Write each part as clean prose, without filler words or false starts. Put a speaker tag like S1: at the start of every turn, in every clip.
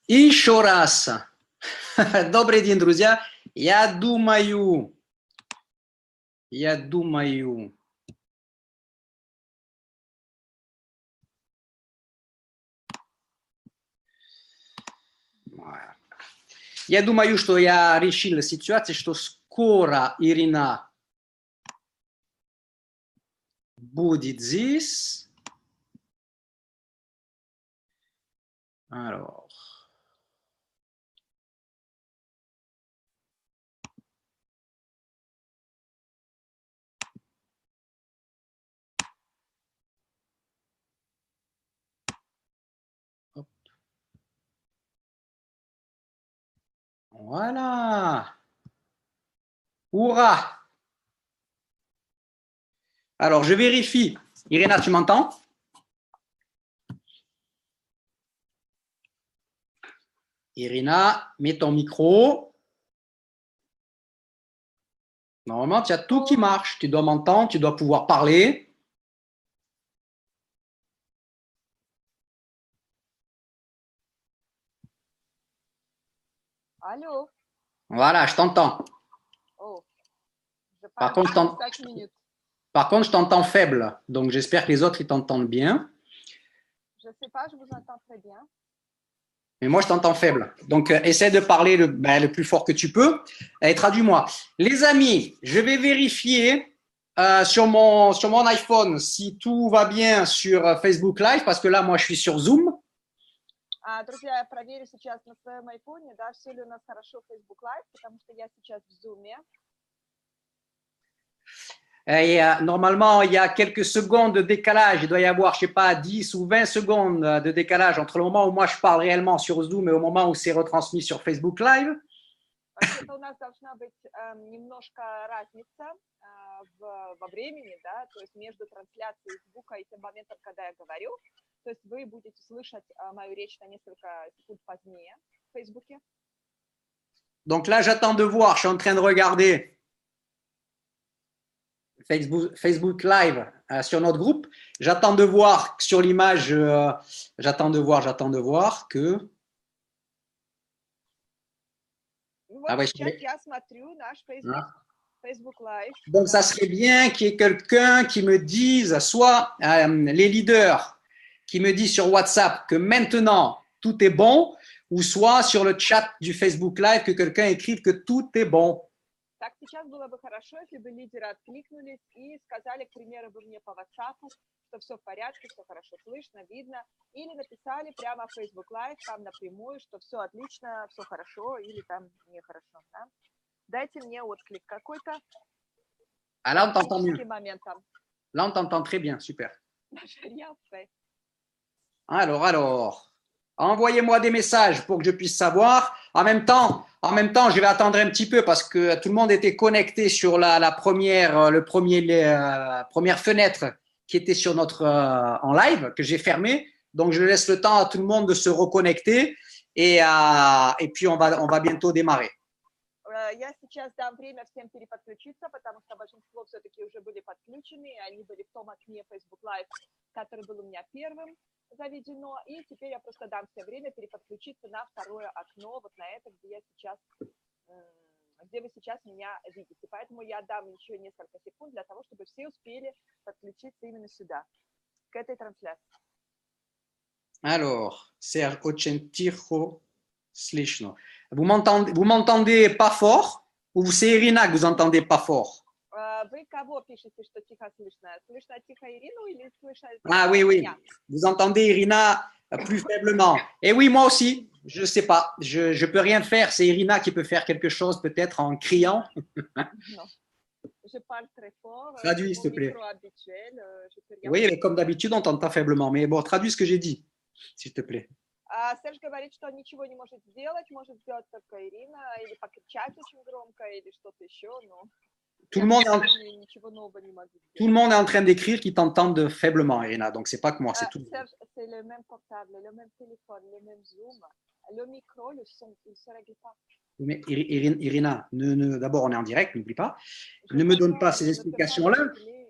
S1: Еще раз. Добрый день, друзья. Я думаю. Я думаю, что я решил ситуацию, что скоро Ирина будет здесь. Alors. Hop. Voilà. Hurrah. Alors, je vérifie. Irina, tu m'entends? Irina, mets ton micro. Normalement, tu as tout qui marche. Tu dois m'entendre, tu dois pouvoir parler.
S2: Allô?
S1: Voilà, je t'entends.
S2: Oh,
S1: Par contre, je t'entends faible. Donc, j'espère que les autres, ils t'entendent bien.
S2: Je ne sais pas, je vous entends très bien.
S1: Mais moi, je t'entends faible. Donc, essaie de parler le plus fort que tu peux. Et traduis-moi. Les amis, je vais vérifier sur mon iPhone si tout va bien sur Facebook Live, parce que là, moi, je suis sur Zoom.
S2: Друзья, я проверю сейчас на своем айфоне, да, все ли у нас хорошо в Facebook Live, потому что я сейчас в Zoom.
S1: Et, normalement, il y a quelques secondes de décalage. Il doit y avoir, je ne sais pas, 10 ou 20 secondes de décalage entre le moment où moi je parle réellement sur Zoom et au moment où c'est retransmis sur Facebook Live.
S2: Вообще-то у нас должна быть немножко разница во времени, да, то есть между трансляцией звука и тем моментом, когда я говорю. То есть вы будете слышать мою речь на несколько секунд позднее в Фейсбуке.
S1: Donc là, j'attends de voir. Je suis en train de regarder Facebook Live sur notre groupe. J'attends de voir sur l'image. J'attends de voir que.
S2: Вот
S1: ouais,
S2: сейчас я смотрю наш Facebook Live.
S1: Donc, ça serait bien qu'il y ait quelqu'un qui me dise, soit les leaders qui me disent sur WhatsApp que maintenant tout est bon, ou soit sur le chat du Facebook Live que quelqu'un écrive que tout est bon.
S2: Так, сейчас было бы хорошо, если бы лидеры откликнулись и сказали, к примеру, бы мне по WhatsApp, что все в порядке, все хорошо слышно, видно, или написали прямо в Facebook Live, там напрямую, что все отлично, все хорошо, или там нехорошо. Да? Dайте мне отклик какой-то.
S1: Ah, là, on t'entend mieux. Là, on t'entend très bien, super.
S2: J'ai rien fait.
S1: Alors, envoyez-moi des messages pour que je puisse savoir. En même temps, je vais attendre un petit peu parce que tout le monde était connecté sur la première fenêtre qui était sur notre en live que j'ai fermée. Donc, je laisse le temps à tout le monde de se reconnecter et puis on va bientôt démarrer.
S2: Я сейчас дам время всем переподключиться, потому что большинство все-таки уже были подключены, и они были в том окне Facebook Live, который был у меня первым заведено, и теперь я просто дам всем время переподключиться на второе окно, вот на это, где вы сейчас меня видите. Поэтому я дам еще несколько секунд для того, чтобы все успели подключиться именно сюда, к этой трансляции.
S1: Alors, Serge Ocentijo Slishno. Vous m'entendez pas fort ou c'est Irina que vous entendez pas fort?
S2: Вы кого пишете, что тихо слышно? Слышно тихо Ирину или слышно?
S1: Ah oui, oui. Vous entendez Irina plus faiblement. Et oui, moi aussi. Je sais pas. Je peux rien faire. C'est Irina qui peut faire quelque chose, peut-être en criant.
S2: Je parle très fort.
S1: Traduis, s'il te plaît.
S2: Habituel,
S1: oui, mais comme d'habitude, on t'entend faiblement. Mais bon, traduis ce que j'ai dit, s'il te plaît.
S2: Серж говорит, что он ничего не может сделать только Ирина, или покричать очень громко, или что-то еще, но
S1: tout le monde est en train d'écrire qui t'entendent faiblement, Irina. Donc, c'est pas que moi, c'est tout.
S2: Serge, c'est le même portable, le même téléphone, le même Zoom. Le micro, le son, il ne se règle pas.
S1: Mais Irina, d'abord, on est en direct, n'oublie pas. Ne me donne pas ces explications-là,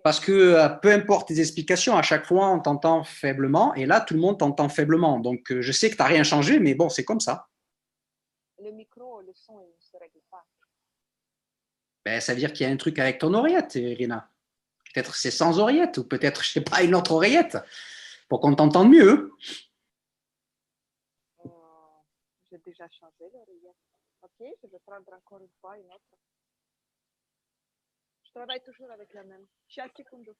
S1: parce que peu importe tes explications, à chaque fois, on t'entend faiblement, et là, tout le monde t'entend faiblement. Donc, je sais que tu n'as rien changé, mais bon, c'est comme ça.
S2: Le micro, le son, il ne se règle pas.
S1: Ben, ça veut dire qu'il y a un truc avec ton oreillette, Irina. Peut-être c'est sans oreillette, ou peut-être, je ne sais pas, une autre oreillette, pour qu'on t'entende mieux.
S2: J'ai déjà changé l'oreillette. Ok, je vais prendre encore une fois une autre. Je travaille toujours avec la même. Сейчас, секунду.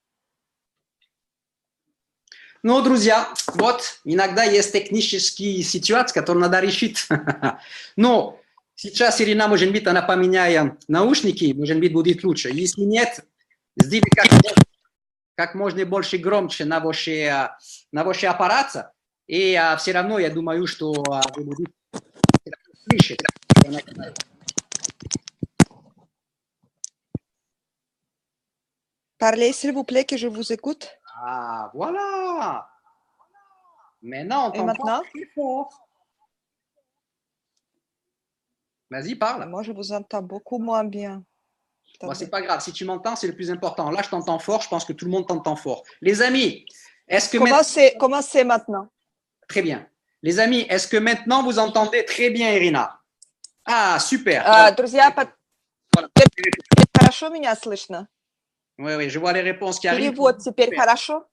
S1: Ну, друзья, вот, иногда есть технические ситуации, которые надо решить. Но сейчас, Ирина, может быть, она поменяет наушники, может быть, будет лучше. Если нет, сделай как можно больше громче на ваши аппараты, и все равно, я думаю, что вы будете слышать.
S2: Parlez, s'il vous plaît, que je vous écoute.
S1: Ah, voilà. Maintenant, on t'entend très fort. Vas-y, parle.
S2: Moi, je vous entends beaucoup moins bien.
S1: Bon, c'est pas grave. Si tu m'entends, c'est le plus important. Là, je t'entends fort. Je pense que tout le monde t'entend fort. Les amis, est-ce que
S2: comment c'est maintenant?
S1: Très bien. Les amis, est-ce que maintenant vous entendez très bien, Irina? Ah, super.
S2: Друзья, хорошо меня слышно?
S1: Oui, oui, je vois les réponses qui arrivent.
S2: Перевод теперь хорошо?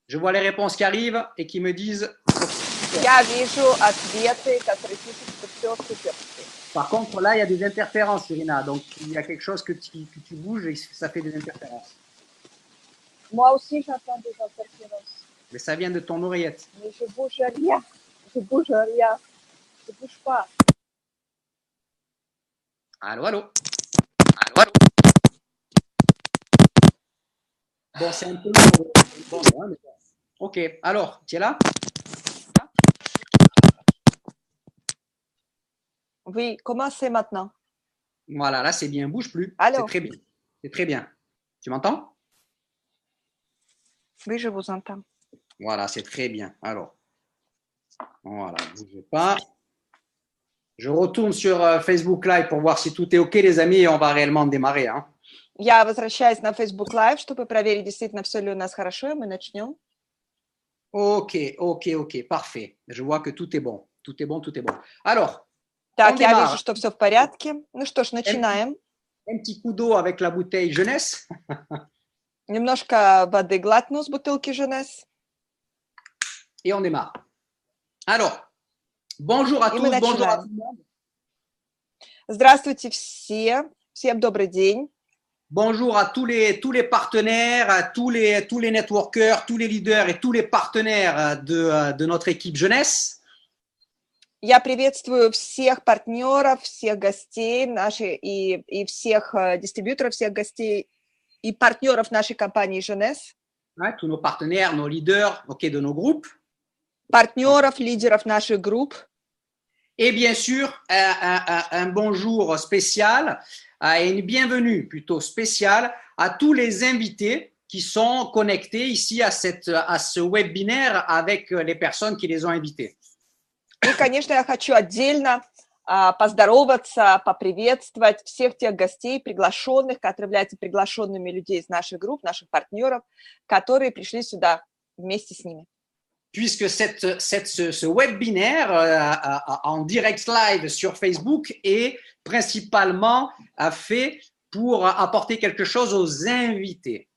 S1: Je vois les réponses qui arrivent et qui me disent.
S2: Я вижу ответы, которые пишут, что все супер.
S1: Par contre, là, il y a des interférences, Irina. Donc, il y a quelque chose que tu bouges et ça fait des interférences.
S2: Moi aussi, j'entends des interférences.
S1: Mais ça vient de ton oreillette.
S2: Mais je bouge rien. Je bouge rien. Je bouge pas.
S1: Allô, allô. Allô, allô. Bon, c'est un peu long. Mais... Ok, alors, tu es là?
S2: Oui, comment c'est maintenant?
S1: Voilà, là, c'est bien. Bouge plus.
S2: C'est
S1: très bien. C'est très bien. Tu m'entends?
S2: Oui, je vous entends.
S1: Voilà, c'est très bien. Alors, voilà, ne bougez pas. Je retourne sur Facebook Live pour voir si tout est OK, les amis, et on va réellement démarrer. Hein.
S2: Я возвращаюсь на Facebook Live, чтобы проверить, действительно все ли у нас хорошо, и мы начнем.
S1: OK, parfait. Je vois que tout est bon. Tout est bon, tout est bon. Alors,
S2: так, я вижу, что все в порядке. Ну что ж, начинаем.
S1: Un petit coup d'eau avec la bouteille jeunesse.
S2: Немножко воды глотну с бутылки Jeunesse.
S1: Et on démarre. Alors, bonjour à tous, bonjour à tout le monde.
S2: Здравствуйте все, всем добрый день.
S1: Bonjour à tous les partenaires, à tous les networkers, tous les leaders et tous les partenaires de notre équipe jeunesse.
S2: Я приветствую всех партнеров, всех гостей нашей и всех дистрибьюторов, всех гостей и партнеров нашей компании Jeunesse.
S1: Ouais, tous nos partenaires, nos leaders, de nos groupes.
S2: Партнеров, лидеров наших групп.
S1: Et bien sûr, un bonjour spécial et une bienvenue plutôt spéciale à tous les invités qui sont connectés ici à ce webinaire avec les personnes qui les ont invités.
S2: И, конечно, я хочу отдельно поздороваться, поприветствовать всех тех гостей, приглашенных, которые являются приглашенными людей из наших групп, наших партнеров, которые пришли сюда вместе с ними.
S1: Puisque ce webinaire en direct live sur Facebook est principalement fait pour apporter quelque chose aux invités.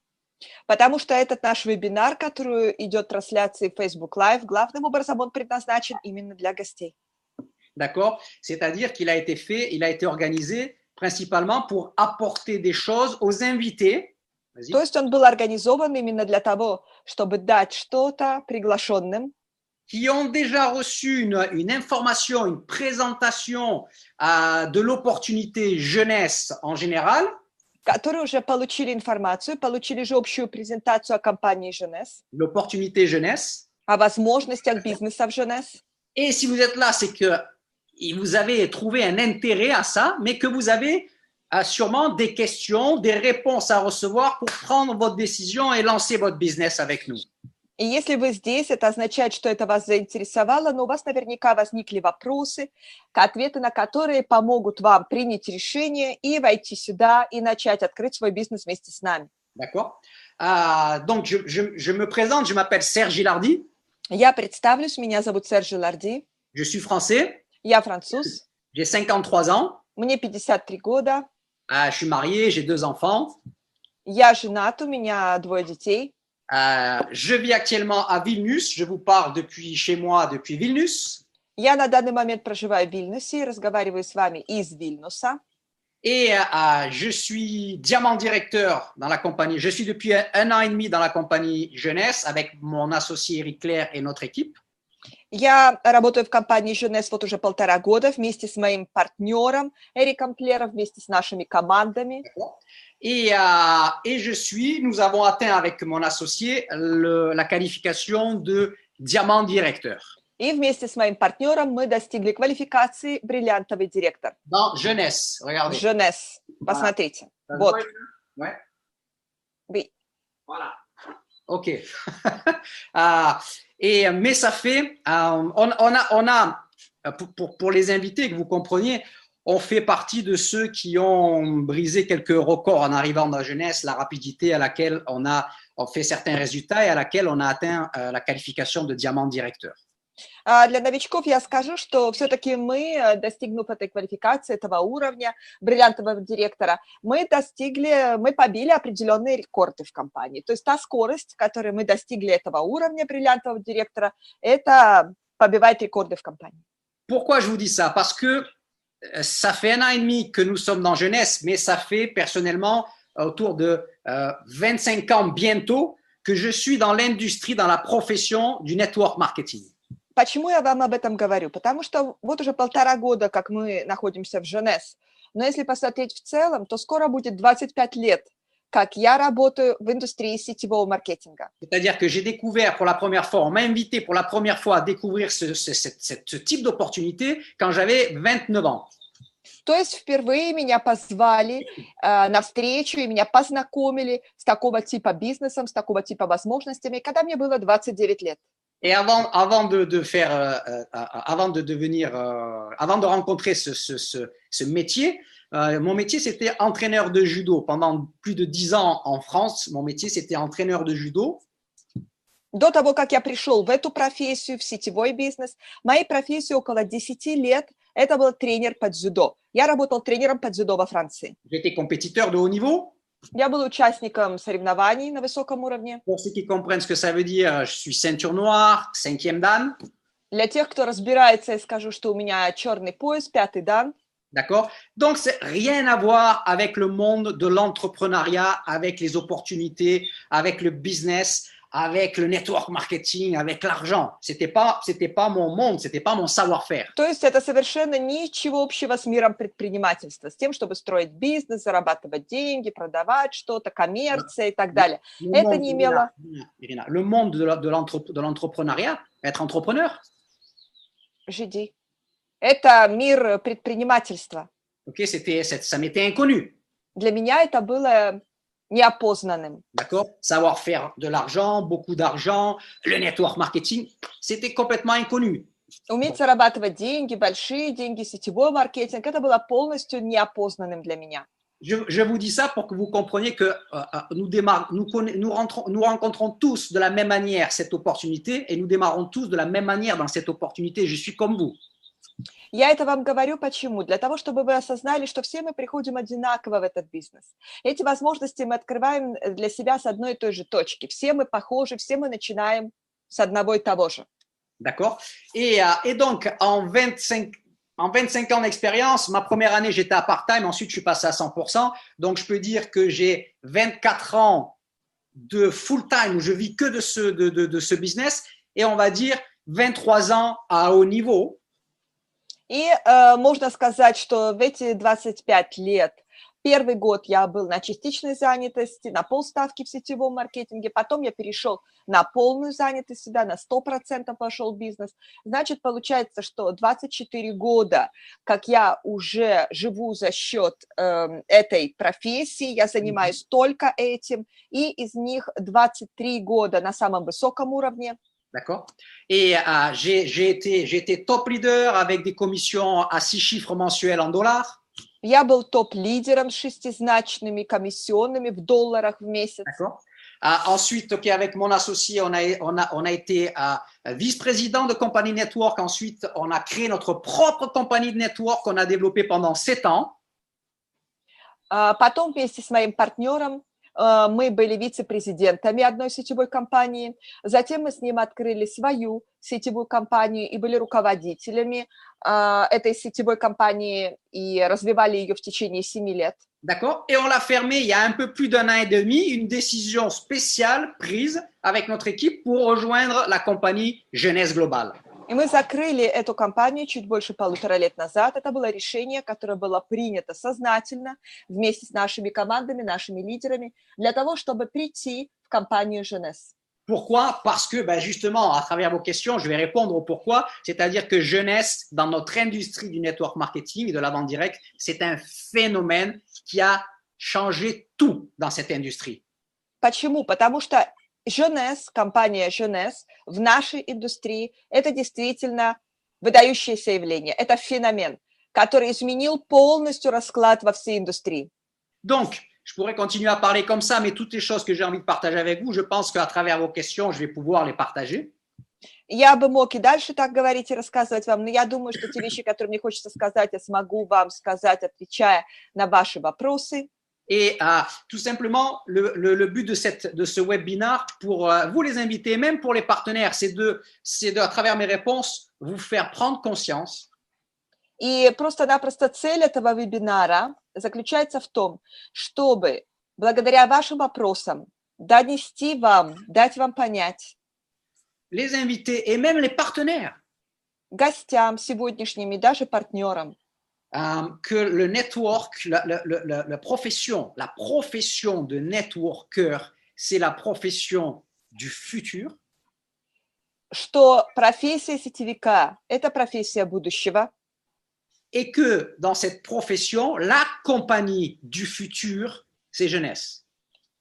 S2: Потому что этот наш вебинар, который идет трансляцией Facebook Live, главным образом он предназначен именно для гостей.
S1: D'accord? C'est-à-dire qu'il a été fait, il a été organisé principalement pour apporter des choses aux invités.
S2: То есть он был организован именно для того, чтобы дать что-то приглашенным,
S1: qui ont déjà reçu une information, une présentation de l'opportunité jeunesse en général.
S2: которые уже получили информацию, получили же общую презентацию о компании Jeunesse,
S1: l'opportunité jeunesse,
S2: о возможностях бизнеса в Jeunesse.
S1: Et si vous êtes là, c'est que vous avez trouvé un intérêt à ça, mais que vous avez sûrement des questions, des réponses à recevoir pour prendre votre décision et lancer votre business avec nous.
S2: И если вы здесь, это означает, что это вас заинтересовало, но у вас наверняка возникли вопросы, ответы на которые помогут вам принять решение и войти сюда и начать открыть свой бизнес вместе с нами.
S1: D'accord. Donc, je me présente, je m'appelle Serge Gilardi.
S2: Я представлюсь, меня зовут Серж Жиларди,
S1: Je suis français,
S2: я француз,
S1: j'ai 53 ans,
S2: мне 53 года,
S1: je suis marié, j'ai 2 enfants.
S2: я женат, у меня 2 детей.
S1: Je vis actuellement à Vilnius, je vous parle depuis chez moi, depuis Vilnius.
S2: Я на данный момент проживаю в Вильнюсе и разговариваю с вами из Вильнюса.
S1: Et je suis diamant directeur dans la compagnie. Je suis depuis 1 an et demi dans la compagnie Jeunesse avec mon associé Eric Claire et notre équipe.
S2: Я работаю в компании Jeunesse вот уже 1,5 года вместе с моим партнером Эриком Клером, вместе с нашими командами.
S1: Et nous avons atteint avec mon associé la qualification de diamant directeur.
S2: И вместе с моим партнером мы достигли квалификации бриллиантовый директор.
S1: Dans Jeunesse, regardez.
S2: Jeunesse, посмотрите. Вот.
S1: Ouais.
S2: Oui.
S1: Voilà. Ok. Mais ça fait, pour les invités, que vous compreniez, on fait partie de ceux qui ont brisé quelques records en arrivant dans la jeunesse, la rapidité à laquelle on fait certains résultats et à laquelle on a atteint la qualification de diamant directeur.
S2: Для новичков я скажу, что все-таки мы, достигнув этой квалификации, этого уровня бриллиантового директора, мы побили определенные рекорды в компании. То есть та скорость, которой мы достигли этого уровня бриллиантового директора, это побивает рекорды в компании.
S1: Pourquoi je vous dis ça? Parce que ça fait 1 an et demi que nous sommes dans Jeunesse, mais ça fait personnellement autour de 25 ans bientôt que je suis dans l'industrie, dans la profession du network marketing.
S2: Почему я вам об этом говорю? Потому что вот уже 1,5 года, как мы находимся в Jeunesse. Но если посмотреть в целом, то скоро будет 25 лет, как я работаю в индустрии сетевого маркетинга.
S1: C'est-à-dire que j'ai découvert pour la première fois, on m'a invité pour la première fois à découvrir ce type d'opportunité quand j'avais 29 ans.
S2: То есть впервые меня позвали на встречу и меня познакомили с такого типа бизнесом, с такого типа возможностями, когда мне было 29 лет.
S1: Et avant de rencontrer ce métier, mon métier c'était entraîneur de judo. Pendant plus de 10 ans en France, mon métier c'était entraîneur de judo.
S2: До того, как я пришел в эту профессию, в сетевой бизнес, моей профессии около 10 лет, это был тренер по дзюдо. Я работал тренером по дзюдо во Франции.
S1: J'étais compétiteur de haut niveau.
S2: Я был участником соревнований на высоком уровне.
S1: Pour ceux qui comprennent ce que ça veut dire, je suis ceinture noire, 5e dan.
S2: Для тех, кто разбирается, я скажу, что у меня черный пояс, 5-й дан.
S1: D'accord? Donc, c'est rien à voir avec le monde de l'entrepreneuriat, avec les opportunités, avec le business, avec le network marketing, avec l'argent. C'était pas mon monde, c'était pas mon savoir-faire.
S2: То есть это совершенно ничего общего с миром предпринимательства, с тем, чтобы строить бизнес, зарабатывать деньги, продавать что-то, коммерция и так далее. Это не имело...
S1: Irina, le monde de l'entrepreneuriat, être entrepreneur.
S2: J'ai dit. Это мир предпринимательства.
S1: Ok, ça m'était inconnu.
S2: Для меня это было неопознанным.
S1: D'accord? Savoir faire de l'argent, beaucoup d'argent, le network marketing, c'était complètement inconnu.
S2: Уметь зарабатывать деньги, большие деньги, сетевой маркетинг, это было полностью неопознанным для меня.
S1: Je vous dis ça pour que vous compreniez que nous rencontrons tous de la même manière cette opportunité et nous démarrons tous de la même manière dans cette opportunité. Je suis comme vous.
S2: Я это вам говорю почему? Для того, чтобы вы осознали, что все мы приходим одинаково в этот бизнес. Эти возможности мы открываем для себя с одной и той же точки. Все мы похожи, все мы начинаем с одного и того же.
S1: D'accord. Et donc, en 25 ans d'expérience, ma première année, j'étais à part-time. Ensuite, je suis passé à 100%. Donc, je peux dire que j'ai 24 ans de full-time où je vis que de ce business. Et on va dire 23 ans à haut niveau.
S2: И можно сказать, что в эти 25 лет Первый год я был на частичной занятости, на полставки в сетевом маркетинге, потом я перешел на полную занятость сюда, на 100% пошел бизнес. Значит, получается, что 24 года, как я уже живу за счет этой профессии, я занимаюсь только этим, и из них 23 года на самом высоком уровне.
S1: D'accord. Et j'ai été top leader avec des commissions à 6 chiffres mensuels en dollars.
S2: Я был топ-лидером с шестизначными комиссионными в долларах в месяц.
S1: D'accord. Ensuite, okay, avec mon associé, on a été vice-président de compagnie network. Ensuite, on a créé notre propre compagnie de network qu'on a développée pendant 7 ans.
S2: Потом вместе с моим партнером мы были вице-президентами одной сетевой компании. Затем мы с ним открыли свою сетевую компанию и были руководителями этой сетевой компании и развивали ее в течение 7 лет.
S1: D'accord. Et on l'a fermé il y a un peu plus d'1 an et demi, une décision spéciale prise avec notre équipe pour rejoindre la compagnie Jeunesse Globale.
S2: И мы закрыли эту компанию чуть больше 1,5 лет назад. Это было решение, которое было принято сознательно вместе с нашими командами, нашими лидерами, для того, чтобы прийти в компанию Jeunesse.
S1: Pourquoi? Parce que, justement, à travers vos questions, je vais répondre au pourquoi. C'est-à-dire que Jeunesse, dans notre industrie du network marketing et de la vente directe, c'est un phénomène qui a changé tout dans cette industrie.
S2: Почему? Потому что Jeunesse, компания Jeunesse в нашей индустрии – это действительно выдающееся явление. Это феномен, который изменил полностью расклад во всей индустрии.
S1: Donc, je pourrais continuer à parler comme ça, mais toutes les choses que j'ai envie de partager avec vous, je pense qu'à travers vos questions, je vais pouvoir les partager.
S2: Я бы мог и дальше так говорить и рассказывать вам, но я думаю, что те вещи, которые мне хочется сказать, я смогу вам сказать, отвечая на ваши вопросы.
S1: Et tout simplement, le but de ce webinaire pour vous les invités, même pour les partenaires, c'est à travers mes réponses, vous faire prendre conscience.
S2: И просто-напросто цель этого вебинара заключается в том, чтобы благодаря вашим вопросам донести вам, дать вам понять,
S1: les invités et même les partenaires,
S2: гостям сегодняшним и даже партнерам,
S1: que le network, la profession de networker, c'est la profession du futur.
S2: Что профессия сетевика – это профессия будущего.
S1: Et que dans cette profession, la compagnie du futur, c'est Jeunesse.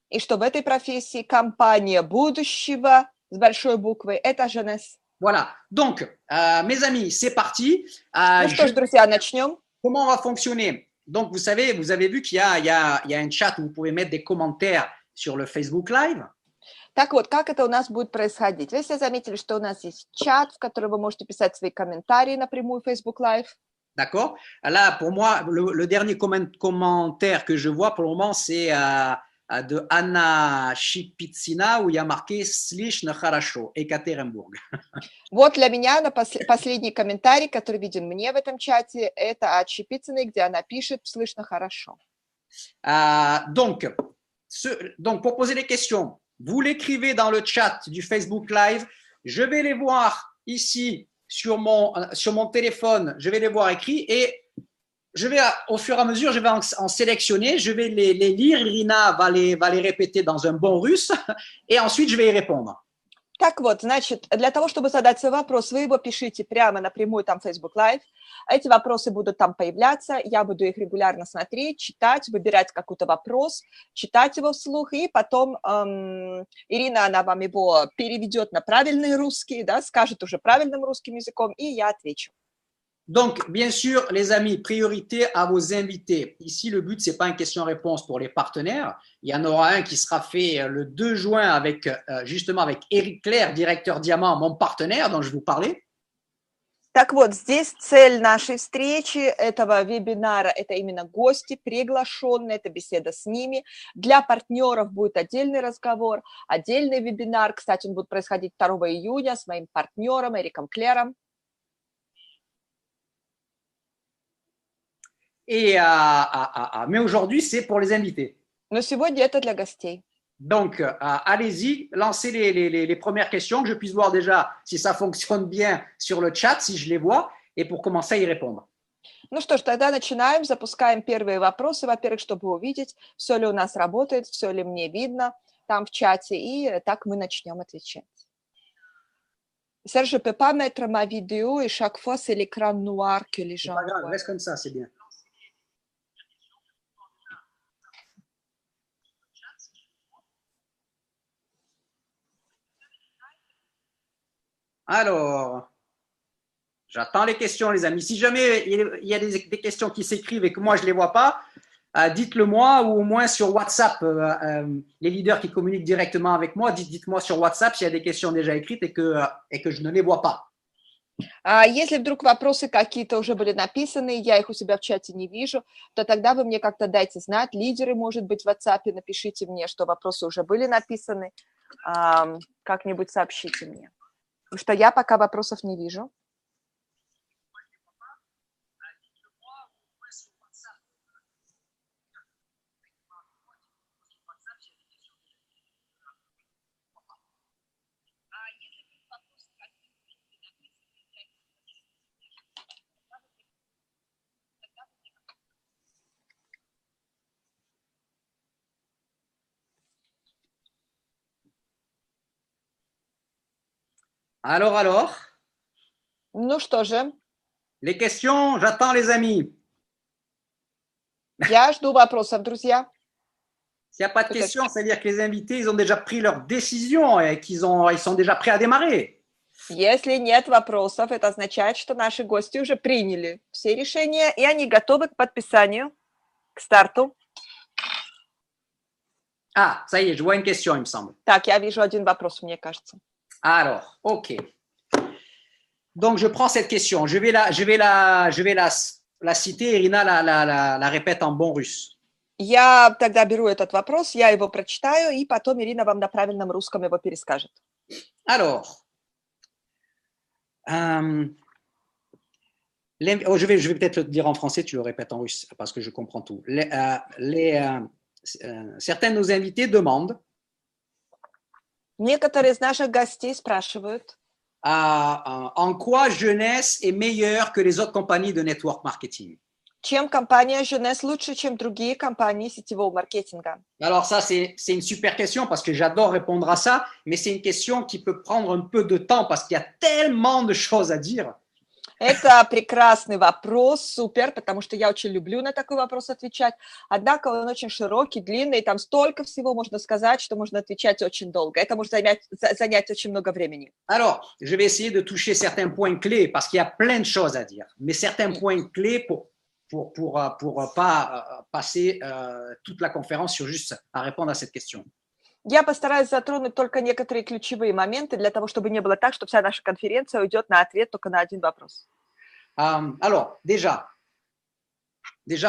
S2: И что в этой профессии компания будущего с большой буквы – это Jeunesse.
S1: Voilà. Donc, mes amis, c'est parti.
S2: Ну что ж, друзья, начнем.
S1: Comment on va fonctionner? Donc, vous savez, vous avez vu qu'il y a un chat où vous pouvez mettre des commentaires sur le Facebook Live.
S2: Так вот, как это у нас будет происходить? Вы все заметили, что у нас есть чат, в который вы можете писать свои комментарии напрямую в Facebook Live.
S1: D'accord. Là, pour moi, le dernier commentaire que je vois pour le moment, c'est de Anna Shipitsina, où il y a marqué «Слышно хорошо, Екатеринбург».
S2: Вот для меня последний комментарий, который виден мне в этом чате, это от Шипицыной, где она пишет «Слышно хорошо».
S1: Donc, pour poser les questions, vous l'écrivez dans le chat du Facebook Live. Je vais les voir ici sur mon téléphone. Je vais les voir écrits et je vais, au fur et à mesure, je vais en sélectionner. Je vais les lire. Irina va les répéter dans un bon russe et ensuite, je vais y répondre.
S2: Так вот, значит, для того, чтобы задать свой вопрос, вы его пишите прямо напрямую там в Facebook Live. Эти вопросы будут там появляться, я буду их регулярно смотреть, читать, выбирать какой-то вопрос, читать его вслух, и потом Ирина, она вам его переведет на правильный русский, да, скажет уже правильным русским языком, и я отвечу.
S1: Donc, bien sûr, les amis, priorité à vos invités. Ici, le but, ce n'est pas une question-réponse pour les partenaires. Il y en aura un qui sera fait le 2 juin avec, justement avec Eric Claire, directeur Diamant, mon partenaire dont je vous parlais.
S2: Так вот, здесь цель нашей встречи, этого вебинара, это именно гости, приглашенные, это беседа с ними. Для партнеров будет отдельный разговор, отдельный вебинар. Кстати, он будет происходить 2 июня с моим партнером Эриком Клером.
S1: Mais aujourd'hui, c'est pour les invités.
S2: Но сегодня это для гостей.
S1: Donc, allez-y, lancez les premières questions, que je puisse voir déjà si ça fonctionne bien sur le chat, si je les vois, et pour commencer à y répondre.
S2: Ну что ж, тогда начинаем, запускаем первые вопросы. Во-первых, чтобы увидеть, все ли у нас работает, все ли мне видно там в чате, и так мы начнем отвечать. Serge, je peux pas mettre ma vidéo et chaque fois c'est l'écran noir que les
S1: C'est
S2: gens
S1: pas grave,
S2: voient.
S1: reste comme ça, c'est bien. Alors, j'attends les questions, les amis. Si jamais il y a des questions qui s'écrivent et que moi je ne les vois pas, dites-le moi ou au moins sur WhatsApp. Les leaders qui communiquent directement avec moi, dites-moi sur WhatsApp s'il y a des questions déjà écrites et que je ne les vois pas.
S2: Если вдруг вопросы какие-то уже были написаны, я их у себя в чате не вижу, то тогда вы мне как-то дайте знать. Лидеры, может быть, в WhatsApp, напишите мне, что вопросы уже были написаны. Как-нибудь сообщите мне. Потому что я пока вопросов не вижу.
S1: Alors,
S2: Ну что же,
S1: les questions, j'attends les amis.
S2: я жду вопросов, друзья.
S1: S'il n'y a pas de questions, c'est-à-dire que les invités, ils ont déjà pris leur décision et ils sont déjà prêts à démarrer.
S2: Если нет вопросов, это означает, что наши гости уже приняли все решения, и они готовы к подписанию, к старту.
S1: Ah, ça y est, je vois une question, il me semble.
S2: Так, я вижу один вопрос, мне кажется.
S1: Alors, OK. Donc, je prends cette question. Je vais la citer. Irina la répète en bon russe.
S2: Я тогда беру этот вопрос, я его прочитаю, и потом Ирина вам на правильном русском его перескажет.
S1: Alors, je vais peut-être le dire en français, tu le répètes en russe parce que je comprends tout. Certains de nos invités demandent
S2: Некоторые из наших гостей спрашивают,
S1: en quoi Jeunesse est meilleure que les autres compagnies de network marketing.
S2: чем компания Jeunesse лучше, чем другие компании сетевого маркетинга.
S1: Alors ça, c'est une super question parce que j'adore répondre à ça, mais c'est une question qui peut prendre un peu de temps parce qu'il y a tellement de choses à dire.
S2: Это прекрасный вопрос, супер, потому что я очень люблю на такой вопрос отвечать. Однако он очень широкий, длинный, там stолько всего можно сказать, что можно отвечать очень долго. Это может занять очень много времени.
S1: Alors, je vais essayer de toucher certains points clés parce qu'il y a plein de choses à dire, mais certains points clés pour pas passer toute la conférence sur juste à répondre à cette question.
S2: Я постараюсь затронуть только некоторые ключевые моменты для того, чтобы не было так, что вся наша конференция уйдет на ответ только на один вопрос.
S1: Alors, déjà,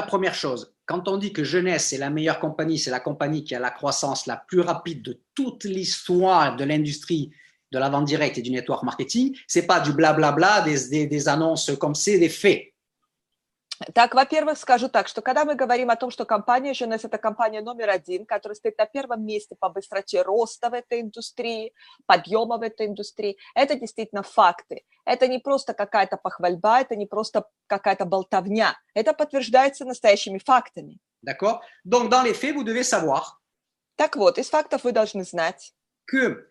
S1: première chose, quand on dit que Jeunesse est la meilleure compagnie, c'est la compagnie qui a la croissance la plus rapide de toute l'histoire de l'industrie de la vente directe et du network marketing, c'est pas du blablabla, des annonces comme c'est des faits.
S2: Так, во-первых, скажу так, что когда мы говорим о том, что компания Jeunesse – это компания номер один, которая стоит на первом месте по быстроте роста в этой индустрии, подъема в этой индустрии, это действительно факты. Это не просто какая-то похвальба, это не просто какая-то болтовня. Это подтверждается настоящими фактами.
S1: D'accord? Donc, dans les faits, vous devez savoir
S2: Так вот, из фактов вы должны знать,
S1: que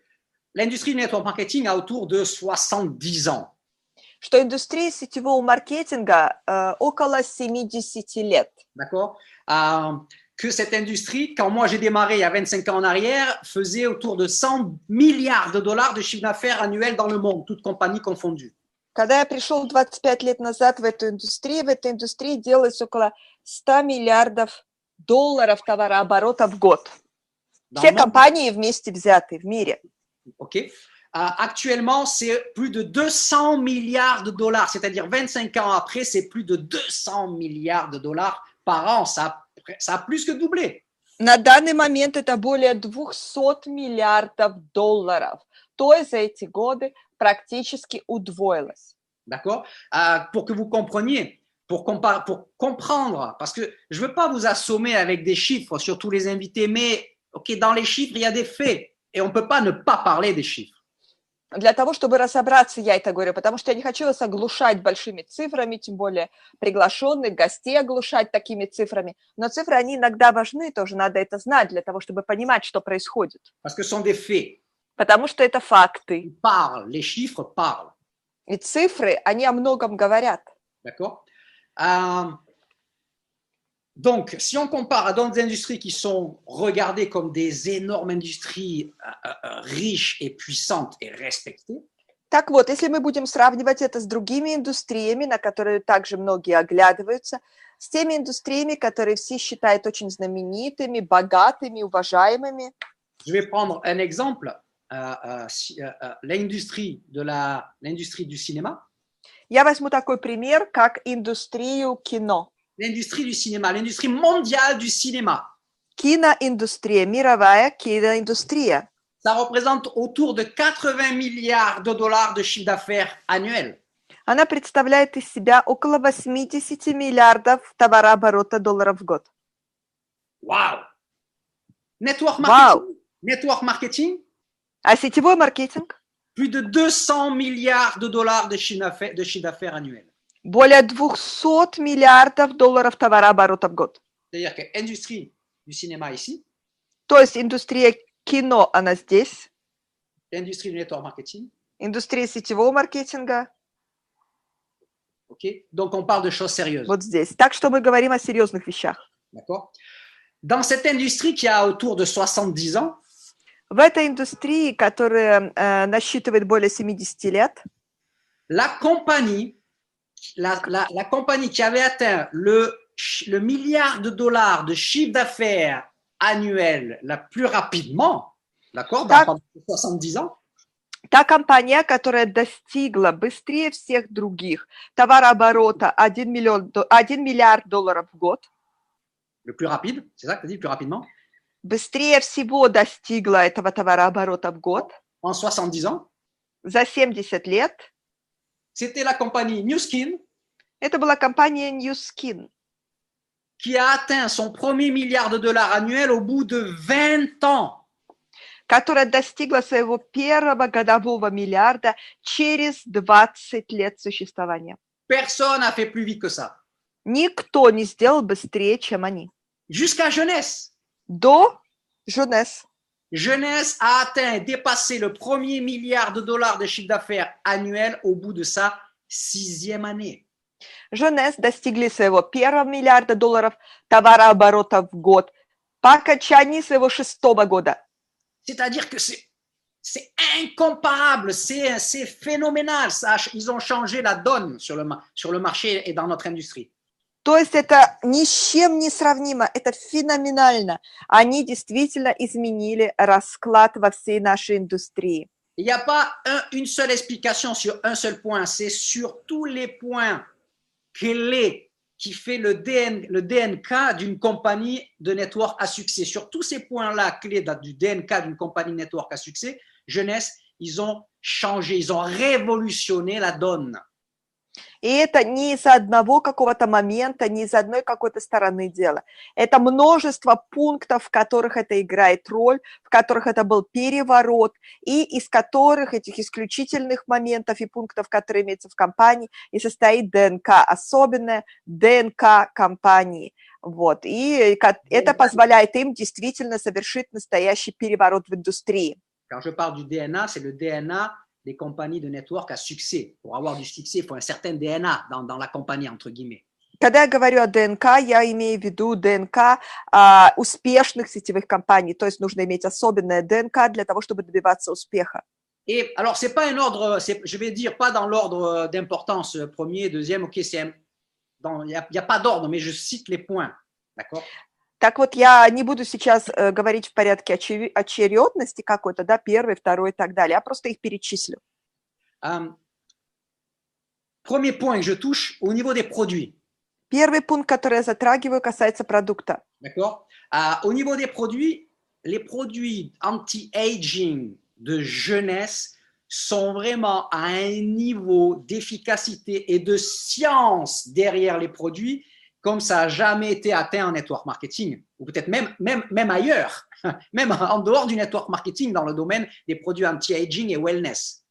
S1: l'industrie du network marketing a autour de 70 ans.
S2: что индустрия сетевого маркетинга около 70 лет.
S1: D'accord? Que cette industrie, quand moi j'ai démarré il y a 25 ans en arrière, faisait autour de 100 milliards de dollars de chiffre d'affaires annuel dans le monde, toutes compagnies confondues.
S2: Когда я пришел 25 лет назад в этой индустрии делалось около 100 миллиардов долларов товарооборота в год. Все компании вместе взятые в мире.
S1: OK. Actuellement, c'est plus de 200 milliards de dollars, c'est-à-dire 25 ans après, c'est plus de 200 milliards de dollars par an. Ça a plus que doublé.
S2: На данный момент это более 200 миллиардов долларов. То есть за эти годы практически удвоилось.
S1: D'accord? Pour que vous compreniez, pour comprendre, parce que je ne veux pas vous assommer avec des chiffres sur tous les invités, mais OK, dans les chiffres, il y a des faits et on ne peut pas ne pas parler des chiffres.
S2: Для того, чтобы разобраться, я это говорю, потому что я не хочу вас оглушать большими цифрами, тем более приглашенных гостей оглушать такими цифрами. Но цифры, они иногда важны, тоже надо это знать для того, чтобы понимать, что происходит.
S1: Parce que ce sont des faits.
S2: Потому что это факты.
S1: Ils parlent, les chiffres parlent.
S2: И цифры, они о многом говорят.
S1: D'accord? Donc, si on compare à d'autres industries qui sont regardées comme des énormes industries riches et puissantes et respectées,
S2: Так вот, если мы будем сравнивать это с другими индустриями, на которые также многие оглядываются, с теми индустриями, которые все считают очень знаменитыми, богатыми, уважаемыми.
S1: je vais prendre un exemple, l'industrie du cinéma.
S2: Я возьму такой пример, как индустрию кино.
S1: L'industrie du cinéma, l'industrie mondiale du cinéma.
S2: Киноиндустрия, мировая киноиндустрия.
S1: Ça représente autour de 80 milliards de dollars de chiffre d'affaires annuel.
S2: Она представляет из себя около 80 миллиардов товарооборота долларов в год.
S1: Вау! Network marketing, network marketing.
S2: А сетевой маркетинг?
S1: Plus de 200 milliards de dollars de chiffre d'affaires annuel.
S2: Более 200 миллиардов долларов товарооборота в год.
S1: C'est-à-dire que l'industrie du cinéma ici.
S2: То есть индустрия кино, она здесь.
S1: L'industrie du network marketing.
S2: Индустрия сетевого маркетинга.
S1: Okay. Donc, on parle de choses sérieuses.
S2: Вот здесь. Так что мы говорим о серьезных вещах.
S1: D'accord. Dans cette industrie qui a autour de 70 ans,
S2: в этой индустрии, которая насчитывает более 70 лет,
S1: la compagnie qui avait atteint le milliard de dollars de chiffre d'affaires annuel la plus rapidement, d'accord, dans 70 ans,
S2: та компания, которая достигла быстрее всех других товарооборота 1 миллиард долларов в год,
S1: le plus rapide, c'est ça que tu dis, le plus rapidement,
S2: быстрее всего достигла этого товарооборота в год,
S1: en 70 ans,
S2: за 70 лет,
S1: c'était la compagnie Nu Skin.
S2: Это была компания Nu Skin,
S1: qui a atteint son premier milliard de dollars annuel au bout de 20 ans.
S2: Которая достигла своего первого годового миллиарда через 20 лет существования.
S1: Personne n'a fait plus vite que ça.
S2: Никто не сделал быстрее, чем они.
S1: Jusqu'à Jeunesse.
S2: До Jeunesse.
S1: Jeunesse a atteint et dépassé le premier milliard de dollars de chiffre d'affaires annuel au bout de sa 6e année.
S2: Jeunesse достигли своего первого миллиарда долларов товарооборота в год по окончании своего 6-го года.
S1: C'est-à-dire que c'est incomparable, c'est phénoménal. Ils ont changé la donne sur le marché et dans notre industrie.
S2: То есть это ни с чем не сравнимо, это феноменально. Они действительно изменили расклад во всей нашей индустрии.
S1: Il n'y a pas une seule explication sur un seul point, c'est sur tous les points clés qui fait le DNK d'une compagnie de network à succès. Sur tous ces points-là clés du DNK d'une compagnie network à succès, Jeunesse, ils ont changé, ils ont révolutionné la donne.
S2: И это не из-за одного какого-то момента, не из одной какой-то стороны дела. Это множество пунктов, в которых это играет роль, в которых это был переворот, и из которых, этих исключительных моментов и пунктов, которые имеются в компании, и состоит ДНК, особенная ДНК компании. Вот. И это позволяет им действительно совершить настоящий переворот в индустрии.
S1: Quand je parle du DNA, c'est le DNA des compagnies de network à succès. Pour avoir du succès, il faut un certain DNA dans la compagnie, entre guillemets.
S2: Когда я говорю о ДНК, я имею в виду ДНК успешных сетевых компаний. То есть нужно иметь особенное ДНК для того, чтобы добиваться успеха.
S1: Et alors, c'est pas un ordre, je vais dire pas dans l'ordre d'importance, premier, deuxième, ok, il n'y a pas d'ordre, mais je cite les points, d'accord?
S2: Так вот, я не буду сейчас говорить в порядке очередности какой-то, да, первый, второй и так далее, я просто их перечислю.
S1: Premier point que je touche au niveau des produits.
S2: Первый пункт, который я затрагиваю, касается продукта.
S1: D'accord. Au niveau des produits, les produits anti-aging de Jeunesse sont vraiment à un niveau d'efficacité et de science derrière les produits comme ça n'a jamais été atteint en network marketing, ou peut-être même ailleurs, même en dehors du network marketing dans le domaine des produits anti-aging et wellness.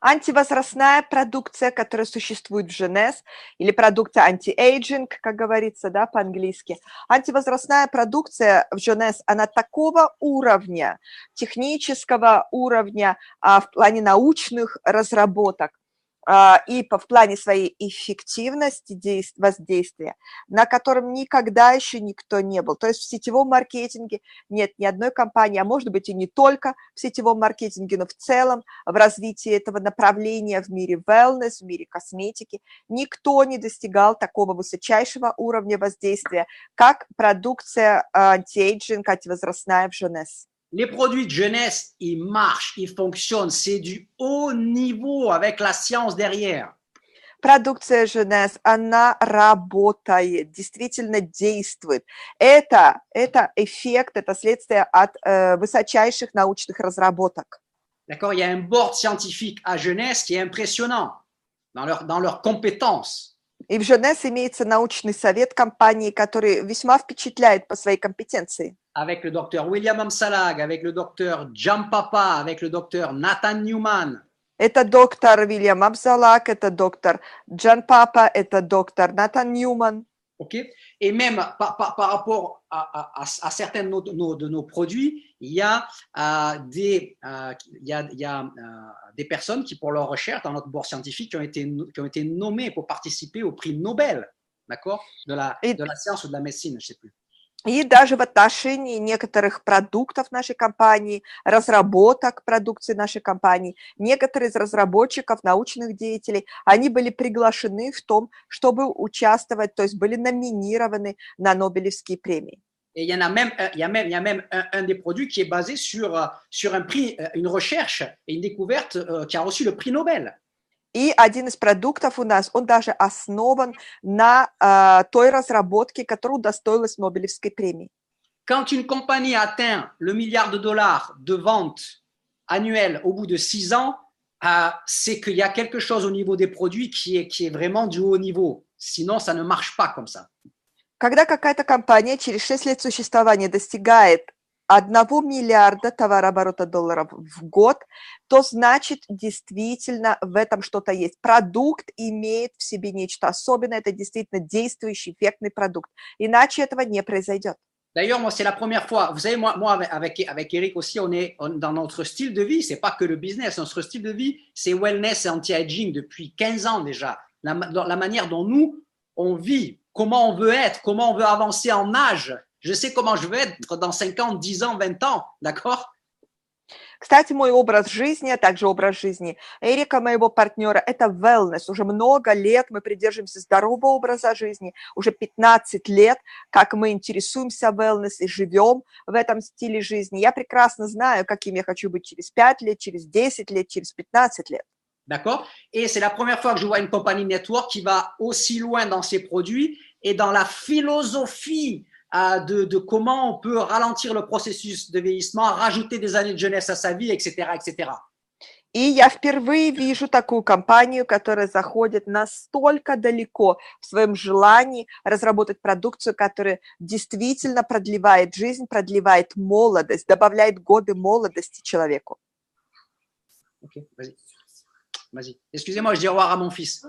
S3: Антивозрастная продукция, которая существует в Женес, или продукция anti-aging, как говорится, да, по-английски. Антивозрастная продукция в Женес, она такого уровня, технического уровня, в плане научных разработок, и в плане своей эффективности воздействия, на котором никогда еще никто не был. То есть в сетевом маркетинге нет ни одной компании, а может быть и не только в сетевом маркетинге, но в целом в развитии этого направления в мире wellness, в мире косметики, никто не достигал такого высочайшего уровня воздействия, как продукция anti-aging, антивозрастная в Женес.
S1: Les produits de jeunesse, ils marchent, ils fonctionnent. C'est du haut niveau avec la science derrière.
S3: Продукция Женес, она работает, действительно действует. Это эффект, это следствие от высочайших научных разработок.
S1: D'accord? Il y a un board scientifique à jeunesse qui est impressionnant dans leurs compétences.
S3: И в Женес имеется научный совет компании, который весьма впечатляет по своей компетенции.
S1: Avec le docteur William Amsalag, avec le docteur Jam Papa, avec le docteur Nathan Newman.
S3: Это доктор Вильям Абзалак, это доктор Джан Папа, это доктор Натан Ньюман.
S1: Okay? Et même par rapport à certains de nos produits, il y a des personnes qui, pour leur recherche dans notre board scientifique, qui ont été nommées pour participer au prix Nobel, d'accord, de la science ou de la médecine, je ne sais plus.
S3: И даже в отношении некоторых продуктов нашей компании, разработок продукции нашей компании, некоторые из разработчиков, научных деятелей, они были приглашены в том, чтобы участвовать, то есть были номинированы на Нобелевские премии.
S1: Et il y a même un des produits qui est basé sur un prix, une recherche et une découverte qui a reçu le prix Nobel.
S3: И один из продуктов у нас, он даже основан на той разработке, которая удостоилась Нобелевской премии.
S1: Quand une compagnie atteint le milliard de dollars de ventes annuelles au bout de 6 ans, c'est qu'il y a quelque chose au niveau des produits qui est vraiment du haut niveau. Sinon, ça ne marche pas comme ça.
S3: Когда какая-то компания через 6 лет существования достигает 1 миллиарда товарооборота долларов в год, то значит действительно в этом что-то есть. Продукт имеет в себе нечто особенное, это действительно действующий, эффектный продукт. Иначе этого не произойдет.
S1: D'ailleurs, moi, c'est la première fois. Vous savez, moi avec Eric aussi, on est dans notre style de vie. C'est pas que le business. Notre style de vie, c'est wellness et anti-aging depuis 15 ans déjà. La manière dont nous, on vit, comment on veut être, comment on veut avancer en âge. Je sais comment je vais être dans 5 ans, 10 ans, 20 ans, d'accord?
S3: Кстати, мой образ жизни, а также образ жизни Эрика, моего партнера, это wellness. Уже много лет мы придерживаемся здорового образа жизни, уже 15 лет, как мы интересуемся wellness и живем в этом стиле жизни. Я прекрасно знаю, каким я хочу быть через 5 лет, через 10 лет, через 15 лет.
S1: D'accord? Et c'est la première fois que je vois une compagnie network qui va aussi loin dans ses produits et dans la philosophie de comment on peut ralentir le processus de vieillissement, rajouter des années de jeunesse à sa vie, etc., etc.
S3: И я впервые вижу такую компанию, которая заходит настолько далеко в своем желании разработать продукцию, которая действительно продлевает жизнь, продлевает молодость, добавляет годы молодости человеку.
S1: Ok, vas-y. Vas-y. Excusez-moi, je dis au revoir à mon fils.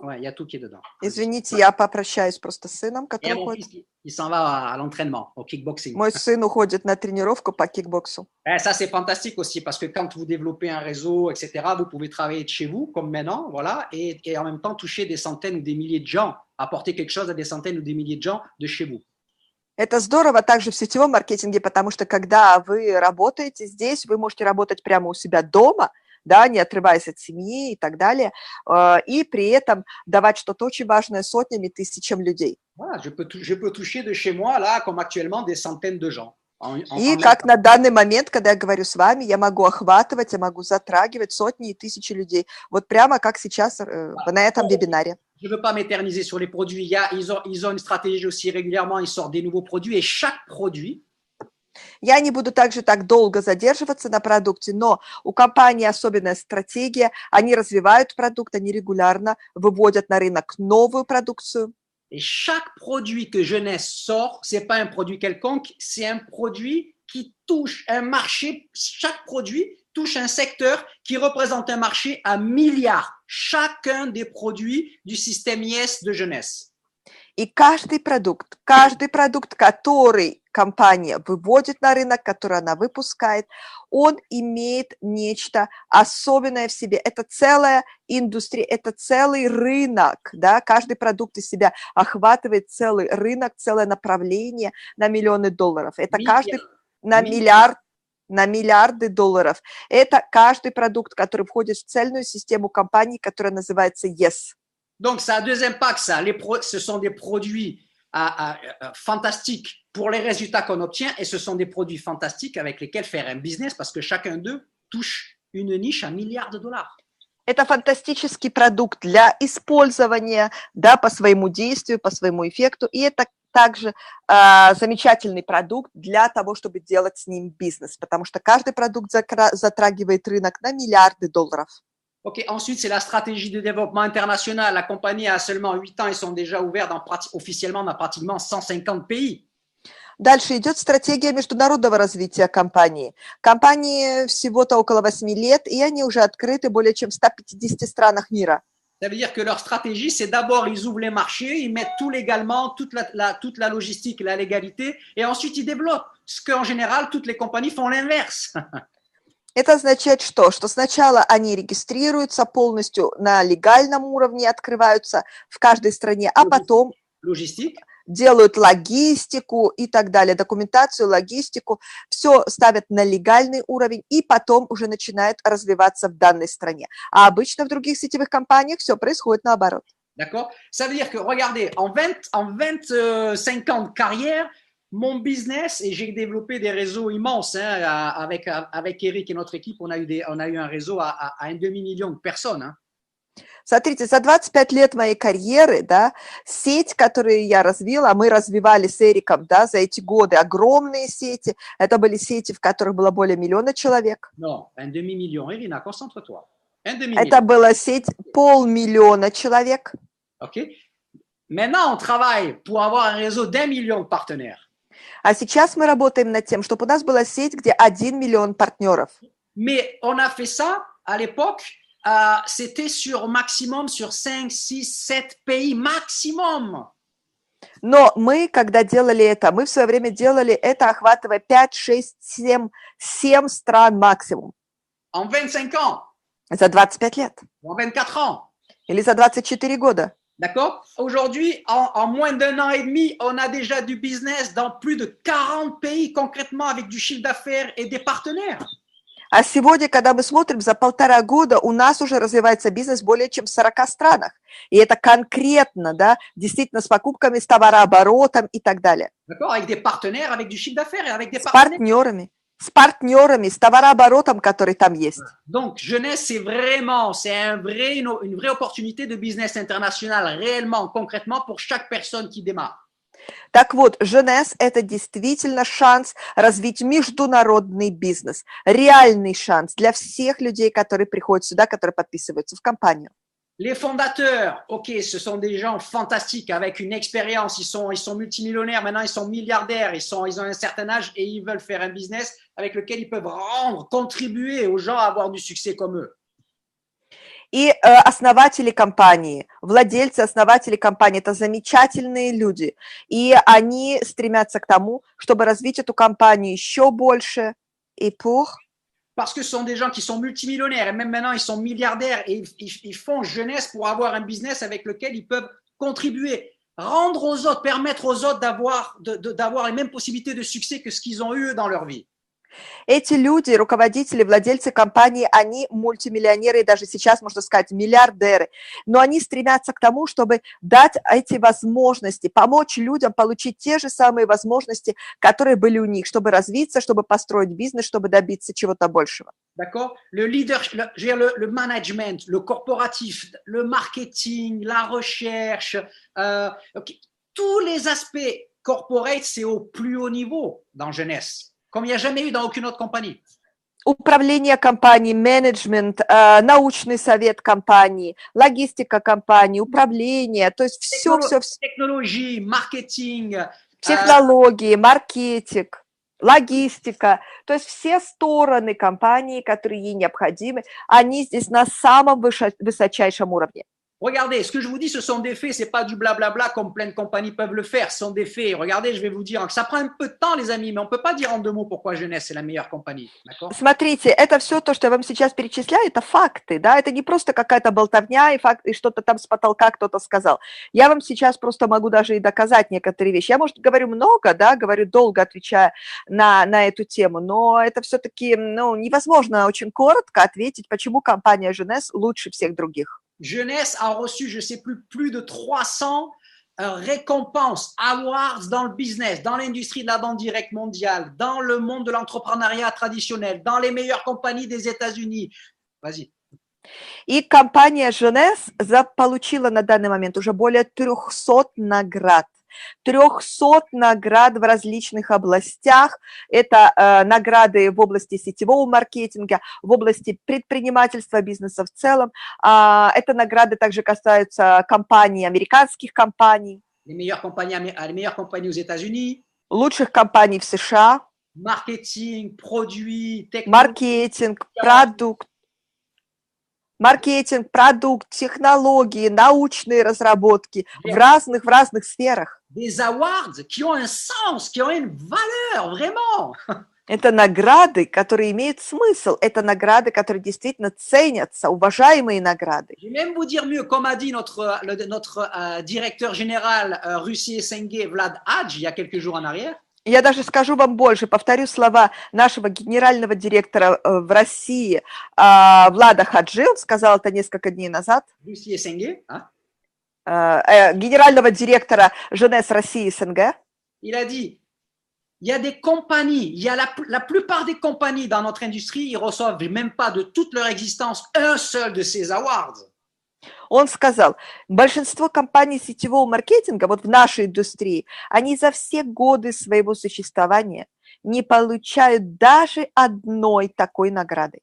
S1: Ouais, il y a tout qui est dedans.
S3: Извините, я попрощаюсь просто с сыном,
S1: Et
S3: который
S1: mon
S3: уходит.
S1: fils, il s'en va à l'entraînement, au kickboxing.
S3: Мой сын уходит на тренировку по кикбоксу.
S1: Et ça, c'est fantastique aussi parce que quand vous développez un réseau, etc., vous pouvez travailler de chez vous, comme maintenant, voilà, et en même temps toucher des centaines ou des milliers de gens, apporter quelque chose à des centaines ou des milliers de gens de chez vous.
S3: Это здорово также в сетевом маркетинге, потому что когда вы работаете здесь, вы можете работать прямо у себя дома, да, не отрываясь от семьи и так далее, и при этом давать что-то очень важное сотнями, тысячам людей.
S1: Voilà, je peux toucher de chez moi, là, comme actuellement, des centaines de gens.
S3: И как на данный момент, когда я говорю с вами, я могу охватывать, я могу затрагивать сотни и тысячи людей. Вот прямо как сейчас на этом вебинаре.
S1: Je ne veux pas m'éterniser sur les produits. Ils ont une stratégie aussi régulièrement. Ils sortent des nouveaux produits et chaque produit.
S3: Я не буду также так долго задерживаться на продукте, но у компании особенная стратегия. Они развивают продукт, они регулярно выводят на рынок новую продукцию.
S1: Et chaque produit que Jeunesse sort, c'est pas un produit quelconque, c'est un produit qui touche un marché, chaque produit touchent un secteur qui représente un marché à milliards, chacun des produits du système IS de jeunesse.
S3: И каждый продукт, который компания выводит на рынок, который она выпускает, он имеет нечто особенное в себе. Это целая индустрия, это целый рынок, да? Каждый продукт из себя охватывает целый рынок, целое направление на миллионы долларов. Это каждый на миллиарды долларов. Это каждый продукт, который входит в цельную систему компании, которая называется YES.
S1: Donc, ça a deux impacts, ça. Ce sont des produits fantastiques pour les résultats qu'on obtient et ce sont des produits fantastiques avec lesquels faire un business parce que chacun d'eux touche une niche à milliards de dollars.
S3: Это фантастический продукт для использования, да, по своему действию, по своему эффекту, и это также замечательный продукт для того, чтобы делать с ним бизнес, потому что каждый продукт затрагивает рынок на миллиарды долларов.
S1: Ok, ensuite, c'est la stratégie de développement international. La compagnie a seulement 8 ans, ils sont déjà ouverts officiellement dans pratiquement 150 pays.
S3: Дальше идет стратегия международного развития компании. Компании всего-то около 8 лет, и они уже открыты более чем в 150 странах мира.
S1: Ça veut dire que leur stratégie, c'est d'abord, ils ouvrent les marchés, ils mettent tout légalement, toute la logistique, la légalité, et ensuite ils développent. Ce qu'en général, toutes les compagnies font l'inverse.
S3: Это означает что? Что сначала они регистрируются полностью на легальном уровне, открываются в каждой стране, а потом делают логистику и так далее, документацию, логистику, все ставят на легальный уровень и потом уже начинают развиваться в данной стране. А обычно в других сетевых компаниях все происходит наоборот.
S1: D'accord? Ça veut dire que, regardez, en 25 ans de carrière, mon business, et j'ai développé des réseaux immenses, hein, avec Eric et notre équipe, on a eu un réseau à un demi-million de personnes. Hein.
S3: Смотрите, за 25 лет моей карьеры, да, сеть, которую я развила, мы развивали с Эриком, да, за эти годы огромные сети, это были сети, в которых было более 1 миллиона человек.
S1: Non, un demi-million, Irina, concentre-toi.
S3: Это была сеть 500 000 человек.
S1: Ok. Maintenant, on travaille pour avoir un réseau d'1 million de partenaires.
S3: А сейчас мы работаем над тем, чтобы у нас была сеть, где 1 миллион партнеров.
S1: Mais on a fait ça à l'époque, c'était sur 5, 6, 7 pays maximum.
S3: Но мы, когда делали это, мы в свое время делали это, охватывая 5, 6, 7 стран максимум.
S1: En 25 ans.
S3: За 25 лет.
S1: En 24 ans.
S3: Или за 24 года.
S1: D'accord? Aujourd'hui, en moins d'1 an et demi, on a déjà du business dans plus de 40 pays, concrètement, avec du chiffre d'affaires et des partenaires.
S3: А сегодня, когда мы смотрим, за 1,5 года у нас уже развивается бизнес более чем в 40 странах. И это конкретно, да, действительно с покупками, с товарооборотом и так далее.
S1: D'accord? Avec des partenaires, avec du chiffre d'affaires et avec des
S3: partenaires. С партнерами, с товарооборотом, который там есть.
S1: Donc, jeunesse, c'est une vraie opportunité de business international, réellement, concrètement, pour chaque personne qui démarre.
S3: Так вот, Jeunesse – это действительно шанс развить международный бизнес, реальный шанс для всех людей, которые приходят сюда, которые подписываются в компанию.
S1: Les fondateurs, ok, ce sont des gens fantastiques avec une expérience, ils sont multimillionnaires, maintenant ils sont milliardaires, ils ont un certain âge et ils veulent faire un business avec lequel ils peuvent contribuer aux gens à avoir du succès comme eux.
S3: И основатели компании, владельцы, основатели компании – это замечательные люди, и они стремятся к тому, чтобы развить эту компанию еще больше и
S1: Parce que ce sont des gens qui sont multimillionnaires et même maintenant ils sont milliardaires et ils font jeunesse pour avoir un business avec lequel ils peuvent contribuer, rendre aux autres, permettre aux autres d'avoir les mêmes possibilités de succès que ce qu'ils ont eu dans leur vie.
S3: Эти люди, руководители, владельцы компании, они мультимиллионеры, и даже сейчас, можно сказать, миллиардеры, но они стремятся к тому, чтобы дать эти возможности, помочь людям получить те же самые возможности, которые были у них, чтобы развиться, чтобы построить бизнес, чтобы добиться чего-то большего.
S1: D'accord? Le leadership, le management, le corporatif, le marketing, la recherche, tous les aspects corporate, c'est au plus haut niveau dans Jeunesse. Comme il n'y a jamais eu dans aucune autre compagnie.
S3: Управление компанией, менеджмент, научный совет компании, логистика компании, управление, то есть все.
S1: Технологии, маркетинг.
S3: Технологии, маркетинг, логистика. То есть все стороны компании, которые ей необходимы, они здесь на самом высочайшем уровне.
S1: Regardez, ce que je vous dis, ce sont des faits, c'est pas du blablabla comme plein de compagnies peuvent le faire, ce sont des faits. Regardez, je vais vous dire, ça prend un peu de temps, les amis, mais on ne peut pas dire en 2 mots pourquoi Jeunesse est la meilleure compagnie. D'accord?
S3: Смотрите, это все то, что я вам сейчас перечисляю, это факты, да, это не просто какая-то болтовня и факт, и что-то там с потолка кто-то сказал. Я вам сейчас просто могу даже и доказать некоторые вещи. Я, может, говорю много, да, говорю долго, отвечая на эту тему, но это все-таки, ну, невозможно очень коротко ответить, почему компания Jeunesse лучше всех других.
S1: Jeunesse a reçu, je ne sais plus de 300 récompenses, awards dans le business, dans l'industrie de la vente directe mondiale, dans le monde de l'entrepreneuriat traditionnel, dans les meilleures compagnies des États-Unis. Vas-y.
S3: И компания Jeunesse получила на данный момент уже более 300 наград. 300 наград в различных областях. Это награды в области сетевого маркетинга, в области предпринимательства, бизнеса в целом. Это награды также касаются компаний, американских компаний.
S1: Les meilleures compagnies aux États-Unis.
S3: Лучших компаний в США.
S1: Marketing, produits, technologie. Маркетинг, продукт, технологии, научные разработки в разных сферах. Des awards qui ont un sens, qui ont une valeur, vraiment.
S3: Это награды, которые имеют смысл. Это награды, которые действительно ценятся, уважаемые награды.
S1: Je vais même vous dire mieux, comme a dit notre directeur général Russie Senge, Vlad Hadj, il y a quelques jours en arrière.
S3: Я даже скажу вам больше, повторю слова нашего генерального директора в России Влада Хаджи, он сказал это несколько дней назад.
S1: Russie Senge,
S3: генерального директора Jeunesse России СНГ.
S1: Il a dit, il y a des compagnies, il y a la plupart des compagnies dans notre industrie, ils reçoivent même pas de toute leur existence un seul de ces awards.
S3: Он сказал, большинство компаний сетевого маркетинга, вот в нашей индустрии, они за все годы своего существования не получают даже одной такой награды.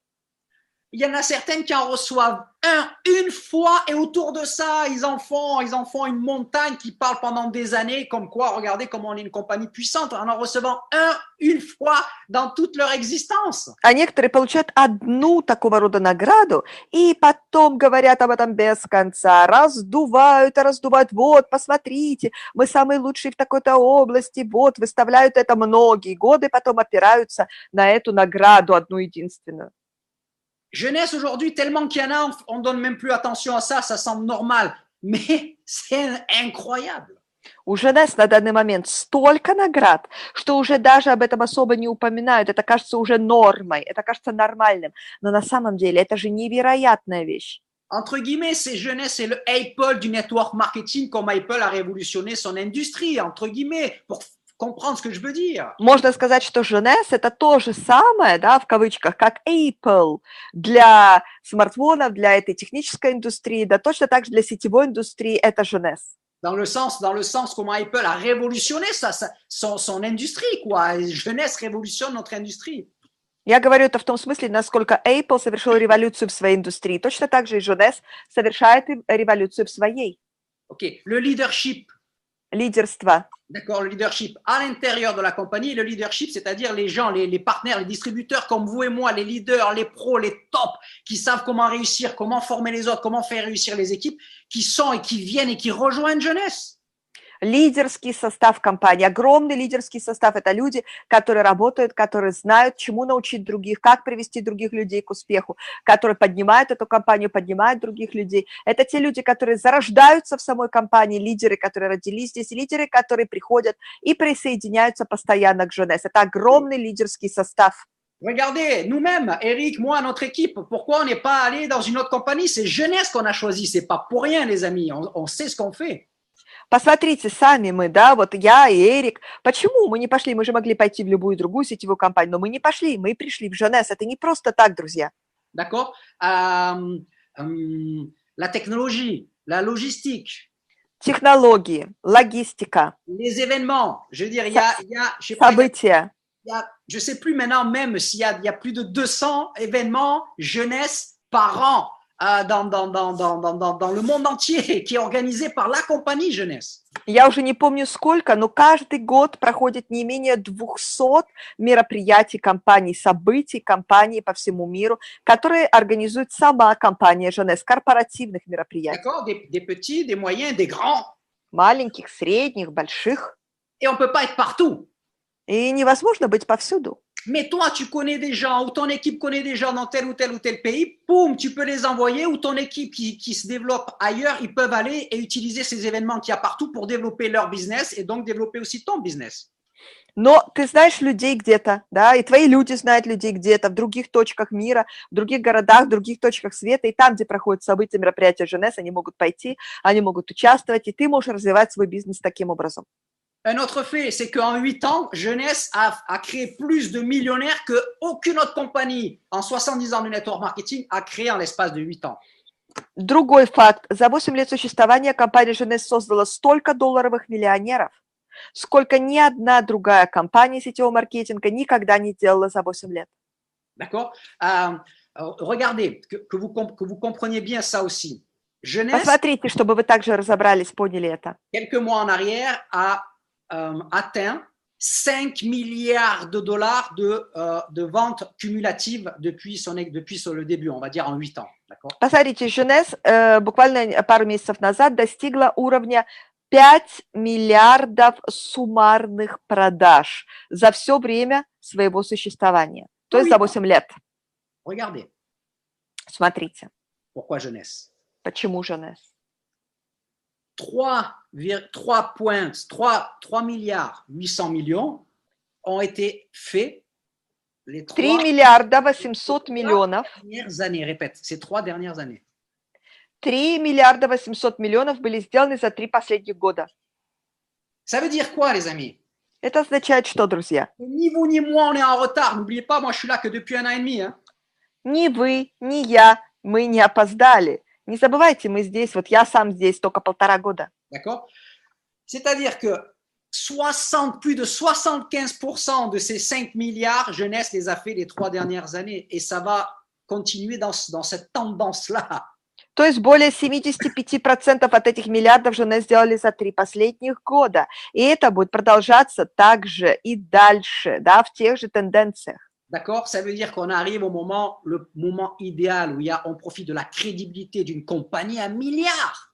S1: Il y en a certaines qui en reçoivent une fois et autour de ça, ils en font une montagne qui parle pendant des années comme quoi, regardez comment on est une compagnie puissante en recevant une fois dans toute leur existence.
S3: А некоторые получают одну такого рода награду и потом говорят об этом без конца, раздувают, вот, посмотрите, мы самые лучшие в такой-то области, вот, выставляют это многие годы, потом опираются на эту награду одну единственную.
S1: Jeunesse aujourd'hui, tellement qu'il y en a, on ne donne même plus attention à ça, ça semble normal, mais c'est incroyable.
S3: У Jeunesse на данный момент столько наград, что уже даже об этом особо не упоминают, это кажется уже нормой, это кажется нормальным, но на самом деле это же невероятная вещь.
S1: Entre guillemets, c'est Jeunesse, c'est le Apple du network marketing, comme Apple a révolutionné son industrie, entre guillemets, pour comprendre ce que je veux dire.
S3: Можно сказать, что Jeunesse это то же самое, да, в кавычках, как Apple для смартфонов, для этой технической индустрии, да, точно так же для сетевой индустрии это Jeunesse.
S1: Dans le sens comment Apple a révolutionné son industrie, quoi. Jeunesse révolutionne notre industrie.
S3: Я говорю это в том смысле, насколько Apple совершил революцию в своей индустрии. Точно так же и Jeunesse совершает революцию в своей.
S1: Ok, le leadership.
S3: Лидерство.
S1: D'accord, le leadership à l'intérieur de la compagnie, le leadership, c'est-à-dire les gens, les partenaires, les distributeurs comme vous et moi, les leaders, les pros, les tops, qui savent comment réussir, comment former les autres, comment faire réussir les équipes, qui sont et qui viennent et qui rejoignent Jeunesse.
S3: Лидерский состав компании, огромный лидерский состав – это люди, которые работают, которые знают, чему научить других, как привести других людей к успеху, которые поднимают эту компанию, поднимают других людей. Это те люди, которые зарождаются в самой компании, лидеры, которые родились здесь, лидеры, которые приходят и присоединяются постоянно к Jeunesse. Это огромный лидерский состав.
S1: Regardez, nous-mêmes, Eric, moi, notre équipe, pourquoi on n'est pas allé dans une autre compagnie? C'est Jeunesse qu'on a choisi, c'est pas pour rien, les amis, on sait ce qu'on fait.
S3: Посмотрите сами мы, да, вот я и Эрик, почему мы не пошли, мы же могли пойти в любую другую сетевую компанию, но мы не пошли, мы пришли в Jeunesse, это не просто так, друзья.
S1: D'accord, la technologie, la logistique.
S3: Технологии, логистика.
S1: Les événements, je veux dire, il y a je sais pas,
S3: события.
S1: Je sais plus maintenant même s'il y a plus de 200 événements Jeunesse par an. Dans le monde entier, qui est organisé par la compagnie Jeunesse.
S3: Я уже не помню сколько, но каждый год проходит не менее 200 мероприятий компаний, событий компаний по всему миру, которые организует сама компания Jeunesse, корпоративных мероприятий.
S1: D'accord? Des petits, des moyens, des grands.
S3: Маленьких, средних, больших.
S1: Et on ne peut pas être partout.
S3: И невозможно быть повсюду.
S1: Mais toi, tu connais des gens, ou ton équipe connaît des gens dans tel ou tel pays, boum, tu peux les envoyer, ou ton équipe qui se développe ailleurs, ils peuvent aller et utiliser ces événements qu'il y a partout pour développer leur business et donc développer aussi ton business.
S3: Но ты знаешь людей где-то, да, и твои люди знают людей где-то, в других точках мира, в других городах, в других точках света, и там, где проходят события, мероприятия Jeunesse, они могут пойти, они могут участвовать, и ты можешь развивать свой бизнес таким образом.
S1: Un autre fait, c'est qu'en 8 ans, Jeunesse a créé plus de millionnaires qu'aucune autre compagnie en 70 ans de network marketing a créé en l'espace de 8 ans.
S3: Другой факт. За 8 лет существования компания Jeunesse создала столько долларовых миллионеров, сколько ни одна другая компания сетевого маркетинга никогда не делала за 8 лет.
S1: D'accord? Regardez, que vous compreniez bien ça aussi. Jeunesse,
S3: Посмотрите, чтобы вы также разобрались, поняли это.
S1: quelques mois en arrière, a atteint 5 milliards de dollars de ventes cumulatives depuis le début, on va dire en 8 ans. D'accord?
S3: Посмотрите, Jeunesse буквально пару месяцев назад достигла уровня 5 миллиардов суммарных продаж за все время своего существования, то есть за 8 лет.
S1: Regardez,
S3: Смотрите,
S1: pourquoi Jeunesse?
S3: почему Jeunesse?
S1: 3 milliards 800 millions ont été faits les
S3: 3
S1: 3
S3: миллиарда 800 миллионов.
S1: dernières années. Répète, ces 3 dernières années.
S3: 3 миллиарда 800 миллионов были сделаны за 3 последних года.
S1: Ça veut dire quoi, les amis?
S3: Это означает что, друзья?
S1: Ni vous ni moi, on est en retard. N'oubliez pas, moi, je suis là que depuis 1 an et demi. Hein.
S3: Ни вы, ни я, мы не опоздали. Не забывайте, мы здесь, вот я сам здесь только 1,5 года.
S1: D'accord? C'est-à-dire que plus de 75% de ces 5 milliards, Jeunesse les a fait les 3 dernières années. Et ça va continuer dans cette tendance-là.
S3: То есть более 75% от этих миллиардов Jeunesse сделали за 3 последних года. И это будет продолжаться также и дальше, да, в тех же тенденциях.
S1: D'accord? Ça veut dire qu'on arrive le moment idéal où on profite de la crédibilité d'une compagnie à milliards.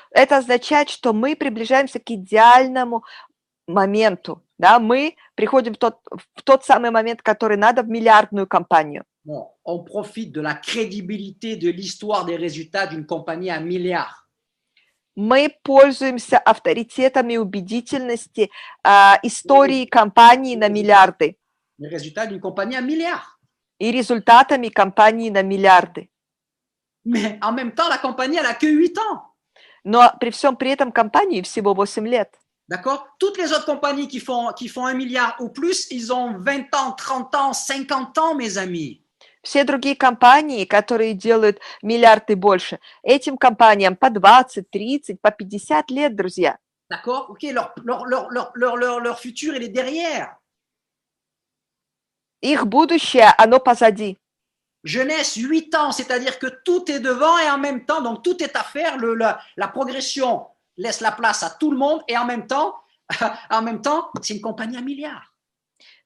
S3: Это означает, что мы приближаемся к идеальному моменту. Да? Мы приходим в тот самый момент, который надо в миллиардную компанию.
S1: Non, on profite de la crédibilité de l'histoire des résultats d'une compagnie à milliards.
S3: Мы пользуемся авторитетом и убедительностью истории компании на миллиарды.
S1: Les résultats d'une compagnie à milliards.
S3: И результатами компании на миллиарды.
S1: Mais en même temps, la compagnie, elle a que 8 ans.
S3: Но при всем при этом компании всего 8 лет.
S1: D'accord? Toutes les autres compagnies qui font 1 milliard ou plus, ils ont 20 ans, 30 ans, 50 ans, mes amis.
S3: Все другие компании, которые делают миллиард и больше, этим компаниям по 20, 30, по 50 лет, друзья.
S1: D'accord? Ok, leur futur, il est derrière.
S3: Их будущее, оно позади.
S1: Jeunesse, 8 ans, c'est-à-dire que tout est devant et en même temps, donc tout est à faire, la progression laisse la place à tout le monde et en même temps, c'est une compagnie à milliards.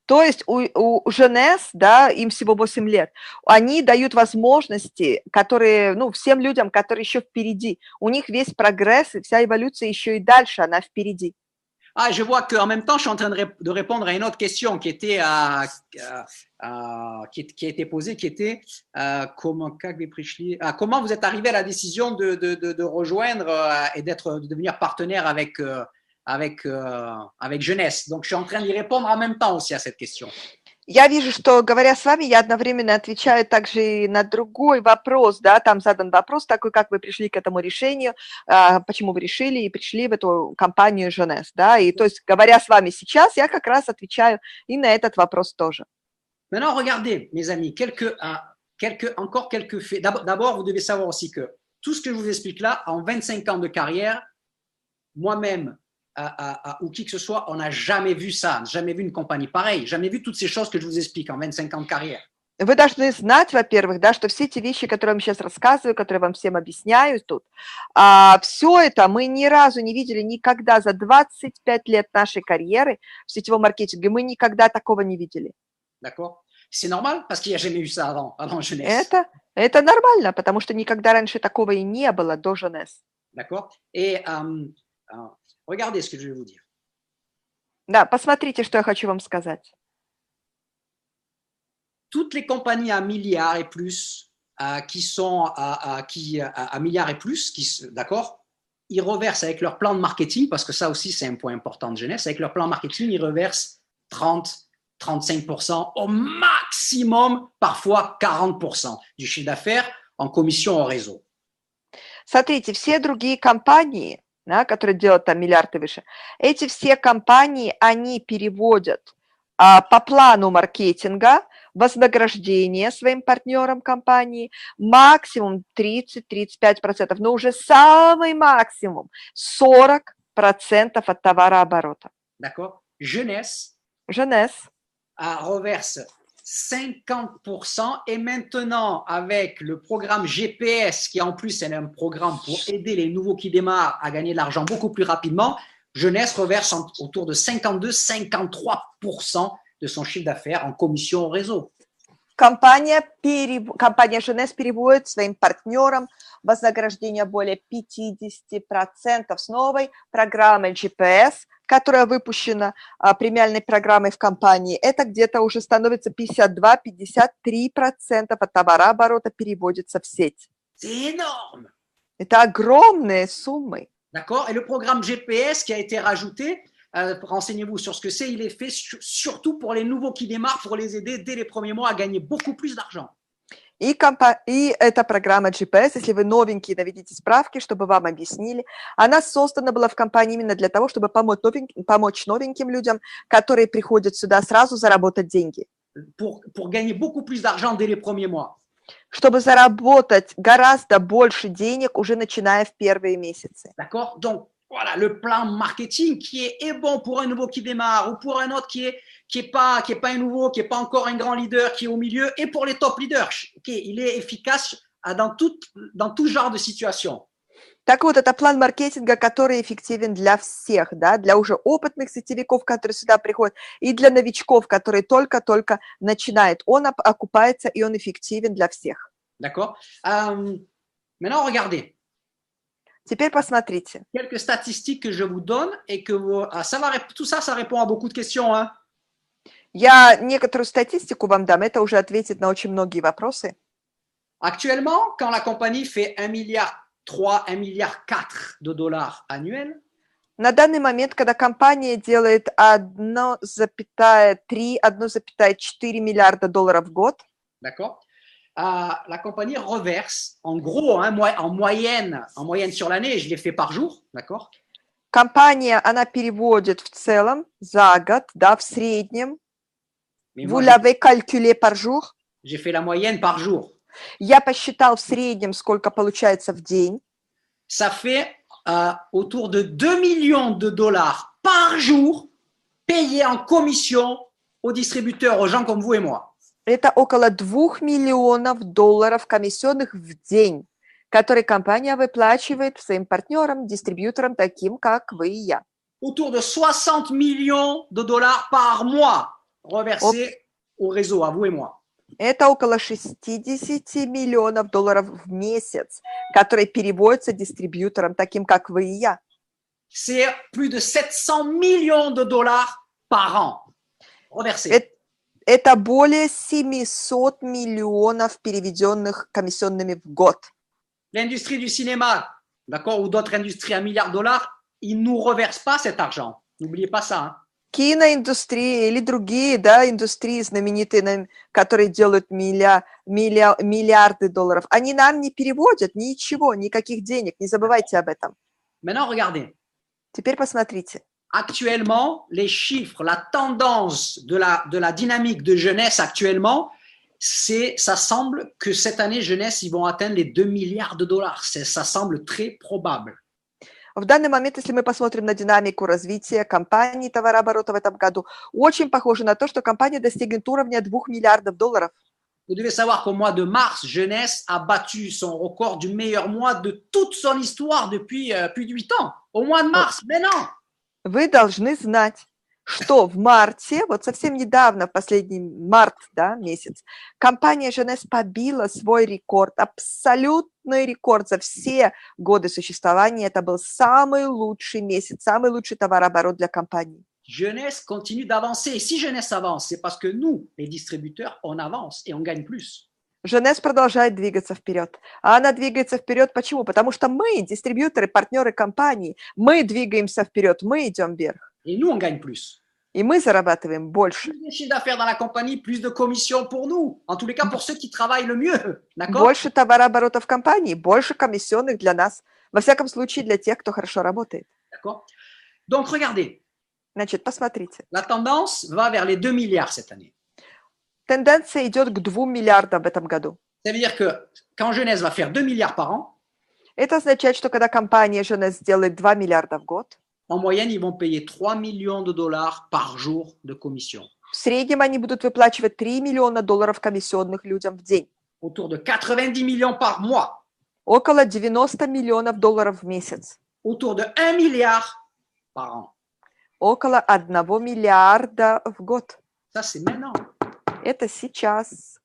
S3: То есть у Jeunesse, да, им всего 8 лет, они дают возможности, которые, ну, всем людям, которые еще впереди. У них весь прогресс и вся эволюция еще и дальше, она впереди.
S1: Ah, je vois qu'en même temps, je suis en train de répondre à une autre question qui était qui a été posée, qui était comment vous êtes arrivé à la décision de rejoindre et de devenir partenaire avec Jeunesse. Donc, je suis en train d'y répondre en même temps aussi à cette question.
S3: Я вижу, что, говоря с вами, я одновременно отвечаю также и на другой вопрос, да, там задан вопрос такой, как вы пришли к этому решению, почему вы решили и пришли в эту компанию Jeunesse, да, и то есть, говоря с вами сейчас, я как раз отвечаю и на этот вопрос тоже.
S1: Maintenant, regardez, mes amis, encore quelques faits. D'abord, vous devez savoir aussi que tout ce que je vous explique là, en 25 ans de carrière, moi-même, ou qui que ce soit, on n'a jamais vu ça, jamais vu une compagnie pareille, jamais vu toutes ces choses que je vous explique en 25 ans de carrière.
S3: Вы должны знать, во-первых, да, что все эти вещи, которые я вам сейчас рассказываю, которые вам всем объясняю тут, все это мы ни разу не видели никогда за 25 лет нашей карьеры в сетевом маркетинге. Мы никогда такого не видели.
S1: D'accord? C'est normal parce qu'il n'y a jamais eu ça avant jeunesse.
S3: Это нормально, потому что никогда раньше такого и не было до Jeunesse.
S1: D'accord? Et regardez ce que je vais vous dire.
S3: Да, посмотрите, что я хочу вам сказать.
S1: Toutes les compagnies à milliards et plus qui sont à milliards et plus, d'accord, ils reversent avec leur plan de marketing, parce que ça aussi c'est un point important de jeunesse, avec leur plan marketing, ils reversent 30-35%, au maximum, parfois 40% du chiffre d'affaires en commission au réseau.
S3: Смотрите, все другие компании, да, которые делают там миллиард и выше, эти все компании, они переводят по плану маркетинга вознаграждение своим партнерам компании максимум 30-35%, но уже самый максимум 40% от товарооборота.
S1: D'accord? Jeunesse reverse 50% et maintenant avec le programme GPS qui en plus est un programme pour aider les nouveaux qui démarrent à gagner de l'argent beaucoup plus rapidement, Jeunesse reverse autour de 52-53% de son chiffre d'affaires en commission au réseau.
S3: Компания Jeunesse переводит своим партнерам вознаграждение более 50% с новой программой GPS, которая выпущена премиальной программой в компании. Это где-то уже становится 52-53% от товарооборота переводится в сеть.
S1: C'est énorme!
S3: Это огромные суммы.
S1: D'accord? Et le programme GPS qui a été rajouté, renseignez-vous sur ce que c'est, il est fait surtout pour les nouveaux qui démarrent, pour les aider dès les premiers mois à gagner beaucoup plus d'argent.
S3: И эта программа GPS, если вы новенькие, наведите справки, чтобы вам объяснили, она создана была в компании именно для того, чтобы помочь новеньким людям, которые приходят сюда сразу заработать деньги.
S1: Pour gagner beaucoup plus d'argent dès les premiers mois.
S3: Чтобы заработать гораздо больше денег, уже начиная в первые месяцы.
S1: D'accord? Donc, voilà, le plan marketing qui est bon pour un nouveau qui démarre ou pour un autre qui est pas un nouveau, qui est pas encore un grand leader, qui est au milieu, et pour les top leaders. Okay, il est efficace dans tout genre de situation.
S3: Так вот, это план маркетинга, который эффективен для всех, да, для уже опытных сетевиков, которые сюда приходят, и для новичков, которые только-только начинают. Он окупается, и он эффективен для всех.
S1: D'accord? Maintenant, regardez.
S3: Теперь посмотрите.
S1: Quelques statistiques que je vous donne et que tout ça répond à beaucoup de questions. Hein?
S3: Я некоторую статистику вам дам, это уже ответит на очень многие вопросы.
S1: Actuellement, quand la compagnie fait 1,3 milliard, 1,4 milliard de dollars annuels,
S3: на данный момент, когда компания делает 1,3-1,4 миллиарда долларов в год,
S1: d'accord? La compagnie reverse, en gros, hein, en moyenne sur l'année, je l'ai fait par jour, d'accord?
S3: Компания, она переводит в целом за год, да, в среднем. Vous l'avez calculé par jour?
S1: J'ai fait la moyenne par jour.
S3: Я посчитал в среднем, сколько получается в день.
S1: Ça fait autour de 2 millions de dollars par jour payés en commission aux distributeurs, aux gens comme vous et moi.
S3: Это около 2 миллионов долларов комиссионных в день, которые компания выплачивает своим партнерам, дистрибьюторам, таким как вы и я.
S1: Autour de 60 millions de dollars par mois reversés au réseau, à vous et moi.
S3: Это около 60 миллионов долларов в месяц, которые переводятся дистрибьюторам, таким как вы и я.
S1: C'est plus de 700 millions de dollars par an reversés.
S3: Это более 700 миллионов, переведенных комиссионными в год.
S1: L'industrie du cinéma, d'accord, ou d'autres industries à milliards de dollars, ils ne nous reversent pas cet argent. N'oubliez pas ça. Hein.
S3: Киноиндустрия или другие, да, индустрии знаменитые, которые делают миллиарды долларов, они нам не переводят ничего, никаких денег, не забывайте об этом.
S1: Maintenant, regardez.
S3: Теперь посмотрите.
S1: Actuellement, les chiffres, la tendance de la dynamique de Jeunesse actuellement, ça semble que cette année, Jeunesse, ils vont atteindre les 2 milliards de dollars. Ça semble très probable.
S3: В данный момент, если мы посмотрим на динамику развития компании товарооборота в этом году, очень похоже на то, что компания достигнет уровня 2 миллиардов долларов.
S1: Vous devez savoir qu'au mois de mars, Jeunesse a battu son record du meilleur mois de toute son histoire depuis plus de 8 ans. Au mois de mars, mais non.
S3: Вы должны знать, что в марте, вот совсем недавно, в последний март, да, месяц, компания Jeunesse побила свой рекорд, абсолютный рекорд за все годы существования. Это был самый лучший месяц, самый лучший товарооборот для компании.
S1: Jeunesse continue d'avancer. Et si Jeunesse avance, c'est parce que nous, les distributeurs, on avance et on gagne plus.
S3: Jeunesse продолжает двигаться вперед. А она двигается вперед почему? Потому что мы, дистрибьюторы, партнеры компании, мы двигаемся вперед, мы идем вверх.
S1: Et nous, on gagne plus.
S3: И мы зарабатываем больше.
S1: Plus de chiffre d'affaires dans la compagnie, plus de commissions pour nous. En tous les cas, pour ceux qui travaillent le mieux. D'accord?
S3: Больше товарооборота в компании, больше комиссионных для нас. Во всяком случае, для тех, кто хорошо работает.
S1: D'accord? Donc, regardez.
S3: Значит, посмотрите.
S1: La tendance va vers les 2 milliards cette année.
S3: Тенденция идет к 2 миллиардам в этом году.
S1: Ça veut dire que quand Jeunesse va faire 2 milliards par an,
S3: Это означает, что когда компания Jeunesse сделает 2 миллиарда в год,
S1: en moyenne, ils vont payer 3 millions de dollars par jour de commission.
S3: в среднем они будут выплачивать 3 миллиона долларов комиссионных людям в день.
S1: Autour de 90 millions par mois.
S3: Около 90 миллионов долларов в месяц.
S1: Autour de 1 milliard par an.
S3: Около 1 миллиарда в год.
S1: Ça, c'est maintenant.
S3: Это сейчас.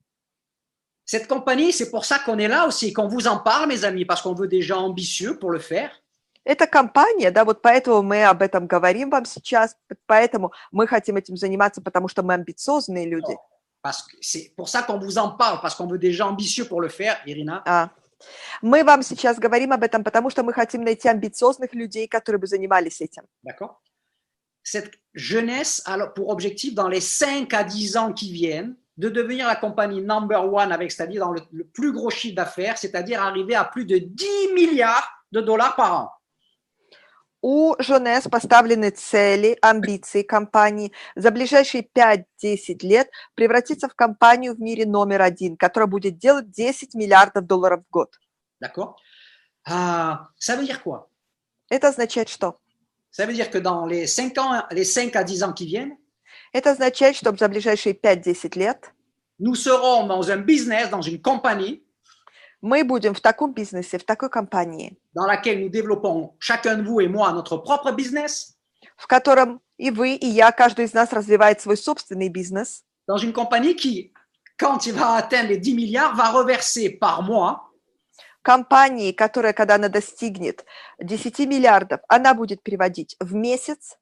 S1: Cette compagnie, c'est pour ça qu'on est là aussi, qu'on vous en parle, mes amis, parce qu'on veut des gens ambitieux pour le faire.
S3: Это компания, да, вот поэтому мы об этом говорим вам сейчас, поэтому мы хотим этим заниматься, потому что мы амбициозные люди.
S1: Parce que c'est pour ça qu'on vous en parle, parce qu'on veut des gens ambitieux pour le faire, Irina.
S3: Мы вам сейчас говорим об этом, потому что мы хотим найти амбициозных людей, которые бы занимались этим.
S1: D'accord. Cette jeunesse a pour objectif, dans les 5 à 10 ans qui viennent, de devenir la compagnie number one, avec, c'est-à-dire dans le plus gros chiffre d'affaires, c'est-à-dire arriver à plus de 10 milliards de dollars par an.
S3: У Jeunesse поставлены цели, амбиции компании за ближайшие 5-10 лет превратиться в компанию в мире номер 1, которая будет делать 10 миллиардов долларов в год.
S1: D'accord. Ça veut dire quoi?
S3: Это означает что?
S1: Ça veut dire que dans les 5 à 10 ans qui viennent,
S3: это означает, что за ближайшие 5-10 лет
S1: nous serons dans un business, dans une compagnie,
S3: мы будем в таком бизнесе, в такой компании,
S1: dans laquelle nous développons, chacun de vous et moi, notre propre business,
S3: в котором и вы, и я, каждый из нас развивает свой собственный бизнес,
S1: dans une compagnie qui, quand il va atteindre les 10 milliards, va reverser par mois
S3: компании, которая, когда она достигнет 10 миллиардов, она будет переводить в месяц,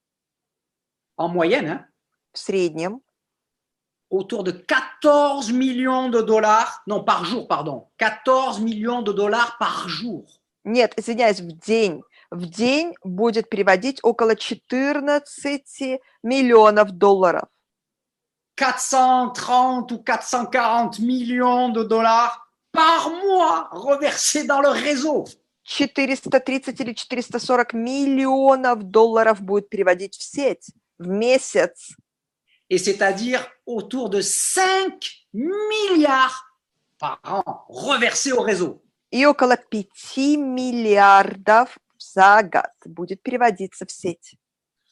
S1: en moyenne, hein,
S3: в среднем,
S1: autour de 14 millions de dollars, non, par jour, pardon, 14 millions de dollars par jour.
S3: Нет, извиняюсь, в день будет переводить около 14 миллионов долларов.
S1: 430 ou 440 millions de dollars par mois reversés dans le réseau.
S3: 430 или 440 миллионов долларов будет переводить в сеть в месяц.
S1: Et c'est-à-dire autour de 5 milliards par an reversés au réseau.
S3: И около 5 миллиардов за год будет переводиться в сеть.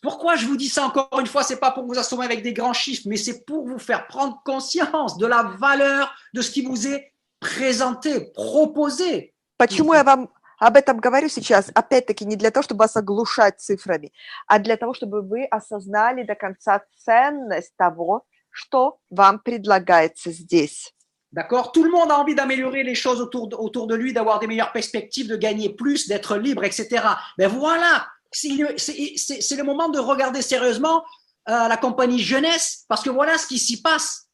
S1: Pourquoi je vous dis ça encore une fois? C'est pas pour vous assommer avec des grands chiffres, mais c'est pour vous faire prendre conscience de la valeur de ce qui vous est présenté, proposé.
S3: Почему я вам об этом говорю сейчас? Опять-таки не для того, чтобы вас оглушать цифрами, а для того, чтобы вы осознали до конца ценность того, что вам предлагается здесь.
S1: D'accord? Tout le monde a envie d'améliorer les choses autour de lui, d'avoir des meilleures perspectives, de gagner plus, d'être libre, etc. Mais voilà, c'est le moment de regarder sérieusement la compagnie Jeunesse, parce que voilà ce qui s'y passe.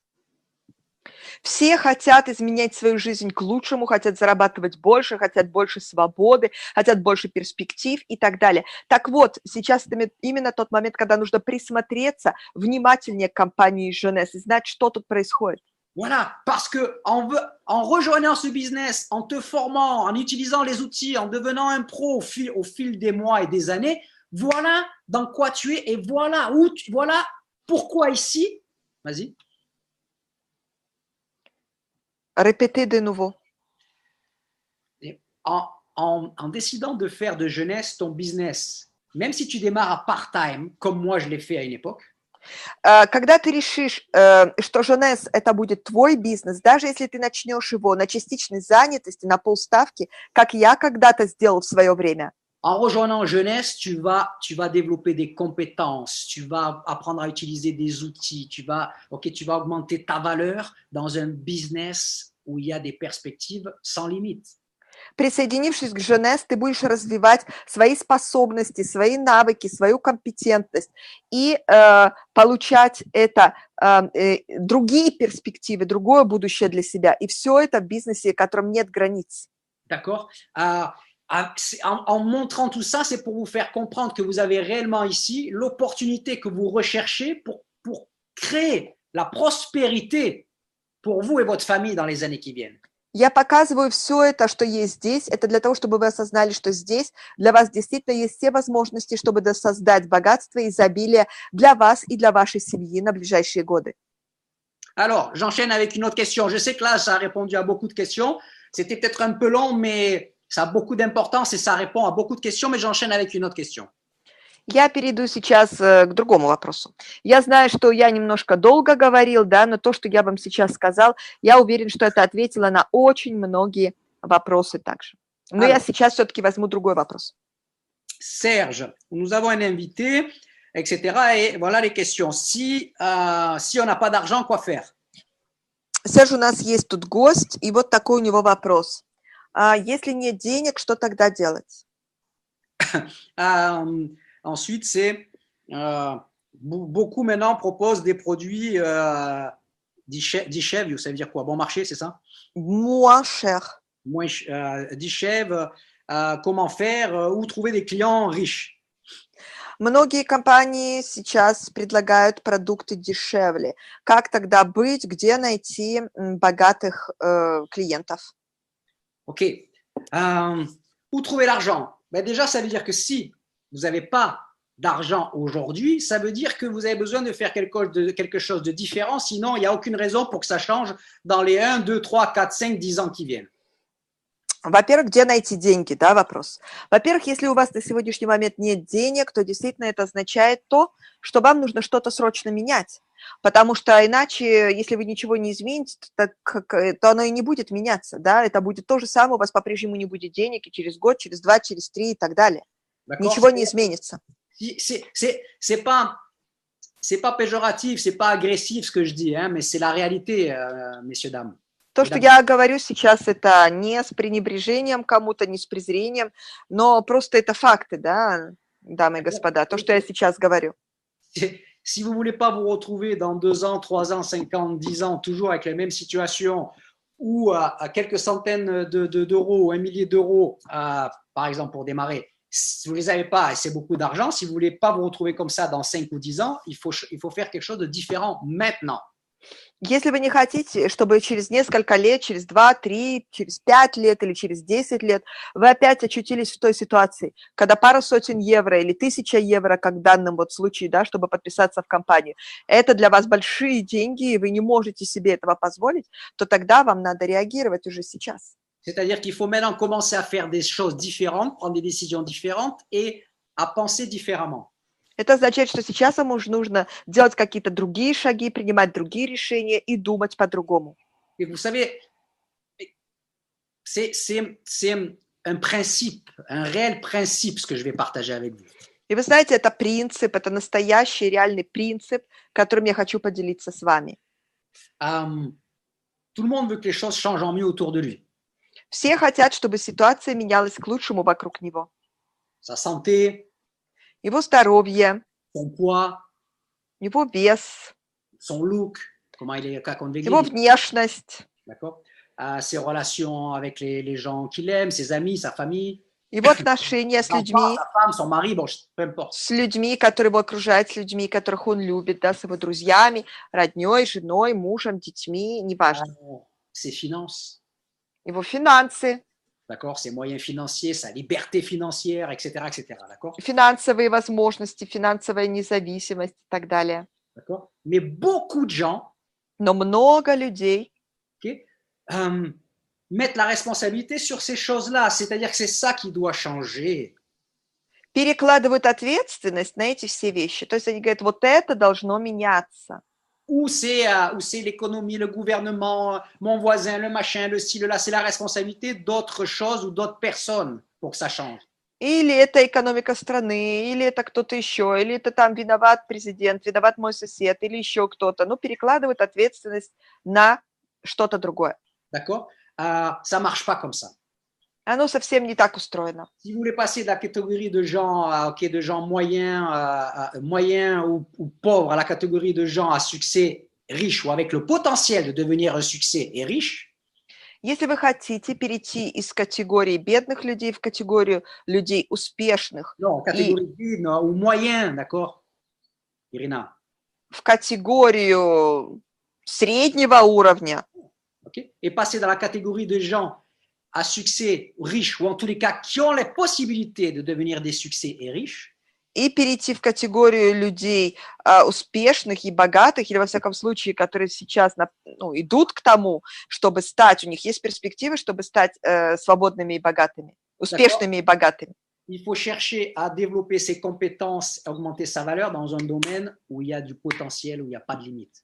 S3: Все хотят изменять свою жизнь к лучшему, хотят зарабатывать больше, хотят больше свободы, хотят больше перспектив и так далее. Так вот, сейчас именно тот момент, когда нужно присмотреться внимательнее к компании Jeunesse и знать, что тут происходит.
S1: Voilà, parce que en rejoignant ce business, en te formant, en utilisant les outils, en devenant un pro au fil des mois et des années, voilà dans quoi tu es et voilà voilà pourquoi ici. Vas-y.
S3: Répétez de nouveau.
S1: En décidant de faire de Jeunesse ton business, même si tu démarres à part-time, comme moi je l'ai fait à une époque.
S3: Когда ты решишь, что Jeunesse это будет твой бизнес, даже если ты начнешь его на частичной занятости, на полставки, как я когда-то сделал в свое время,
S1: En rejoignant Jeunesse, tu vas développer des compétences, tu vas apprendre à utiliser des outils, tu vas augmenter ta valeur dans un business où il y a des perspectives sans limite.
S3: присоединившись к Jeunesse, ты будешь развивать свои способности, свои навыки, свою компетентность и получать это, другие перспективы, другое будущее для себя. И все это в бизнесе, в котором нет границ.
S1: D'accord? En montrant tout ça, c'est pour vous faire comprendre que vous avez réellement ici l'opportunité que vous recherchez pour créer la prospérité pour vous et votre famille dans les années qui viennent.
S3: Я показываю все это, что есть здесь. Это для того, чтобы вы осознали, что здесь для вас действительно есть все возможности, чтобы создать богатство и изобилие для вас и для вашей семьи на ближайшие годы.
S1: Alors, j'enchaîne avec une autre question. Je sais que là, ça a répondu à beaucoup de questions. C'était peut-être un peu long, mais ça a beaucoup d'importance et ça répond à beaucoup de questions. Mais j'enchaîne avec une autre question.
S3: Я перейду сейчас к другому вопросу. Я знаю, что я немножко долго говорил, да, но то, что я вам сейчас сказал, я уверен, что это ответило на очень многие вопросы также. Но я сейчас все-таки возьму другой вопрос.
S1: Serge, nous avons un invité, etc. Et voilà les questions. Si on n'a pas d'argent, quoi faire?
S3: Серж, у нас есть тут гость, и вот такой у него вопрос. Если нет денег, что тогда делать?
S1: Ensuite, c'est beaucoup maintenant proposent des produits d'Ichev, ça veut dire quoi? Bon marché, c'est ça?
S3: Moins cher.
S1: D'Ichev, comment faire, où trouver des clients riches?
S3: Многие компании сейчас предлагают продукты дешевле. Как тогда быть? Где найти богатых клиентов?
S1: Ok. Où trouver l'argent? Ben déjà, ça veut dire que si vous n'avez pas d'argent aujourd'hui, ça veut dire que vous avez besoin de faire quelque chose de différent. Sinon, il n'y a aucune raison pour que ça change dans les 1, 2, 3, 4, 5, 10 ans qui viennent.
S3: Во-первых, где найти деньги, да, вопрос. Во-первых, если у вас на сегодняшний момент нет денег, то действительно это означает то, что вам нужно что-то срочно менять. Потому что иначе, если вы ничего не измените, то оно и не будет меняться, да, это будет то же самое, у вас по-прежнему не будет денег и через год, через 2, через 3 и так далее. Ничего не изменится.
S1: C'est pas péjoratif, c'est pas agressif ce que je dis, hein, mais c'est la réalité, messieurs, dames.
S3: То, что я говорю сейчас, это не с пренебрежением кому-то, не с презрением, но просто это факты, да, дамы и господа, то, что я сейчас говорю.
S1: Si vous ne voulez pas vous retrouver dans 2 ans, 3 ans, 5 ans, 10 ans, toujours avec la même situation, ou à quelques centaines d'euros ou 1 millier d'euros, par exemple, pour démarrer, si vous ne les avez pas, et c'est beaucoup d'argent, si vous ne voulez pas vous retrouver comme ça dans 5 ou 10 ans, il faut faire quelque chose de différent maintenant.
S3: Если вы не хотите, чтобы через несколько лет, через 2, 3, через 5 лет или через 10 лет вы опять очутились в той ситуации, когда пару сотен евро или 1000 евро, как в данном вот случае, да, чтобы подписаться в компанию, это для вас большие деньги, и вы не можете себе этого позволить, то тогда вам надо реагировать уже сейчас.
S1: C'est-à-dire qu'il faut maintenant commencer à faire des choses différentes, prendre des décisions différentes et à penser différemment.
S3: Это означает, что сейчас вам уже нужно делать какие-то другие шаги, принимать другие решения и думать по-другому.
S1: Et vous savez, c'est un principe, un réel principe, ce que je vais partager avec vous.
S3: И вы знаете, это принцип, это настоящий реальный принцип, которым я хочу поделиться с вами.
S1: Tout le monde veut que les choses changent en mieux autour de lui.
S3: Все хотят, чтобы ситуация менялась к лучшему вокруг него.
S1: Sa santé,
S3: Его здоровье,
S1: son poids,
S3: его вес,
S1: son look, comment il est, как он
S3: его
S1: выглядит,
S3: внешность,
S1: d'accord? Ses relations avec les gens qu'il aime, ses amis, sa famille,
S3: его отношения с
S1: son
S3: людьми,
S1: sa femme, son mari, bon, peu importe.
S3: с людьми, которые его окружают, с людьми, которых он любит, да, с его друзьями, родней, женой, мужем, детьми, неважно.
S1: Ses finances,
S3: Его финансы,
S1: d'accord? Ses moyens financiers, sa liberté financière, etc., etc., d'accord?
S3: финансовые возможности, финансовая независимость и так далее.
S1: D'accord? Mais beaucoup de gens,
S3: Но много людей
S1: okay, mettent la responsabilité sur ces choses-là, c'est-à-dire que c'est ça qui doit changer.
S3: перекладывают ответственность на эти все вещи. То есть они говорят, вот это должно меняться.
S1: Ou c'est l'économie, le gouvernement, mon voisin, le machin, le ci, le là. C'est la responsabilité d'autres choses ou d'autres personnes pour que ça change.
S3: Или это экономика страны, или это кто-то еще, или это там виноват президент, виноват мой сосед, или еще кто-то. Ну, перекладывают ответственность на что-то другое.
S1: D'accord? Ça marche pas comme ça.
S3: Оно совсем не так устроено.
S1: Si vous voulez passer de la catégorie de gens, de gens moyens ou pauvres à la catégorie de gens à succès riches ou avec le potentiel de devenir un succès et riche,
S3: Если вы хотите перейти из категории бедных людей в категорию людей успешных
S1: non, catégorie vide ou moyen, d'accord, Irina,
S3: в категорию среднего уровня,
S1: okay, et passer dans la catégorie de gens à succès riches ou en tous les cas qui ont les possibilités de devenir des succès et riches,
S3: и перейти в категорию людей успешных и богатых, или во всяком случае, которые сейчас идут к тому, чтобы стать, у них есть перспективы, чтобы стать свободными и богатыми, успешными и богатыми.
S1: il faut chercher à développer ses compétences, augmenter sa valeur dans un domaine où il y a du potentiel, où il n'y a pas de limite.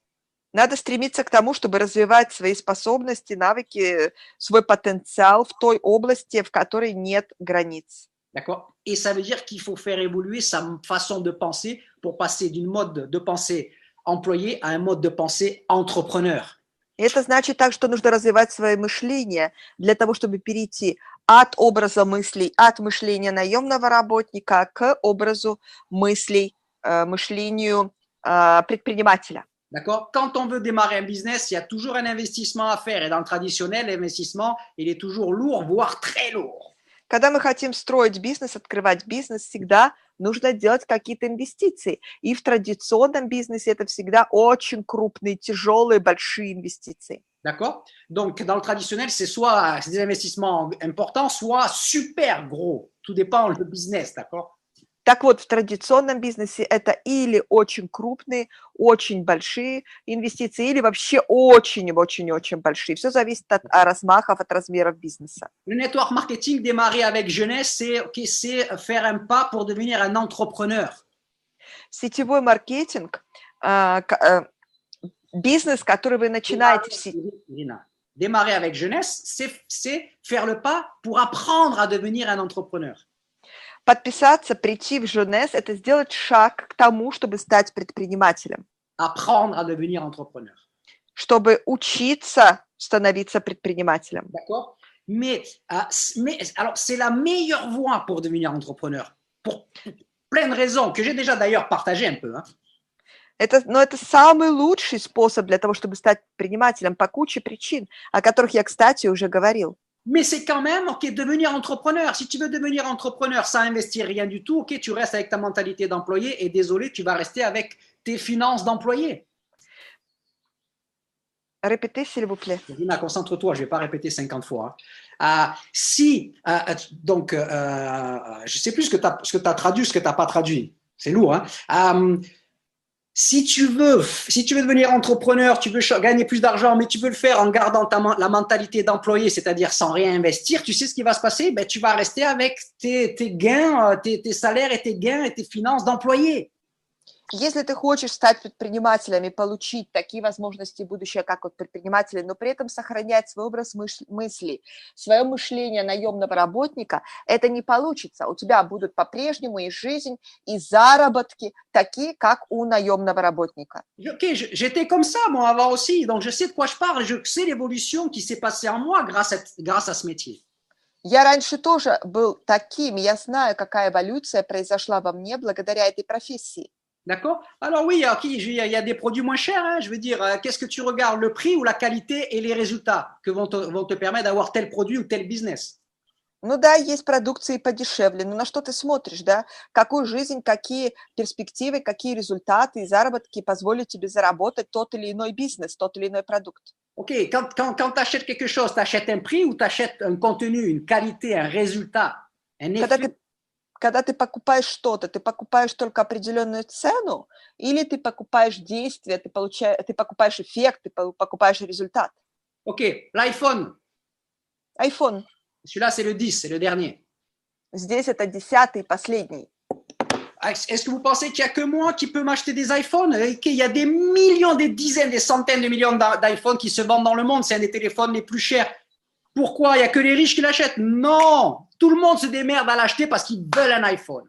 S3: Надо стремиться к тому, чтобы развивать свои способности, навыки, свой потенциал в той области, в которой нет границ.
S1: D'accord? Et ça veut dire qu'il faut faire évoluer sa façon de penser pour passer d'une mode de pensée employé à un mode de pensée entrepreneur.
S3: И это значит так, что нужно развивать свое мышление для того, чтобы перейти от образа мыслей, от мышления наемного работника к образу мыслей, мышлению предпринимателя.
S1: D'accord? Quand on veut démarrer un business, il y a toujours un investissement à faire. Et dans le traditionnel, l'investissement, il est toujours lourd, voire très lourd.
S3: Когда мы хотим строить бизнес, открывать бизнес, всегда нужно делать какие-то инвестиции. И в традиционном бизнесе это всегда очень крупные, тяжелые, большие инвестиции.
S1: D'accord? Donc, dans le traditionnel, c'est soit des investissements importants, soit super gros. Tout dépend du business, d'accord?
S3: Так вот, в традиционном бизнесе это или очень крупные, очень большие инвестиции, или вообще очень-очень-очень большие. Все зависит от размахов, от размеров бизнеса.
S1: Le network marketing démarrer avec jeunesse, c'est faire un pas pour devenir un entrepreneur.
S3: Сетевой маркетинг, бизнес, который вы начинаете в сети.
S1: Démarrer avec jeunesse, c'est faire le pas pour apprendre à devenir un entrepreneur.
S3: Подписаться, прийти в Jeunesse – это сделать шаг к тому, чтобы стать предпринимателем.
S1: Apprendre à devenir entrepreneur.
S3: Чтобы учиться становиться предпринимателем.
S1: D'accord? Mais alors, c'est la meilleure voie pour devenir entrepreneur. Pour plein de raisons, que j'ai déjà d'ailleurs partagé un peu. Hein.
S3: Но это самый лучший способ для того, чтобы стать предпринимателем по куче причин, о которых я, кстати, уже говорил.
S1: Mais c'est quand même, ok, devenir entrepreneur. Si tu veux devenir entrepreneur sans investir rien du tout, ok, tu restes avec ta mentalité d'employé et désolé, tu vas rester avec tes finances d'employé.
S3: Répétez, s'il vous plaît.
S1: Dina, concentre-toi, je ne vais pas répéter 50 fois. Donc, je ne sais plus ce que tu as traduit, ce que tu n'as pas traduit. C'est lourd, hein. Si tu veux devenir entrepreneur, tu veux gagner plus d'argent, mais tu veux le faire en gardant la mentalité d'employé, c'est-à-dire sans rien investir, tu sais ce qui va se passer? Ben, tu vas rester avec tes gains, tes salaires et tes gains et tes finances d'employé.
S3: Если ты хочешь стать предпринимателем и получить такие возможности будущего, как вот предприниматели, но при этом сохранять свой образ мыслей, свое мышление наемного работника, это не получится. У тебя будут по-прежнему и жизнь, и заработки такие, как у наемного работника.
S1: Ok, j'étais comme ça, moi, avant aussi, donc je sais de quoi je parle, je sais l'évolution qui s'est passée en moi grâce à ce métier.
S3: Я раньше тоже был таким, я знаю, какая эволюция произошла во мне благодаря этой профессии.
S1: D'accord? Alors oui, il y a des produits moins chers, hein, je veux dire, qu'est-ce que tu regardes, le prix ou la qualité et les résultats que vont te permettre d'avoir tel produit ou tel business?
S3: Ну да, есть продукции подешевле, но на что ты смотришь, да? Какую жизнь, какие перспективы, какие результаты и заработки позволят тебе заработать тот или иной бизнес, тот или иной продукт.
S1: Ok, quand tu achètes quelque chose, tu achètes un prix ou tu achètes un contenu, une qualité, un résultat, un effet?
S3: Когда ты покупаешь что-то, ты покупаешь только определенную цену, или ты покупаешь действие, ты покупаешь эффект, ты покупаешь результат?
S1: Ok, l'iPhone.
S3: iPhone.
S1: Celui-là, c'est le 10, c'est le dernier.
S3: Здесь это 10-й, последний.
S1: est-ce que vous pensez qu'il n'y a que moi qui peux m'acheter des iPhones et qu'il y a des millions, des dizaines, des centaines de millions d'iPhones qui se vendent dans le monde? C'est un des téléphones les plus chers. Pourquoi? Il n'y a que les riches qui l'achètent? Non! Tout le monde se démerde à l'acheter parce qu'ils veulent un iPhone.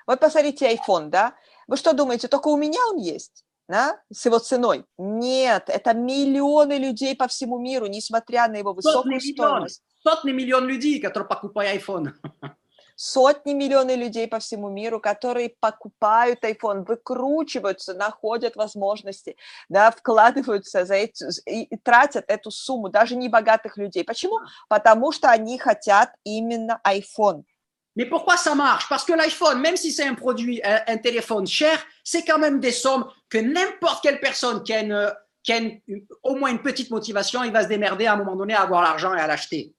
S3: Вот посмотрите iPhone, да? Вы что думаете, только у меня он есть? Да? С его ценой? Нет, это миллионы людей по всему миру, несмотря на его высокую стоимость.
S1: Сотни миллионов людей, которые покупают iPhone.
S3: Сотни миллионов людей по всему миру, которые покупают iPhone, выкручиваются, находят возможности, да, вкладываются и тратят эту сумму, даже не богатых людей. Почему? Потому что они хотят именно iPhone.
S1: Mais pourquoi ça marche? Parce que l'iPhone, même si c'est un produit, un téléphone cher, c'est quand même des sommes que n'importe quelle personne qui a, au moins une petite motivation, il va se démerder à un moment donné à avoir l'argent et à l'acheter.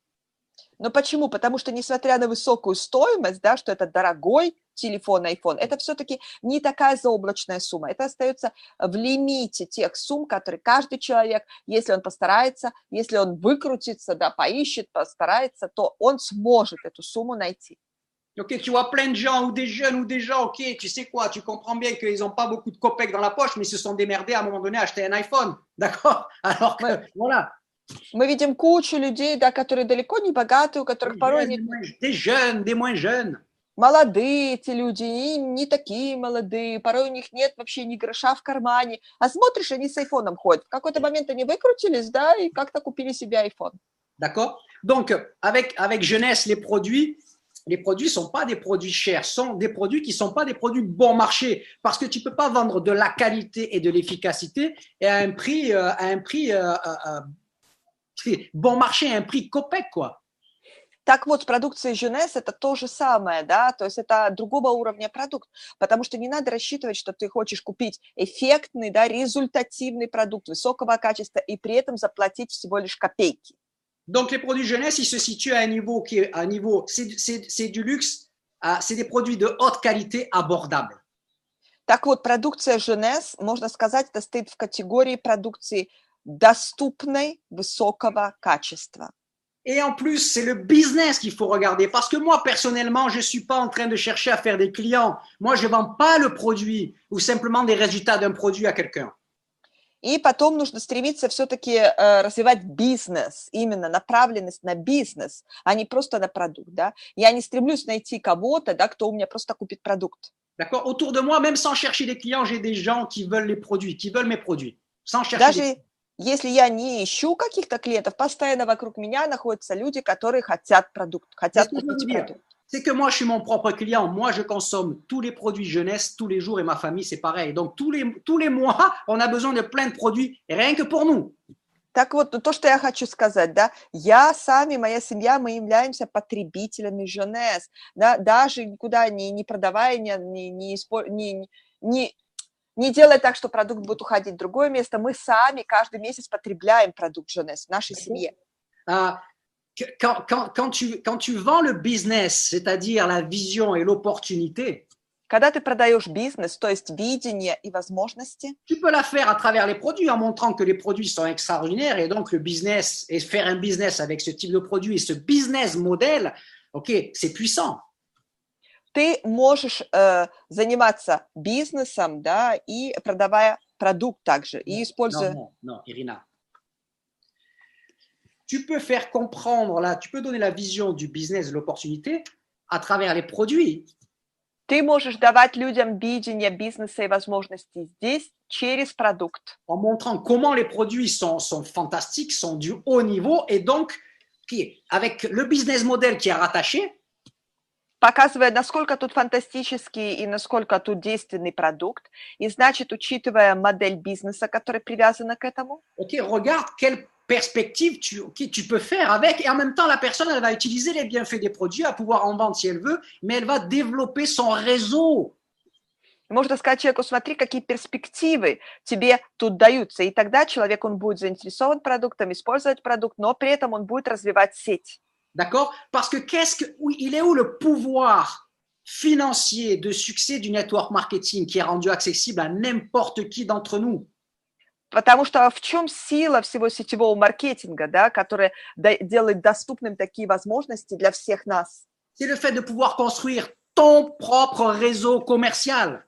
S3: Но почему? Потому что, несмотря на высокую стоимость, да, что это дорогой телефон iPhone, это все-таки не такая заоблачная сумма. Это остается в лимите тех сумм, которые каждый человек, если он постарается, если он выкрутится, да, поищет, постарается, то он сможет эту сумму найти.
S1: Ok, tu vois plein de gens ou des jeunes ou des gens, ok, tu sais quoi, tu comprends bien qu'ils n'ont pas beaucoup de copecs dans la poche, mais ils se sont démerdés à un moment donné à acheter un iPhone, d'accord? Alors que, voilà.
S3: Мы видим кучу людей, да, которые далеко не богатые, у которых порой нет...
S1: Des jeunes, des moins jeunes.
S3: Молодые эти люди, и не такие молодые, порой у них нет вообще ни гроша в кармане, а смотришь, они с айфоном ходят. В какой-то момент они выкрутились, да, и как-то купили себе айфон.
S1: D'accord? Donc, avec jeunesse, les produits ne sont pas des produits chers, sont des produits qui ne sont pas des produits bon marché, parce que tu ne peux pas vendre de la qualité et de l'efficacité et à un prix bon marché, à un prix copec, quoi.
S3: Так вот, с продукцией Jeunesse это то же самое, да, то есть это другого уровня продукт, потому что не надо рассчитывать, что ты хочешь купить эффектный, да, результативный продукт высокого качества и при этом заплатить всего лишь копейки.
S1: Donc, les produits jeunesse, ils se situent à un niveau qui est c'est du luxe, c'est des produits de haute qualité abordables.
S3: Так вот, продукция Jeunesse, можно сказать, это стоит в категории продукции доступной, высокого качества.
S1: Et en plus, c'est le business qu'il faut regarder. Parce que moi, personnellement, je ne suis pas en train de chercher à faire des clients. Moi, je ne vends pas le produit ou simplement des résultats d'un produit à quelqu'un.
S3: И потом нужно стремиться все-таки развивать бизнес, именно направленность на бизнес, а не просто на продукт. Да? Я не стремлюсь найти кого-то, да, кто у меня просто купит продукт.
S1: D'accord? Autour de moi, même sans chercher des clients, j'ai des gens qui veulent les produits, qui veulent mes produits. Sans chercher
S3: Даже если я не ищу каких-то клиентов, постоянно вокруг меня находятся люди, которые хотят продукт, хотят купить продукт.
S1: C'est que moi, je suis mon propre client. Moi, je consomme tous les produits jeunesse tous les jours et ma famille, c'est pareil. Donc, tous les mois, on a besoin de plein de produits, rien que pour nous.
S3: Так вот, то, что я хочу сказать, да, я сами, моя семья, мы являемся потребителями Jeunesse, да, даже никуда не продавая, не делая так, что продукт будет уходить в другое место, мы сами каждый месяц потребляем продукт Jeunesse в нашей семье.
S1: Quand tu vends le business, c'est-à-dire la vision et l'opportunité,
S3: когда ты продаешь бизнес, то есть видение и возможности,
S1: tu peux la faire à travers les produits en montrant que les produits sont extraordinaires et donc le business et faire un business avec ce type de produit et ce business model, ok, c'est puissant.
S3: Ты можешь заниматься бизнесом, да, и продавая продукт также, и используя...
S1: Non, Irina. Tu peux faire comprendre, là, tu peux donner la vision du business, de l'opportunité à travers les produits.
S3: Ты можешь давать людям видение бизнеса и возможностей здесь через продукт.
S1: En montrant comment les produits sont fantastiques, sont du haut niveau et donc avec le business model qui est rattaché.
S3: Показывая, насколько тут фантастический и насколько тут действенный продукт. И значит, учитывая модель бизнеса, которая привязана к этому.
S1: Ok, regarde quelle perspective tu peux faire avec et en même temps la personne elle va utiliser les bienfaits des produits à pouvoir en vendre si elle veut, mais elle va développer son réseau.
S3: Можно сказать человеку, смотри, какие перспективы тебе тут даются, и тогда человек, он будет заинтересован продуктом, использовать продукт, но при этом он будет развивать сеть.
S1: D'accord? Parce que il est où le pouvoir financier de succès du network marketing qui est rendu accessible à n'importe qui d'entre nous?
S3: Потому что в чем сила всего сетевого маркетинга, да, который делает доступным такие возможности для всех нас?
S1: C'est le fait de pouvoir construire ton propre réseau commercial.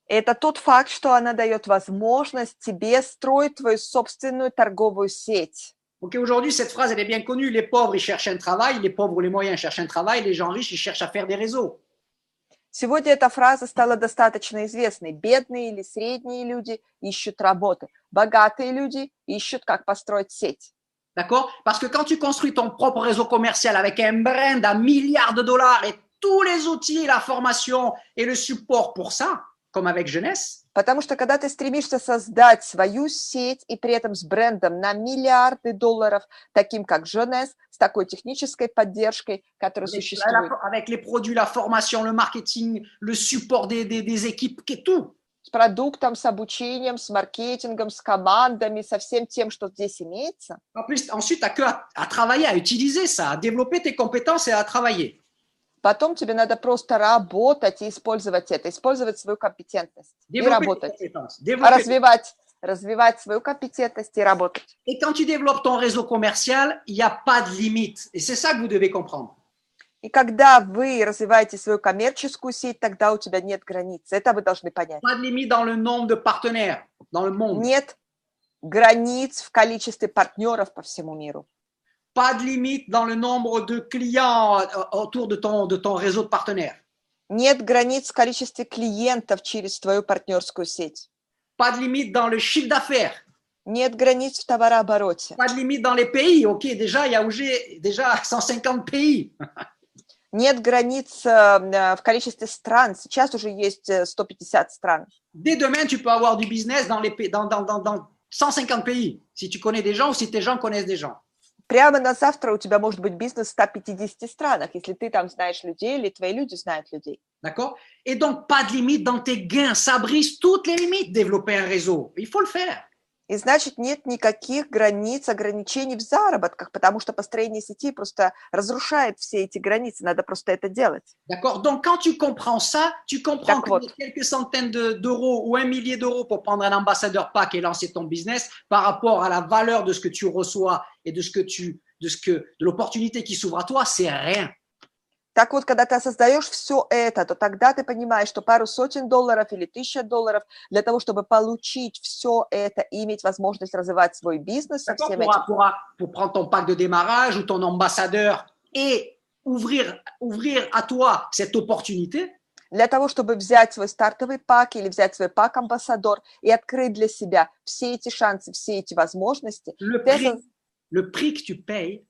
S3: Это тот факт, что она дает возможность тебе строить твою собственную торговую сеть.
S1: Ok, aujourd'hui, cette phrase, elle est bien connue. Les pauvres, ils cherchent un travail. Les pauvres ou les moyens cherchent un travail. Les gens riches, ils cherchent à faire des réseaux.
S3: Сегодня эта фраза стала достаточно известной. Бедные или средние люди ищут работы. Богатые люди ищут, как построить сеть.
S1: D'accord? Parce que quand tu construis ton propre réseau commercial avec un brand à milliards de dollars et tous les outils, la formation et le support pour ça, comme avec Jeunesse,
S3: Потому что когда ты стремишься создать свою сеть и при этом с брендом на миллиарды долларов, таким как Jeunesse, с такой технической поддержкой, которая существует,
S1: avec les produits, la formation, le marketing, le support des équipes, tout.
S3: с продуктом, с обучением, с маркетингом, с командами, со всем тем, что здесь имеется.
S1: En plus, ensuite, tu n'as qu'à travailler, à utiliser ça, à développer tes compétences et à travailler.
S3: Потом тебе надо просто работать и использовать это, использовать свою компетентность и работать, развивать свою компетентность и работать.
S1: Et quand tu développes ton réseau commercial, il n'y a pas de limite. Et c'est ça que vous devez comprendre.
S3: И когда вы развиваете свою коммерческую сеть, тогда у тебя нет границ. Это вы должны понять.
S1: Pas de limite dans le nombre de partenaires dans le monde.
S3: Нет границ в количестве партнеров по всему миру.
S1: Pas de limite dans le nombre de clients autour de ton réseau de partenaires.
S3: Нет границ в количестве клиентов через твою партнерскую сеть.
S1: Pas de limite dans le chiffre d'affaires.
S3: Нет границ в товарообороте.
S1: Pas de limite dans les pays. Ok, déjà, il y a déjà 150 pays.
S3: Нет границ в количестве стран. Сейчас уже есть 150 стран.
S1: Dès demain, tu peux avoir du business dans 150 pays. Si tu connais des gens ou si tes gens connaissent des gens.
S3: Прямо на завтра у тебя может быть бизнес в 150 странах, если ты там знаешь людей или твои люди знают людей.
S1: D'accord? Et donc, pas de limite dans tes gains. Ça brise toutes les limites, développer un réseau. Il faut le faire.
S3: И значит, нет никаких границ, ограничений в заработках, потому что построение сети просто разрушает все эти границы. Надо просто это делать.
S1: D'accord? Donc, quand tu comprends ça, tu comprends que quelques centaines d'euros ou 1 millier d'euros pour prendre un ambassadeur pack et lancer ton business par rapport à la valeur de ce que tu reçois et de l'opportunité qui s'ouvre à toi, c'est rien.
S3: Так вот, когда ты создаешь все это, то тогда ты понимаешь, что пару сотен долларов или $1000 для того, чтобы получить все это и иметь возможность развивать свой бизнес со всем этим.
S1: Pour prendre ton pack de démarrage ou ton ambassadeur et ouvrir à toi cette opportunité.
S3: Для того, чтобы взять свой стартовый пак или взять свой пак-амбассадор и открыть для себя все эти шансы, все эти возможности.
S1: Le prix que tu payes.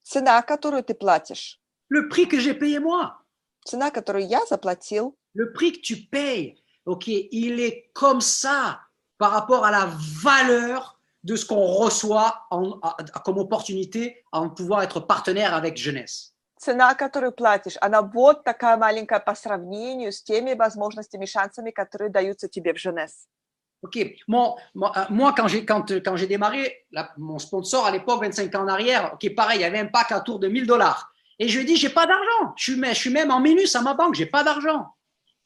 S3: Цена, которую ты платишь.
S1: Le prix que j'ai payé moi.
S3: Цена, которую я заплатил.
S1: Le prix que tu payes, ok, il est comme ça par rapport à la valeur de ce qu'on reçoit comme opportunité en pouvoir être partenaire avec Jeunesse.
S3: Цена, которую платишь, она вот такая маленькая по сравнению с теми возможностями, шансами, которые даются тебе в Jeunesse.
S1: Ok, moi quand j'ai démarré, mon sponsor à l'époque, 25 ans en arrière, ok, pareil, il y avait un pack autour de $1000. Et je lui ai dit, j'ai pas d'argent. Je suis même en minus à ma banque, j'ai pas d'argent.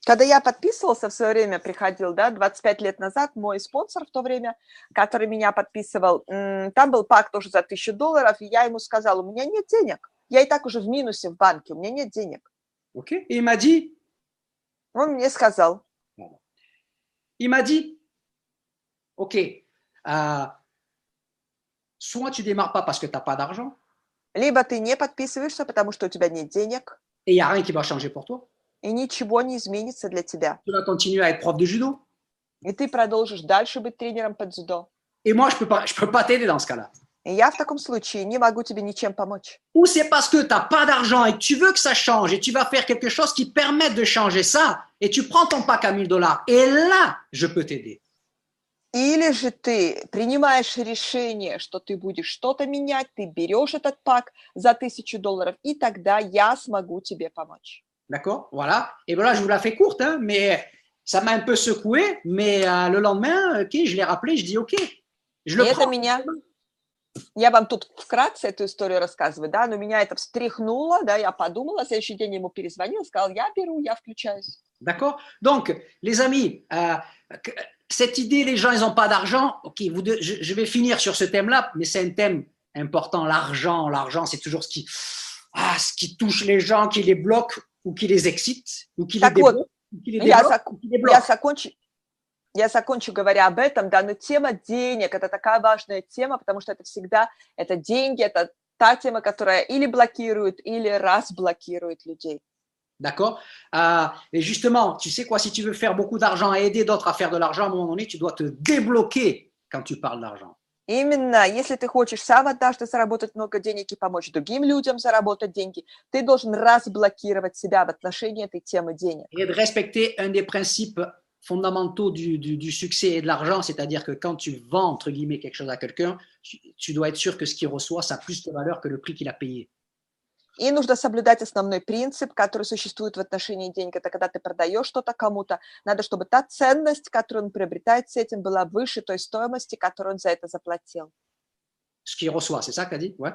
S3: Когда я подписывался в свое время, приходил, да, 25 лет назад, мой спонсор в то время, который меня подписывал, там был пак тоже за $1000, и я ему сказал, у меня нет денег. Я и так уже в минусе в банке, у меня нет денег.
S1: Ok, et il m'a dit.
S3: Он мне сказал.
S1: Il m'a dit, ok, soit tu démarres pas parce que tu n'as pas d'argent.
S3: Либо ты не подписываешься, потому что у тебя нет денег.
S1: Et il n'y a rien qui va changer pour toi.
S3: И ничего не изменится для тебя.
S1: Tu vas continuer à être prof de judo.
S3: И ты продолжишь дальше быть тренером по дзюдо.
S1: Et moi, je peux pas t'aider dans ce cas-là.
S3: И я в таком случае не могу тебе ничем помочь.
S1: Ou c'est parce que tu n'as pas d'argent et que tu veux que ça change et tu vas faire quelque chose qui permette de changer ça et tu prends ton pack à $1000 et là, je peux t'aider.
S3: Или же ты принимаешь решение, что ты будешь что-то менять, ты берешь этот пак за $1000, и тогда я смогу тебе помочь.
S1: D'accord, voilà. Et voilà, je vous la fais courte, hein, mais ça m'a un peu secoué, mais le lendemain, ok, je l'ai rappelé, je dis ok, je le prends.
S3: Я вам тут вкратце эту историю рассказываю, да, но меня это встряхнуло, да, я подумала, на следующий день ему перезвонила, сказал, я беру, я включаюсь.
S1: D'accord. Donc, les amis, cette idée, les gens, ils n'ont pas d'argent. Ok, je vais finir sur ce thème-là, mais c'est un thème important. L'argent, c'est toujours ce qui touche les gens, qui les bloque. ou qui les excite, ou qui les
S3: Так вот,
S1: débloque, ou qui les
S3: я,
S1: débloque,
S3: зак-
S1: ou qui les
S3: я
S1: bloque.
S3: закончу, я закончу говоря об этом, да, но тема денег – это такая важная тема, потому что это всегда, это деньги, это та тема, которая или блокирует, или разблокирует людей.
S1: D'accord? Et justement, tu sais quoi, si tu veux faire beaucoup d'argent et aider d'autres à faire de l'argent, à un moment donné, tu dois te débloquer quand tu parles d'argent.
S3: Именно, если ты хочешь сам однажды заработать много денег и помочь другим людям заработать деньги, ты должен разблокировать себя в отношении этой темы денег.
S1: Et de respecter un des principes fondamentaux du succès et de l'argent, c'est-à-dire que quand tu vends, entre guillemets, quelque chose à quelqu'un, tu dois être sûr que ce qu'il reçoit, ça a plus de valeur que le prix qu'il a payé.
S3: И нужно соблюдать основной принцип, который существует в отношении денег. Это когда ты продаешь что-то кому-то, надо, чтобы та ценность, которую он приобретает с этим, была выше той стоимости, которую он за это заплатил.
S1: Ce qu'il reçoit, c'est ça qu'a dit? Ouais.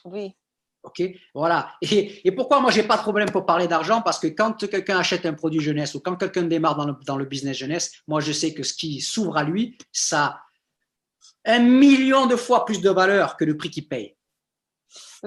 S3: Oui.
S1: Ok, voilà. Et pourquoi moi, j'ai pas de problème pour parler d'argent? Parce que quand quelqu'un achète un produit jeunesse ou quand quelqu'un démarre dans le business jeunesse, moi, je sais que ce qui s'ouvre à lui, ça a 1 million de fois plus de valeur que le prix qu'il paye.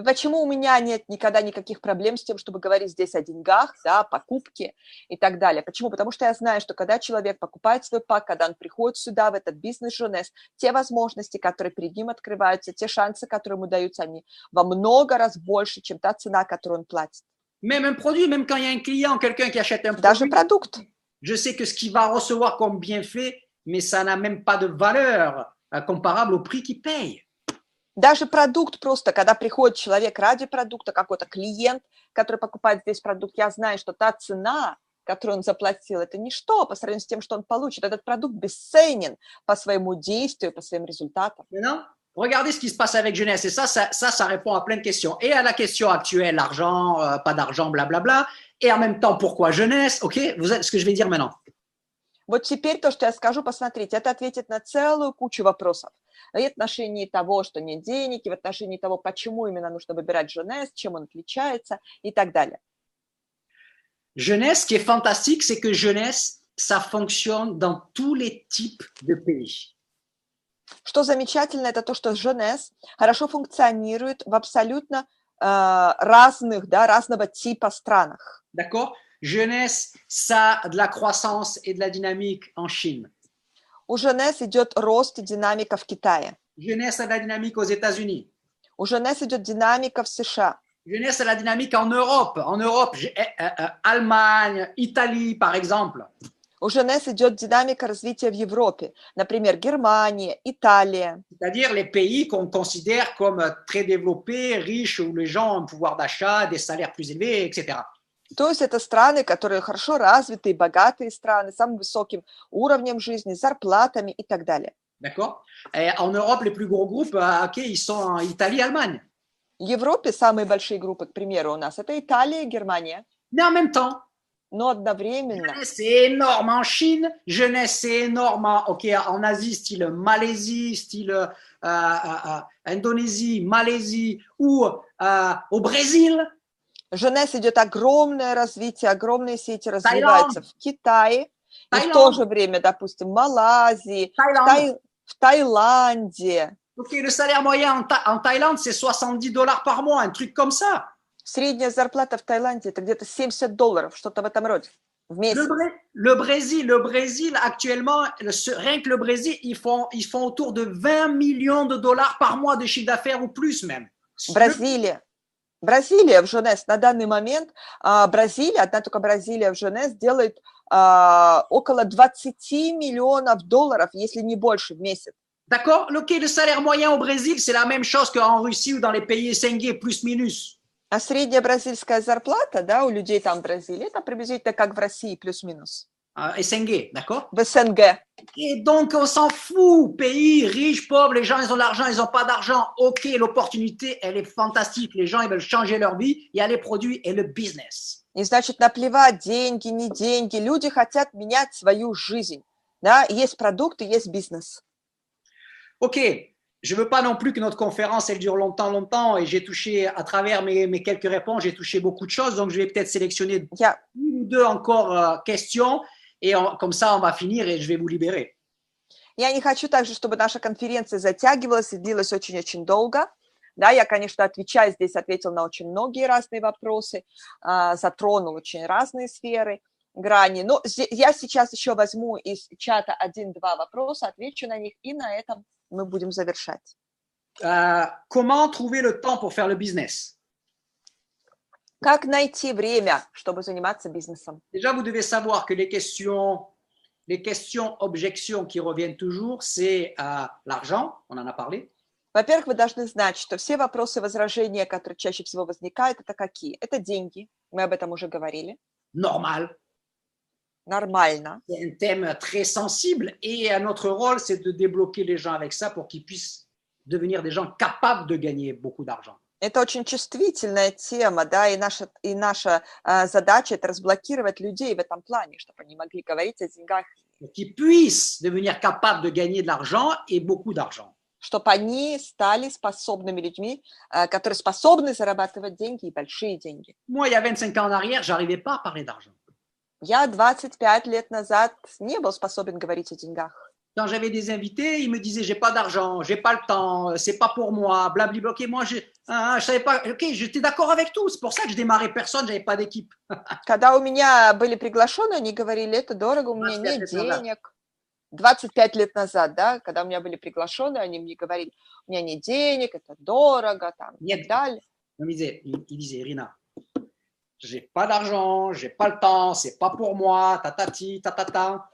S3: Почему у меня нет никогда никаких проблем с тем, чтобы говорить здесь о деньгах, да, покупке и так далее? Почему? Потому что я знаю, что когда человек покупает свой пак, когда он приходит сюда, в этот бизнес-жонес, те возможности, которые перед ним открываются, те шансы, которые ему даются, они во много раз больше, чем та цена, которую он платит.
S1: Même un produit, même quand il y a un client, quelqu'un qui achète un
S3: Даже
S1: produit,
S3: продукт.
S1: je sais que ce qu'il va recevoir comme bienfait, mais ça n'a même pas de valeur comparable au prix qu'il paye.
S3: Даже продукт просто, когда приходит человек ради продукта, какой-то клиент, который покупает здесь продукт, я знаю, что та цена, которую он заплатил, это ничто по сравнению с тем, что он получит. Этот продукт бесценен по своему действию, по своим результатам.
S1: Maintenant, regardez ce qui se passe avec jeunesse. Et ça répond à plein de questions. Et à la question actuelle, l'argent, pas d'argent, blablabla. Et en même temps, pourquoi jeunesse? OK, vous êtes ce que je vais dire maintenant.
S3: Вот теперь то, что я скажу, посмотрите, это ответит на целую кучу вопросов. И в отношении того, что нет денег, и в отношении того, почему именно нужно выбирать jeunesse, чем он отличается и так далее.
S1: Jeunesse, ce qui est fantastique, c'est que jeunesse, ça fonctionne dans tous les types de pays.
S3: Что замечательно, это то, что jeunesse хорошо функционирует в абсолютно разных, да, разного типа странах.
S1: D'accord? Jeunesse, ça a de la croissance et de la dynamique en Chine.
S3: У jeunesse идет рост и динамика в Китае.
S1: Jeunesse a de la dynamique aux États-Unis.
S3: У jeunesse идет динамика в США.
S1: Jeunesse a de la dynamique en Europe. En Europe, Allemagne, Italie, par exemple.
S3: У jeunesse идет динамика развития в Европе. Например, Германия, Италия.
S1: C'est-à-dire les pays qu'on considère comme très développés, riches, où les gens ont un pouvoir d'achat, des salaires plus élevés, etc.
S3: То есть это страны, которые хорошо развитые, богатые страны, с самым высоким уровнем жизни, зарплатами и так далее.
S1: D'accord? Et en Europe, les plus gros groupes, OK, ils sont en Italie, Allemagne.
S3: В Европе самые большие группы, к примеру, у нас это Италия, Германия.
S1: Mais en même temps,
S3: Но одновременно
S1: jeunesse, c'est énorme en Chine, jeunesse, c'est énorme en Asie, style Malaisie, style Indonésie, Malaisie, ou au Brésil.
S3: jeunesse идет огромное развитие, огромные сети развиваются в Китае, и в то же время, допустим, в Малайзии, в Таиланде.
S1: OK, le salaire moyen en Thaïlande, c'est $70 par mois, un truc comme ça.
S3: Sредняя зарплата в Таиланде это где-то $70, что-то в этом роде, в месяц.
S1: Le Brésil actuellement, rien que le Brésil, ils font autour de $20 millions par mois de chiffre d'affaires ou plus même.
S3: Бразилия в jeunesse на данный момент, Бразилия, одна только Бразилия в jeunesse делает около $20 миллионов, если не больше в месяц.
S1: D'accord? OK, le salaire moyen au Brésil, c'est la même chose qu'en Russie ou dans les pays SNG, plus minus.
S3: А средняя бразильская зарплата, да, у людей там в Бразилии, это приблизительно как в России, плюс-минус.
S1: SNG, d'accord?
S3: В СНГ.
S1: Et donc, on s'en fout. Pays, riches, pauvres, les gens, ils ont de l'argent, ils n'ont pas d'argent. OK, l'opportunité, elle est fantastique. Les gens, ils veulent changer leur vie. Il y a les produits et le business.
S3: И, значит, naплевать, деньги, не деньги. Люди хотят менять свою жизнь. Да? Есть продукты, есть бизнес.
S1: OK. Je ne veux pas non plus que notre conférence, elle dure longtemps, et j'ai touché, à travers mes quelques réponses, j'ai touché beaucoup de choses, donc je vais peut-être sélectionner une ou deux encore questions, et comme ça, on va finir et je vais vous libérer.
S3: Я не хочу также, чтобы наша конференция затягивалась и длилась очень-очень долго, Да, я, конечно, отвечаю здесь, ответил на очень многие разные вопросы, затронул очень разные сферы, грани. Но я сейчас еще возьму из чата 1-2 вопроса, отвечу на них, и на этом мы будем завершать.
S1: Comment trouver le temps pour faire le business?
S3: Как найти время, чтобы заниматься бизнесом?
S1: Déjà, vous devez savoir que les questions, objections qui reviennent toujours, c'est l'argent, on en a parlé.
S3: Во-первых, вы должны знать, что все вопросы, возражения, которые чаще всего возникают, это какие? Это деньги, мы об этом уже говорили.
S1: Normal.
S3: Нормально.
S1: C'est un thème très sensible et notre rôle, c'est de débloquer les gens avec ça pour qu'ils puissent devenir des gens capables de gagner beaucoup d'argent.
S3: Это очень чувствительная тема, да, и наша задача – это разблокировать людей в этом плане, чтобы они могли говорить о деньгах.
S1: Qu'ils puissent devenir capables de gagner de l'argent et beaucoup d'argent.
S3: Чтобы они стали способными людьми, которые способны зарабатывать деньги и большие деньги.
S1: Moi, il y a 25 ans en arrière, j'arrivais pas à parler d'argent.
S3: Я 25 лет назад не был способен говорить о деньгах.
S1: Quand j'avais des invités, ils me disaient j'ai pas d'argent, j'ai pas le temps, c'est pas pour moi, blablabla. Ok, moi je savais pas. Ok, j'étais d'accord avec tout. C'est pour ça que je démarrais personne, j'avais pas d'équipe.
S3: Когда у меня были приглашены, они говорили, это дорого, у меня нет денег. 25 лет назад, да, когда у меня были приглашены, они мне говорили, у меня нет денег, это дорого, там, и так далее.
S1: Il disait, Irina, j'ai pas d'argent, j'ai pas le temps, c'est pas pour moi, tatati, tatata.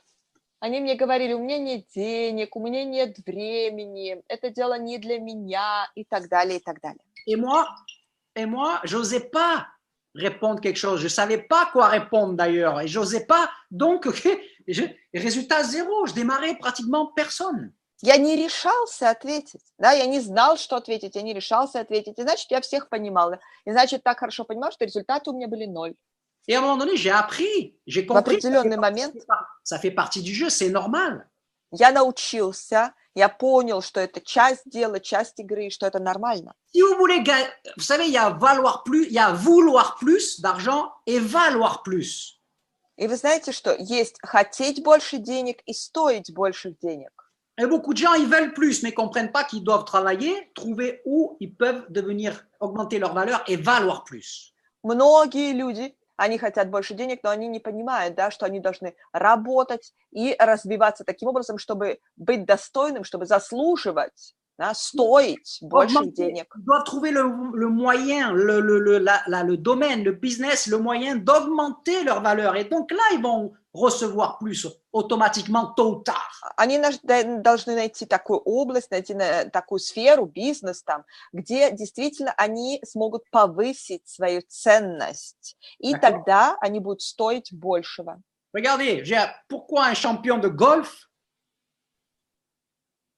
S3: Они мне говорили, у меня нет денег, у меня нет времени, это дело не для меня, и так далее, и так далее.
S1: Et moi, j'osais pas répondre quelque chose. Je savais pas quoi répondre d'ailleurs, et j'osais pas. Donc, résultat zéro. Je démarrais pratiquement personne.
S3: Я не решался ответить, да, я не знал, что ответить, я не решался ответить, и значит, я всех понимала, и значит, так хорошо понимала, что результаты у меня были 0.
S1: Et à un moment donné, j'ai appris, j'ai compris.
S3: В определенный момент
S1: ça fait partie du jeu, c'est normal.
S3: Я научился, я понял, что это часть дела, часть игры, что это нормально.
S1: Si vous voulez, vous savez, il y a vouloir plus d'argent et valoir plus.
S3: И вы знаете, что есть хотеть больше денег и стоить больших денег.
S1: Et beaucoup de gens, ils veulent plus, mais ne comprennent pas qu'ils doivent travailler, trouver où ils peuvent devenir, augmenter leur valeur et valoir plus.
S3: Многие люди, они хотят больше денег, но они не понимают, да, что они должны работать и развиваться таким образом, чтобы быть достойным, чтобы заслуживать, да, стоить больше денег.
S1: Ils doivent trouver le moyen, le domaine, le business, le moyen d'augmenter leur valeur. Et donc là, ils vont recevoir plus automatiquement tôt ou tard.
S3: Они должны найти такую область, найти такую сферу, бизнес там, где действительно они смогут повысить свою ценность. И тогда они будут стоить большего.
S1: Regardez, pourquoi un champion de golf?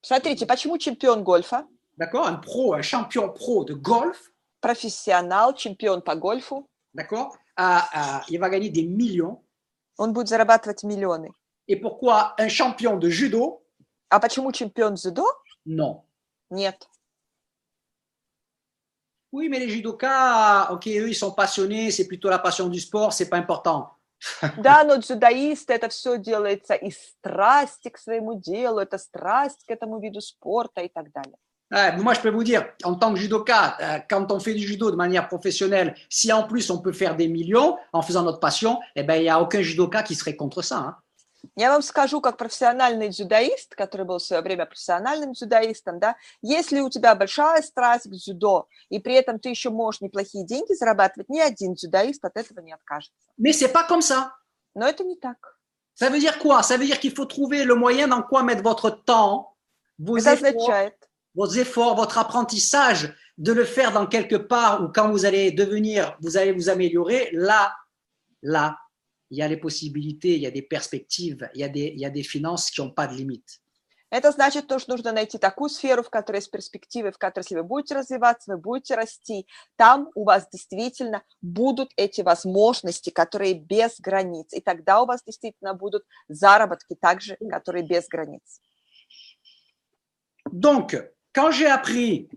S3: Смотрите, почему чемпион гольфа?
S1: D'accord, un champion pro de golf.
S3: Профессионал, чемпион по гольфу.
S1: D'accord, il va gagner des millions.
S3: Он будет зарабатывать миллионы.
S1: Et pourquoi un champion de judo?
S3: А почему чемпион дзюдо?
S1: Non.
S3: Нет.
S1: Oui, mais les judokas, ok, eux, ils sont passionnés, c'est plutôt la passion du sport, c'est pas important.
S3: Да, но дзюдоисты, это все делается из страсти к своему делу, это страсть к этому виду спорта и так далее.
S1: Moi, je peux vous dire, en tant que judoka, quand on fait du judo de manière professionnelle, si en plus on peut faire des millions en faisant notre passion, eh ben, il n'y a aucun judoka qui serait contre ça. Hein.
S3: Я вам скажу, как профессиональный дзюдоист, который был в свое время профессиональным дзюдоистом, да, если у тебя большая страсть к дзюдо, и при этом ты еще можешь неплохие деньги зарабатывать, ни один дзюдоист от этого не откажется.
S1: Mais c'est pas comme ça.
S3: Но это не так.
S1: Ça veut dire quoi? Ça veut dire qu'il faut trouver le moyen dans quoi mettre votre temps, vos efforts, votre apprentissage, de le faire dans quelque part où quand vous allez vous améliorer, là, il y a les possibilités, il y a des perspectives, il y a des finances qui n'ont pas de limite.
S3: Это значит, что нужно найти такую сферу, в которой есть перспективы, в которой, если вы будете развиваться, вы будете расти, там у вас действительно будут эти возможности, которые без границ. И тогда у вас действительно будут заработки также, которые без границ.
S1: Donc, quand j'ai appris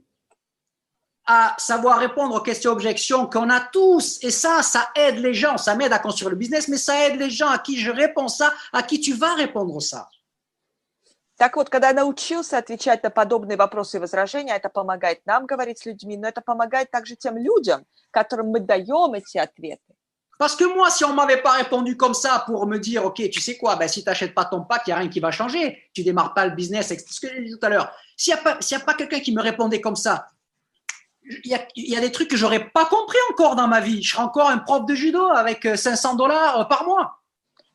S1: à savoir répondre aux questions-objections qu'on a tous, et ça aide les gens, ça m'aide à construire le business, mais ça aide les gens à qui je réponds ça, à qui tu vas répondre ça.
S3: Так вот, когда научился отвечать на подобные вопросы и возражения, это помогает нам говорить с людьми, но это помогает также тем людям, которым мы даем эти ответы.
S1: Parce que moi, si on m'avait pas répondu comme ça pour me dire, OK, tu sais quoi, ben, si tu n'achètes pas ton pack, il n'y a rien qui va changer. Tu démarres pas le business, c'est ce que j'ai dit tout à l'heure. S'il n'y a pas quelqu'un qui me répondait comme ça, il y a des trucs que j'aurais pas compris encore dans ma vie. Je serais encore un prof de judo avec $500 par mois.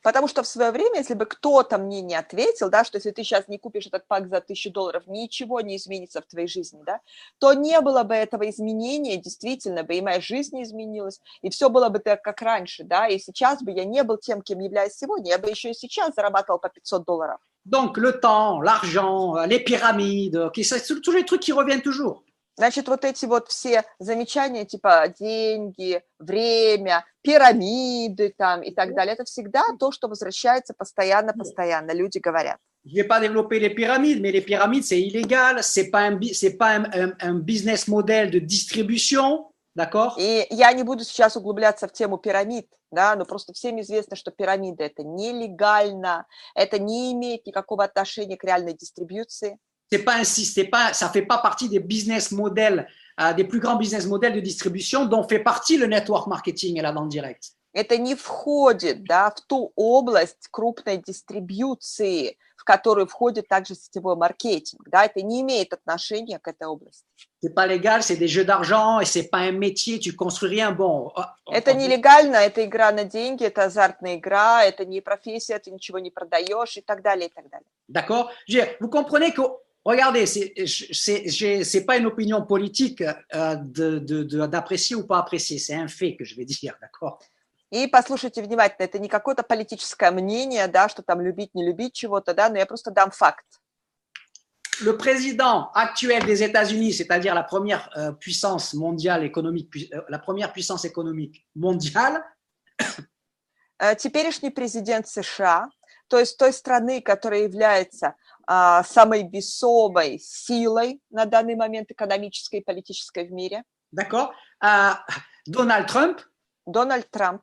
S3: Потому что в свое время, если бы кто-то мне не ответил, да, что если ты сейчас не купишь этот пак за $1000, ничего не изменится в твоей жизни, да, то не было бы этого изменения, действительно бы, и моя жизнь не изменилась, и все было бы так, как раньше, да, и сейчас бы я не был тем, кем являюсь сегодня, я бы еще и сейчас зарабатывал по $500.
S1: Donc, le temps, l'argent, les pyramides, okay, c'est tous les trucs qui reviennent toujours.
S3: Значит, вот эти вот все замечания, типа деньги, время, пирамиды там и так далее, это всегда то, что возвращается постоянно, люди говорят.
S1: Je ne vais pas développer les pyramides, mais les pyramides, c'est illégal, c'est pas un business model de distribution, d'accord?
S3: И я не буду сейчас углубляться в тему пирамид, да, но просто всем известно, что пирамида – это нелегально, это не имеет никакого отношения к реальной дистрибуции.
S1: Ça fait pas partie des business models, des plus grands business models de distribution dont fait partie le network marketing et la vente directe.
S3: Это не входит, да, в ту область крупной дистрибуции, в которую входит также сетевой маркетинг, да, это не имеет отношения к этой области.
S1: C'est pas légal, c'est des jeux d'argent et c'est pas un métier, tu construis rien. Bon.
S3: Это нелегально, это игра на деньги, это азартная игра, это не профессия, ты ничего не продаешь и так далее, и так далее.
S1: D'accord? Vous comprenez que regardez, c'est pas une opinion politique d'apprécier ou pas apprécier, c'est un fait que je vais dire, d'accord?
S3: И послушайте внимательно, это не какое-то политическое мнение, да, что там любить, не любить чего-то, да, но я просто дам факт.
S1: Le président actuel des États-Unis, c'est-à-dire la première puissance mondiale économique, la première puissance économique mondiale.
S3: Теперешний президент США, то есть той страны, которая является самой весомой силой на данный момент экономической и политической в мире.
S1: D'accord. Donald Trump.
S3: Дональд Трамп.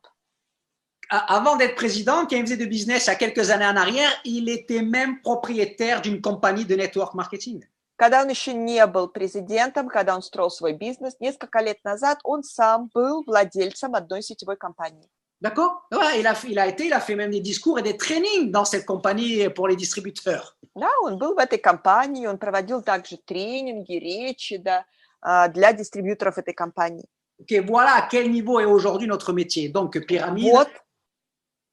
S1: Avant d'être président, quand il faisait de business il y a quelques années en arrière, il était même propriétaire d'une compagnie de network marketing.
S3: Когда он еще не был президентом, когда он строил свой бизнес, несколько лет назад он сам был владельцем одной сетевой компании.
S1: D'accord? Ouais, il a fait même des discours et des trainings dans cette compagnie pour les distributeurs.
S3: Да, он был в этой компании, он проводил также тренинги, речи, да, для дистрибьюторов этой компании.
S1: Ok, voilà à quel niveau est aujourd'hui notre métier. Donc, pyramide.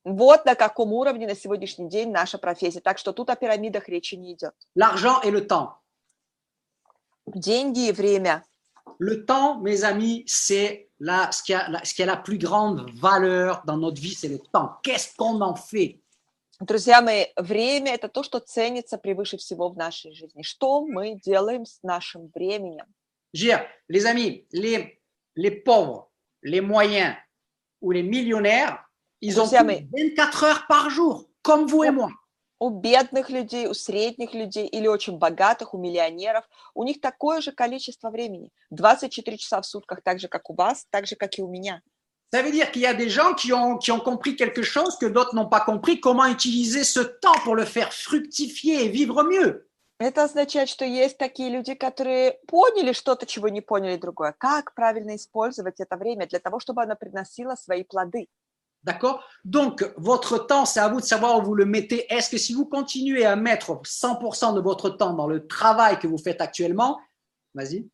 S3: Вот на каком уровне на сегодняшний день наша профессия. Так что тут о пирамидах речи не идет.
S1: L'argent et le temps.
S3: Деньги и время.
S1: Le temps, mes amis, c'est ce qui a la plus grande valeur dans notre vie, c'est le temps. Qu'est-ce qu'on en fait?
S3: Друзья мои, время – это то, что ценится превыше всего в нашей жизни. Что мы делаем с нашим временем?
S1: Les amis, les pauvres, les moyens ou les millionnaires, ils ont 24 heures par jour, comme vous et moi.
S3: У бедных людей, у средних людей или очень богатых, у миллионеров, у них такое же количество времени. 24 часа в сутках, так же, как у вас, так же, как и у меня.
S1: Ça veut dire qu'il y a des gens qui ont compris quelque chose que d'autres n'ont pas compris, comment utiliser ce temps pour le faire fructifier et vivre mieux.
S3: Это означает, что есть такие люди, которые поняли что-то, чего не поняли другое. Как правильно использовать это время для того, чтобы оно приносило свои плоды?
S1: D'accord? Donc, votre temps, c'est à vous de savoir où vous le mettez. Est-ce que si vous continuez à mettre 100% de votre temps dans le travail que vous faites actuellement, vas-y.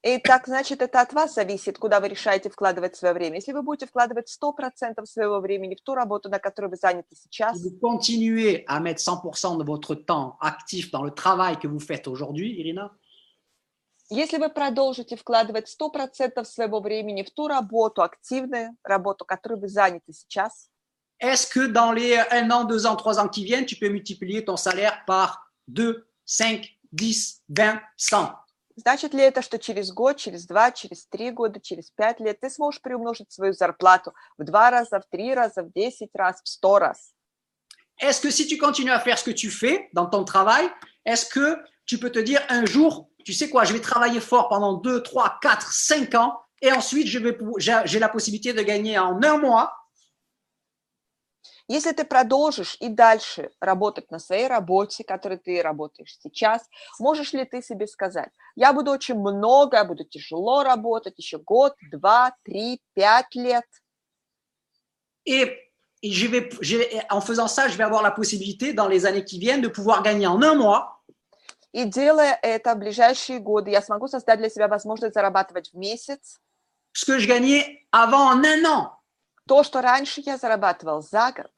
S3: Итак, значит, это от вас зависит, куда вы решаете вкладывать свое время. Если вы будете вкладывать 100% своего времени в ту работу, на которой вы заняты сейчас,
S1: si vous continuez à mettre 100% de votre temps actif dans le travail que vous faites aujourd'hui, Irina,
S3: если вы продолжите вкладывать 100% своего времени в ту работу, активную работу, которой вы заняты сейчас,
S1: est-ce que dans les 1 an, 2 ans, 3 ans qui viennent, tu peux multiplier ton salaire par 2, 5, 10, 20, 100?
S3: Значит ли это, что через год, через 2, через 3 года, через 5 лет ты сможешь приумножить свою зарплату в 2 раза, в 3 раза, в 10 раз, в 100 раз?
S1: Est-ce que si tu continues à faire ce que tu fais dans ton travail, est-ce que tu peux te dire un jour, tu sais quoi, je vais travailler fort pendant 2, 3, 4, 5 ans et ensuite j'ai la possibilité de gagner en 1 mois?
S3: Если ты продолжишь и дальше работать на своей работе, которой ты работаешь сейчас, можешь ли ты себе сказать, я буду очень много, я буду тяжело работать еще год, 2, 3, 5 лет?
S1: Et en faisant ça, je vais avoir la possibilité dans les années qui viennent de pouvoir gagner en un mois
S3: И делая это в ближайшие годы, я смогу создать для себя возможность зарабатывать в месяц
S1: ce que je gagnais avant en un an,
S3: то, что раньше я зарабатывал за год.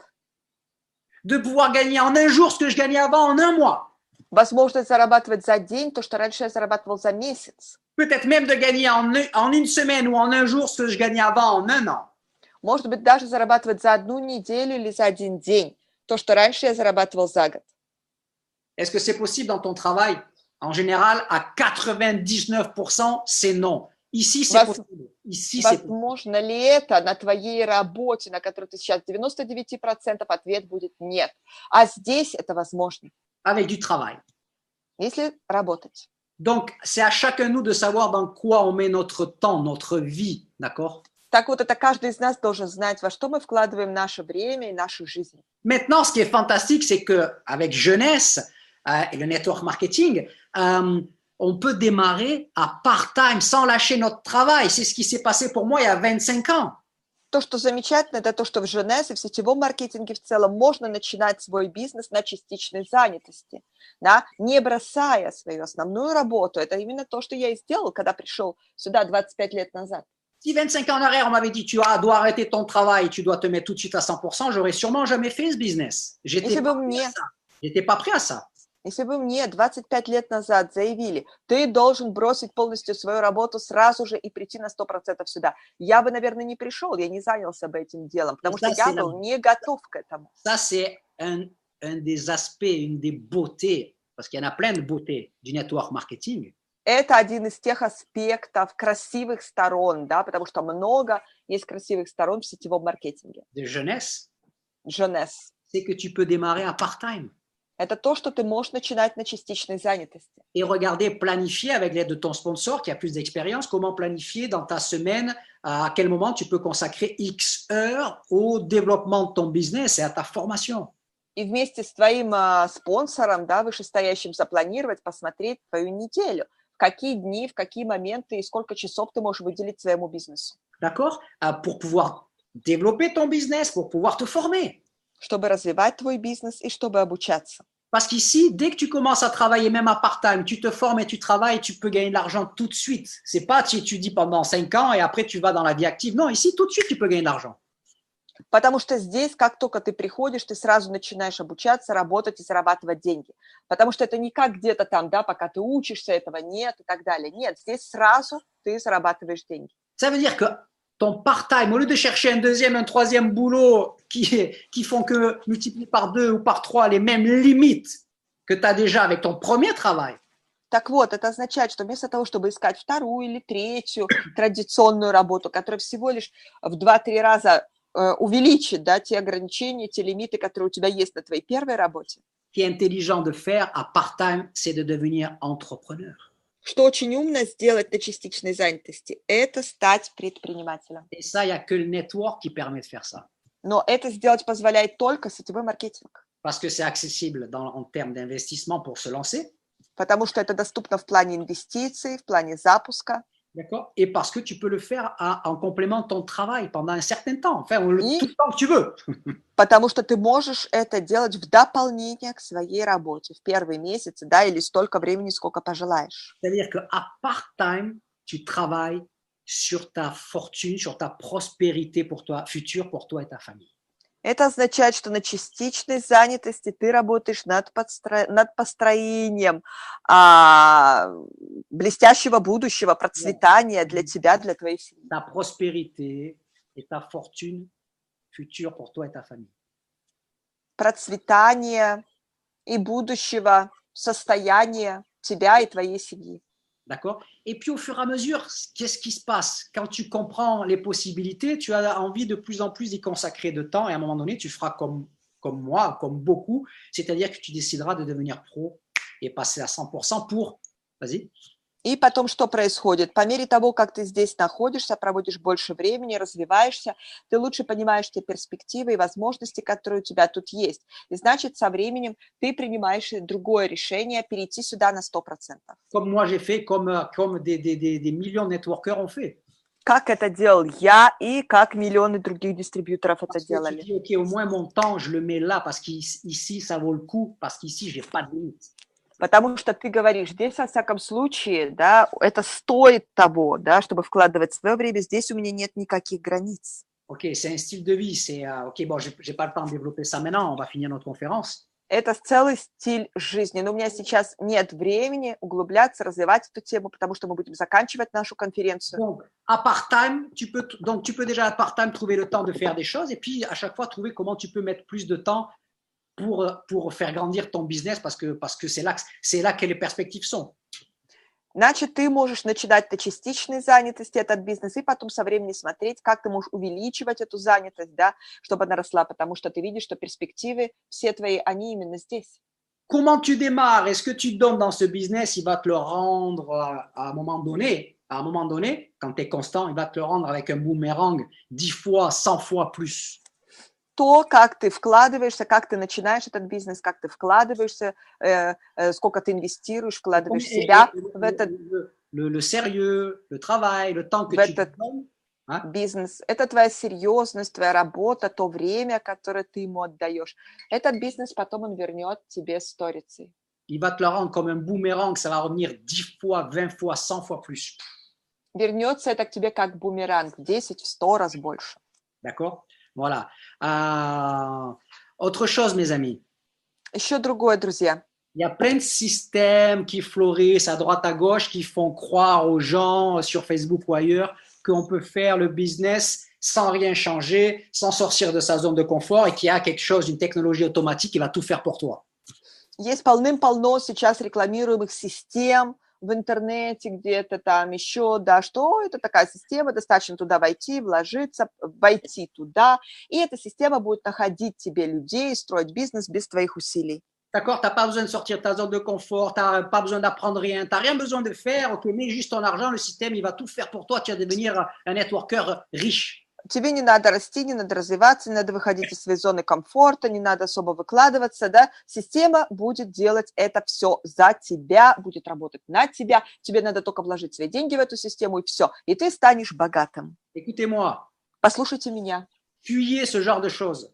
S1: de pouvoir gagner en un jour ce que je gagnais avant en un mois.
S3: Возможность зарабатывать за день то, что раньше я зарабатывал за месяц.
S1: Peut-être même de gagner en une semaine ou en un jour ce que je gagnais avant en un an.
S3: Может быть, даже зарабатывать за одну неделю или за один день то, что раньше я зарабатывал за год.
S1: Est-ce que c'est possible dans ton travail? En général, à 99%, c'est non. Ici, c'est possible. Ici, c'est possible.
S3: Возможно ли это на твоей работе, на которой ты сейчас 99% ответ будет нет. А здесь это возможно.
S1: Avec du travail.
S3: Если работать.
S1: Donc, c'est à chacun de nous de savoir dans quoi on met notre temps, notre vie, d'accord?
S3: Так вот, это каждый из нас должен знать, во что мы вкладываем наше время и нашу жизнь.
S1: Maintenant, ce qui est fantastique, c'est qu'avec Jeunesse et le network marketing, on peut démarrer à part-time sans lâcher notre travail. C'est ce qui s'est passé pour moi il y a 25 ans.
S3: То, что замечательно, это то, что в Женес и в сетевом маркетинге в целом можно начинать свой бизнес на частичной занятости, да, не бросая свою основную работу. Это именно то, что я и сделал, когда пришел сюда 25 лет назад.
S1: Si 25 ans en arrière, on m'avait dit tu dois arrêter ton travail, tu dois te mettre tout de suite à 100%, j'aurais sûrement jamais fait ce business. J'étais pas prêt à ça.
S3: Если бы мне 25 лет назад заявили, ты должен бросить полностью свою работу сразу же и прийти на 100% сюда, я бы, наверное, не пришел, я не занялся бы этим делом, потому что я был не готов к этому.
S1: Ça, c'est un des aspects, une des beautés, parce qu'il y en a plein de beautés du network marketing.
S3: Это один из тех аспектов красивых сторон, да, потому что много есть красивых сторон в сетевом маркетинге.
S1: De jeunesse,
S3: Jeunesse.
S1: C'est que tu peux démarrer à part-time.
S3: Это то, что ты можешь начинать на частичной занятости.
S1: Et regarder, planifier avec l'aide de ton sponsor qui a plus d'expérience, comment planifier dans ta semaine, à quel moment tu peux consacrer X heures au développement de ton business et à ta formation.
S3: И вместе с твоим спонсором, да, вышестоящим, запланировать, посмотреть твою неделю. В какие дни, в какие моменты и сколько часов ты можешь выделить своему бизнесу.
S1: D'accord? Pour pouvoir développer ton business, pour pouvoir te former.
S3: Чтобы развивать твой бизнес и чтобы обучаться.
S1: Parce qu'ici, dès que tu commences à travailler, même à part-time, tu te formes et tu travailles, tu peux gagner de l'argent tout de suite. C'est pas tu étudies pendant 5 ans et après tu vas dans la vie active. Non, ici, tout de suite, tu peux gagner de l'argent.
S3: Потому что здесь, как только ты приходишь, ты сразу начинаешь обучаться, работать и зарабатывать деньги. Потому что это не как где-то там, да, пока ты учишься, этого нет и так далее. Нет, здесь сразу ты зарабатываешь деньги.
S1: Ça veut dire que ton part-time, au lieu de chercher un deuxième, un troisième boulot qui font que multiplier par 2 ou par 3 les mêmes limites que tu as déjà avec ton premier travail.
S3: Так вот, это означает, что вместо того, чтобы искать вторую или третью традиционную работу, которая всего лишь в 2-3 раза увеличит, да, те ограничения, те лимиты, которые у тебя есть на твоей первой работе.
S1: Ce qui est intelligent de faire à part-time, c'est de devenir entrepreneur.
S3: Что очень умно сделать на частичной занятости, это стать предпринимателем.
S1: Et ça, il n'y a que le network qui permet de faire ça.
S3: Но это сделать позволяет только сетевой маркетинг.
S1: Parce que c'est accessible en termes d'investissement pour se lancer.
S3: Потому что это доступно в плане инвестиций, в плане запуска.
S1: D'accord. Et parce que tu peux le faire en complément de ton travail pendant un certain temps, enfin, tout le temps que tu veux.
S3: Потому что ты можешь это делать в дополнение к своей работе в первые месяцы, да, или столько времени, сколько пожелаешь.
S1: C'est-à-dire qu'à part-time, tu travailles sur ta fortune, sur ta prospérité pour toi, future pour toi et ta famille.
S3: Это означает, что на частичной занятости ты работаешь над построением блестящего будущего, процветания для тебя, для твоей семьи.
S1: Ta prospérité et ta fortune future pour toi et ta famille.
S3: Процветания и будущего состояния тебя и твоей семьи.
S1: D'accord? Et puis, au fur et à mesure, qu'est-ce qui se passe? Quand tu comprends les possibilités, tu as envie de plus en plus d'y consacrer de temps et à un moment donné, tu feras comme moi, comme beaucoup, c'est-à-dire que tu décideras de devenir pro et passer à 100% pour... Vas-y.
S3: И потом что происходит? По мере того, как ты здесь находишься, проводишь больше времени, развиваешься, ты лучше понимаешь те перспективы и возможности, которые у тебя тут есть. И значит, со временем ты принимаешь другое решение, перейти сюда на 100%.
S1: Comme moi j'ai fait, comme des millions de networkers ont fait.
S3: Как это делал я и как миллионы других дистрибьюторов это
S1: Parce que tu
S3: делали.
S1: dis, OK, au moins mon temps, je le mets là parce qu'ici, ça vaut le coup, parce qu'ici, j'ai pas de limite.
S3: Потому что ты говоришь, здесь, во всяком случае, да, это стоит того, да, чтобы вкладывать свое время, здесь у меня нет никаких границ.
S1: OK, c'est un style de vie. OK, bon, j'ai pas le temps de développer ça maintenant. On va finir notre conférence.
S3: Это целый стиль жизни. Но у меня сейчас нет времени углубляться, развивать эту тему, потому что мы будем заканчивать нашу конференцию.
S1: Donc, à part-time, tu peux déjà à part-time trouver le temps de faire des choses et puis à chaque fois trouver comment tu peux mettre plus de temps pour faire grandir ton business parce que c'est là que les perspectives sont.
S3: Значит, ты можешь начинать на частичной занятости этот бизнес и потом со временем смотреть, как ты можешь увеличивать эту занятость, да, чтобы она росла, потому что ты видишь, что перспективы все твои, они именно здесь.
S1: Comment tu démarres et ce que tu donnes dans ce business, il va te le rendre à un moment donné. À un moment donné, quand tu es constant, il va te le rendre avec un boomerang 10 fois, 100 fois plus.
S3: То, как ты вкладываешься, как ты начинаешь этот бизнес, как ты вкладываешься, сколько ты инвестируешь, вкладываешь себя в этот
S1: le sérieux, le travail, le temps que tu donnes.
S3: бизнес. Это твоя серьезность, твоя работа, то время, которое ты ему отдаешь. Этот бизнес потом он вернет тебе сторицей.
S1: Il va te le rendre comme un boomerang, ça va revenir 10 fois, 20 fois, 100 fois plus.
S3: Вернется это к тебе как бумеранг, 10, в 100 раз больше.
S1: D'accord? Voilà. Autre chose, mes amis.
S3: Еще другое, друзья.
S1: Il y a plein de systèmes qui fleurissent à droite, à gauche, qui font croire aux gens sur Facebook ou ailleurs qu'on peut faire le business sans rien changer, sans sortir de sa zone de confort et qu'il y a quelque chose, une technologie automatique qui va tout faire pour toi.
S3: Есть полным-полно сейчас рекламируемых систем в интернете, где-то там еще, да, что это такая система, достаточно туда войти, вложиться, войти туда, и эта система будет находить тебе людей, строить бизнес без твоих усилий.
S1: D'accord, tu n'as pas besoin de sortir de ta zone de confort, tu n'as pas besoin d'apprendre rien, tu n'as rien besoin de faire, ok, mets juste ton argent, le système, il va tout faire pour toi, tu vas devenir un networker riche.
S3: Тебе не надо расти, не надо развиваться, не надо выходить из своей зоны комфорта, не надо особо выкладываться, да, система будет делать это все за тебя, будет работать на тебя, тебе надо только вложить свои деньги в эту систему и все, и ты станешь богатым.
S1: Écoutez-moi,
S3: Послушайте меня,
S1: fuyez ce genre de choses.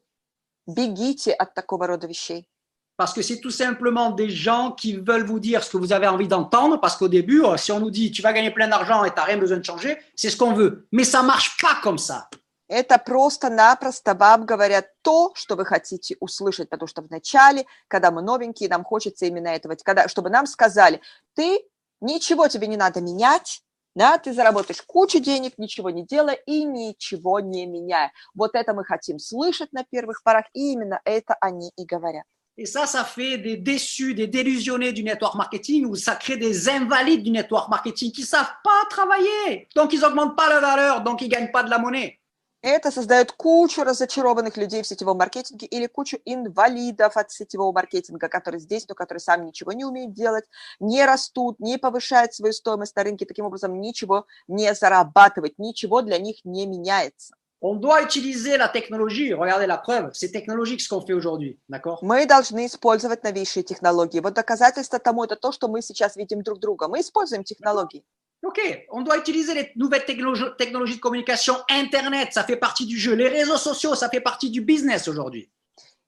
S3: бегите от такого рода вещей.
S1: Parce que c'est tout simplement des gens qui veulent vous dire ce que vous avez envie d'entendre, parce qu'au début, si on nous dit tu vas gagner plein d'argent et tu n'as rien besoin de changer, c'est ce qu'on veut. Mais ça ne marche pas comme ça.
S3: Это просто-напросто вам говорят то, что вы хотите услышать, потому что вначале, когда мы новенькие, нам хочется именно этого, чтобы нам сказали, ты, ничего тебе не надо менять, да, ты заработаешь кучу денег, ничего не делая и ничего не меняя. Вот это мы хотим слышать на первых порах, и именно это они и говорят.
S1: Et ça fait des déçus, des délusionnés du network marketing ou ça crée des invalides du network marketing qui ne savent pas travailler. Donc, ils n'augmentent pas la valeur, donc ils ne gagnent pas de la monnaie.
S3: Это создает кучу разочарованных людей в сетевом маркетинге или кучу инвалидов от сетевого маркетинга, которые здесь, но которые сами ничего не умеют делать, не растут, не повышают свою стоимость на рынке, таким образом ничего не зарабатывают, ничего для них не меняется.
S1: On doit utiliser la technologie. Regardez la preuve. C'est technologique ce qu'on fait aujourd'hui. D'accord?
S3: Мы должны использовать новейшие технологии. Вот доказательство тому это то, что мы сейчас видим друг друга. Мы используем технологии.
S1: Ok, on doit utiliser les nouvelles technologies de communication. Internet, ça fait partie du jeu. Les réseaux sociaux, ça fait partie du business aujourd'hui.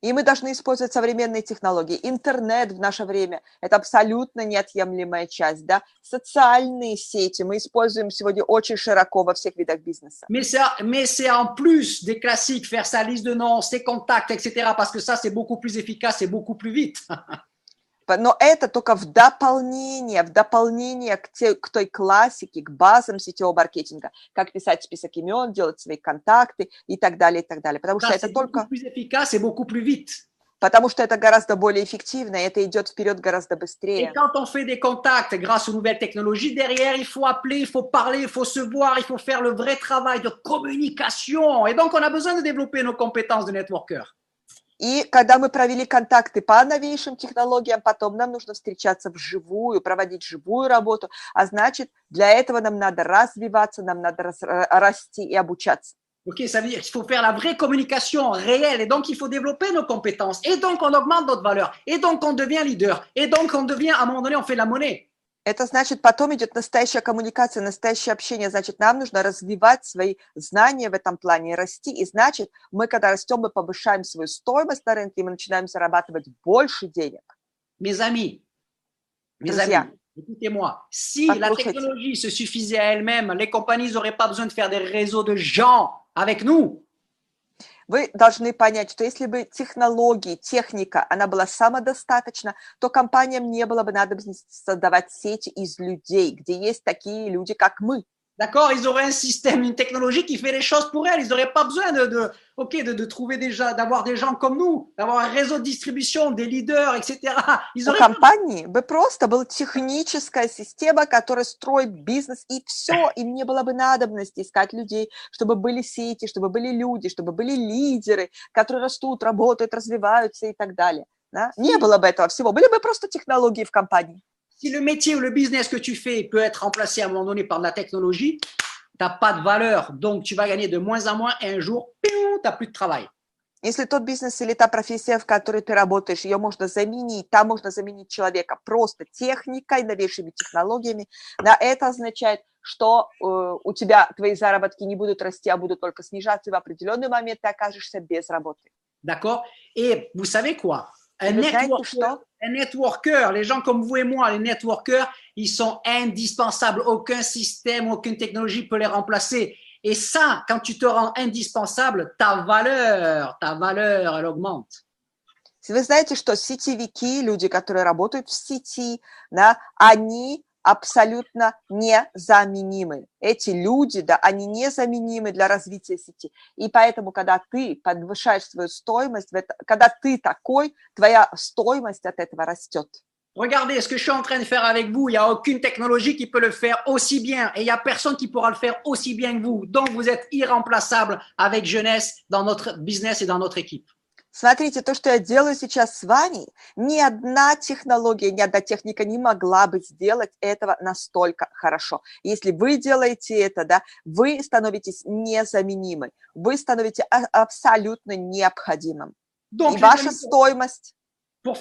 S3: И мы должны использовать современные технологии. Интернет в наше время – это абсолютно неотъемлемая часть. Да? Социальные сети мы используем сегодня очень широко во всех видах бизнеса.
S1: Mais c'est en plus des classiques, faire sa liste de noms, ses contacts, etc. Parce que ça, c'est beaucoup plus efficace et beaucoup plus vite.
S3: Но это только в дополнение к той классике, к базам сетевого маркетинга, как писать список имен, делать свои контакты и так далее, и так далее. Потому что это только... Потому что это гораздо более эффективно, и это идет вперед гораздо быстрее.
S1: Et quand on fait des contacts grâce aux nouvelles technologies, derrière, il faut appeler, il faut parler, il faut se voir, il faut faire le vrai travail de communication. Et donc, on a besoin de développer nos compétences de networker.
S3: И когда мы провели контакты по новейшим технологиям, потом нам нужно встречаться вживую, проводить живую работу, а значит, для этого нам надо развиваться, нам надо расти и обучаться.
S1: Ok, ça veut dire qu'il faut faire la vraie communication réelle et donc il faut développer nos compétences et donc on augmente notre valeur et donc on devient leader et donc on devient, à un moment donné, on fait de la monnaie.
S3: Это значит, потом идет настоящая коммуникация, настоящее общение. Значит, нам нужно развивать свои знания в этом плане, расти. И значит, мы, когда растем, мы повышаем свою стоимость на рынке, и мы начинаем зарабатывать больше денег.
S1: Mes amis,
S3: Друзья,
S1: écoutez-moi, si la technologie se suffisait à elle-même, les compagnies n'auraient pas besoin de faire des réseaux de gens avec nous.
S3: Вы должны понять, что если бы технологии, техника, она была самодостаточна, то компаниям не было бы надобности создавать сети из людей, где есть такие люди, как мы.
S1: D'accord, ils auraient un système, une technologie qui fait les choses pour elles. Ils n'auraient pas besoin de trouver d'avoir des gens comme nous, d'avoir un réseau de distribution, des leaders, etc.
S3: У компании бы просто была техническая система, которая строит бизнес, и все. Им не было бы надобности искать людей, чтобы были сети, чтобы были люди, чтобы были лидеры, которые растут, работают, развиваются и так далее. Да? Не было бы этого всего. Были бы просто технологии в компании.
S1: Si le métier ou le business que tu fais peut être remplacé à un moment donné par de la technologie, tu n'as pas de valeur. Donc, tu vas gagner de moins en moins et un jour, tu n'as plus de travail.
S3: Если тот бизнес или та профессия, в которой ты работаешь, ее можно заменить, там можно заменить человека просто техникой, новейшими технологиями, да, это означает, что у тебя твои заработки не будут расти, а будут только снижаться, и в определенный момент ты окажешься без работы.
S1: D'accord? Et vous savez quoi? Un networker, les gens comme vous et moi, les networkers, ils sont indispensables. Aucun système, aucune technologie peut les remplacer. Et ça, quand tu te rends indispensable, ta valeur, elle augmente.
S3: Вы знаете, что сетевики, люди, которые работают в сети, да, они абсолютно незаменимы. Эти люди, да, они незаменимы для развития сети. И поэтому, когда ты подвышаешь свою стоимость, когда ты такой, твоя стоимость от этого растет.
S1: Regardez, ce que je suis en train de faire avec vous, il n'y a aucune technologie qui peut le faire aussi bien et il n'y a personne qui pourra le faire aussi bien que vous. Donc, vous êtes irremplaçable avec Jeunesse dans notre business et dans notre équipe.
S3: Смотрите, то, что я делаю сейчас с вами, ни одна технология, ни одна техника не могла бы сделать этого настолько хорошо. Если вы делаете это, да, вы становитесь незаменимы, вы становитесь абсолютно необходимым.
S1: Donc,
S3: и ваша стоимость...
S1: Pour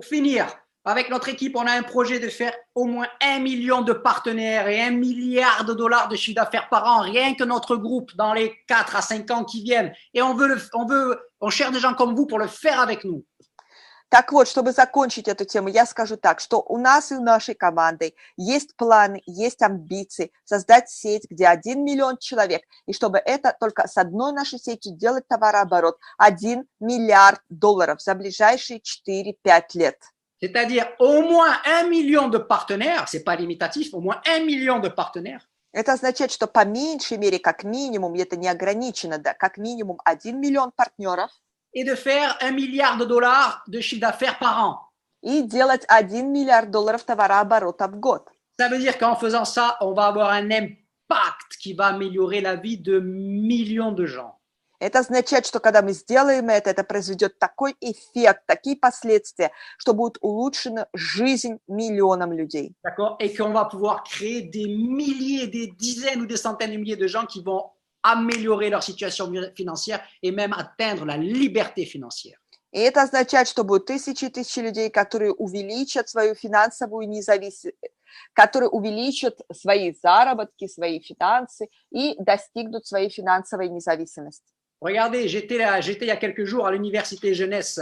S1: finir, avec notre équipe, on a un projet de faire au moins 1 million de partenaires et 1 milliard de dollars de chiffre d'affaires par an, rien que notre groupe dans les 4 à 5 ans qui viennent. Et on cherche des gens comme vous pour le faire avec nous.
S3: Так вот, чтобы закончить эту тему, я скажу так, что у нас и у нашей команды есть планы, есть амбиции создать сеть, где 1 миллион человек, и чтобы это только с одной нашей сетью делать товарооборот 1 миллиард долларов за ближайшие 4-5 лет.
S1: C'est-à-dire au moins 1 million de partenaires, c'est pas limitatif, au moins 1 million de partenaires.
S3: Это означает, что по меньшей мере, как минимум, это не ограничено, да, как минимум 1 миллион партнеров.
S1: Et de faire 1 milliard de dollars de chiffre d'affaires par an.
S3: И делать 1 миллиард долларов товарооборота в год.
S1: Ça veut dire qu'en faisant ça, on va avoir un impact qui va améliorer la vie de millions de gens.
S3: Это означает, что когда мы сделаем это произведет такой эффект, такие последствия, что будет улучшена жизнь миллионам людей.
S1: D'accord? Et qu'on va pouvoir créer des milliers, des dizaines ou des centaines de milliers de gens qui vont améliorer leur situation financière et même atteindre la liberté financière.
S3: И это означает, что будут тысячи и тысячи людей, которые увеличат свою финансовую независимость, которые увеличат свои заработки, свои финансы и достигнут своей финансовой независимости.
S1: Regardez, j'étais il y a quelques jours à l'université Jeunesse,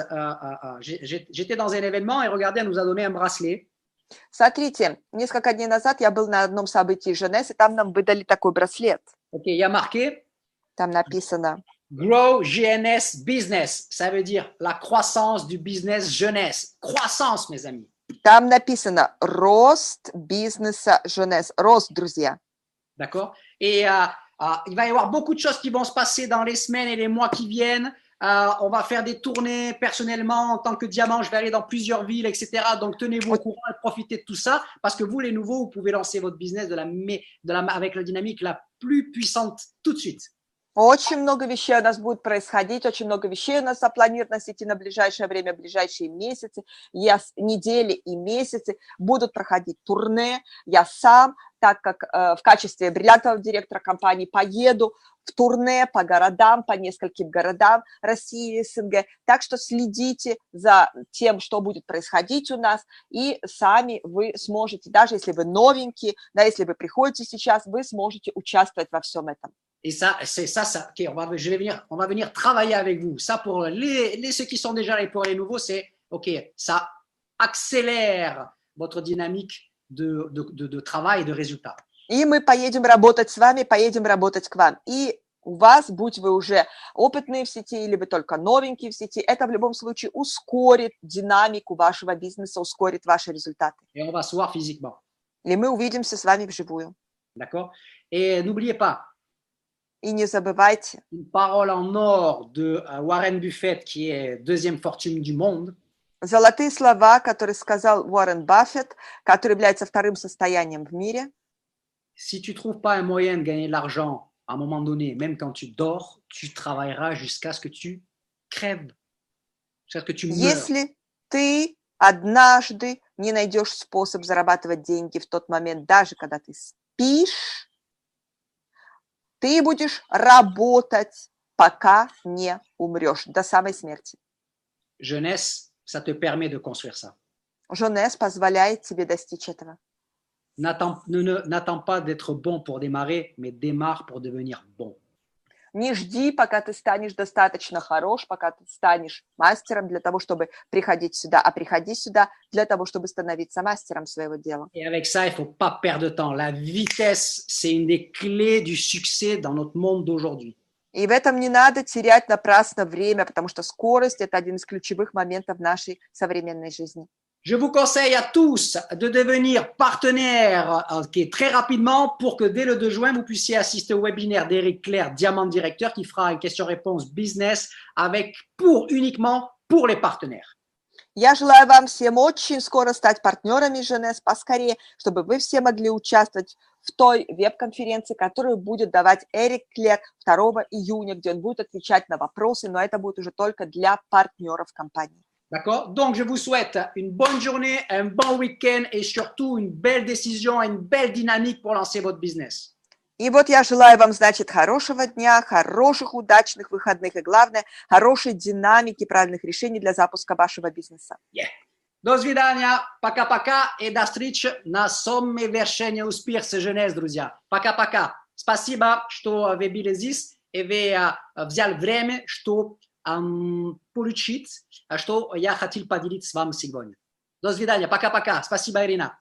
S1: j'étais dans un événement et regardez, elle nous a donné un bracelet.
S3: Смотрите, несколько дней назад я был на одном событии Jeunesse, и там нам выдали такой браслет.
S1: Ok, il y a marqué.
S3: Там написано.
S1: Grow GNS Business, ça veut dire la croissance du business jeunesse. Croissance, mes amis.
S3: Там написано рост бизнеса Jeunesse. Рост, друзья.
S1: D'accord? Et il va y avoir beaucoup de choses qui vont se passer dans les semaines et les mois qui viennent. On va faire des tournées personnellement en tant que diamant. Je vais aller dans plusieurs villes, etc. Donc, tenez-vous au courant et profitez de tout ça parce que vous, les nouveaux, vous pouvez lancer votre business avec la dynamique la plus puissante tout de suite.
S3: Очень много вещей у нас будет происходить, очень много вещей у нас запланировано на сети на ближайшее время, ближайшие месяцы, недели и месяцы будут проходить турне. Я сам, так как в качестве бриллиантового директора компании поеду в турне по городам, по нескольким городам России и СНГ. Так что следите за тем, что будет происходить у нас, и сами вы сможете, даже если вы новенькие, да, если вы приходите сейчас, вы сможете участвовать во всем этом.
S1: Et ça, c'est ça, ok, on va venir travailler avec vous. Ça, pour ceux qui sont déjà là et pour les nouveaux, c'est, ok, ça accélère votre dynamique de travail et de résultats.
S3: И мы поедем работать с вами, поедем работать к вам. И у вас, будь вы уже опытные в сети или вы только новенькие в сети, это в любом случае ускорит динамику вашего бизнеса, ускорит ваши результаты.
S1: Et on va se voir physiquement.
S3: И мы увидимся с вами вживую.
S1: D'accord? Et n'oubliez pas,
S3: И не забывайте,
S1: une parole en or de Warren Buffett, qui est deuxième fortune du monde.
S3: золотые слова, которые сказал Уоррен Баффет, который является вторым состоянием в мире.
S1: Si tu ne trouves pas un moyen de gagner de l'argent à un moment donné, même quand tu dors, tu travailleras jusqu'à ce que tu crèves, jusqu'à ce que tu meurs.
S3: Если ты однажды не найдешь способ зарабатывать деньги в тот момент, даже когда ты спишь, ты будешь работать, пока не умрешь, до самой смерти.
S1: Jeunesse, ça te permet de construire ça.
S3: Жонес позволяет тебе достичь этого.
S1: N'attends pas d'être bon pour démarrer, mais démarre pour devenir bon.
S3: Не жди, пока ты станешь достаточно хорош, пока ты станешь мастером для того, чтобы приходить сюда, а приходи сюда для того, чтобы становиться мастером своего дела.
S1: Et avec ça, il ne faut pas perdre de temps. La vitesse, c'est une des clés du succès dans notre monde d'aujourd'hui.
S3: И в этом не надо терять напрасно время, потому что скорость – это один из ключевых моментов нашей современной жизни.
S1: Je vous conseille à tous de devenir partenaire très rapidement pour que dès le 2 juin, vous puissiez assister au webinaire d'Éric Clair, Diamant Directeur, qui fera une question-réponse business uniquement pour les partenaires.
S3: Я желаю вам всем очень скоро стать партнерами Жонес, поскорее, чтобы вы все могли участвовать в той веб-конференции, которую будет давать Эрик Клер 2 июня, где он будет отвечать на вопросы, но это будет уже только для партнеров компании.
S1: D'accord? Donc, je vous souhaite une bonne journée, un bon week-end et surtout une belle décision et une belle dynamique pour lancer votre business.
S3: И вот я желаю вам, значит, хорошего дня, хороших, удачных выходных и, главное, хорошей динамики, правильных решений для запуска вашего бизнеса.
S1: До свидания, пока-пока и до встречи на самой вершине успеха, Женес, друзья. Пока-пока. Спасибо, что вы были здесь и вы взяли время, чтобы получить, что я хотел поделиться с вами сегодня. До свидания, пока-пока. Спасибо, Ирина.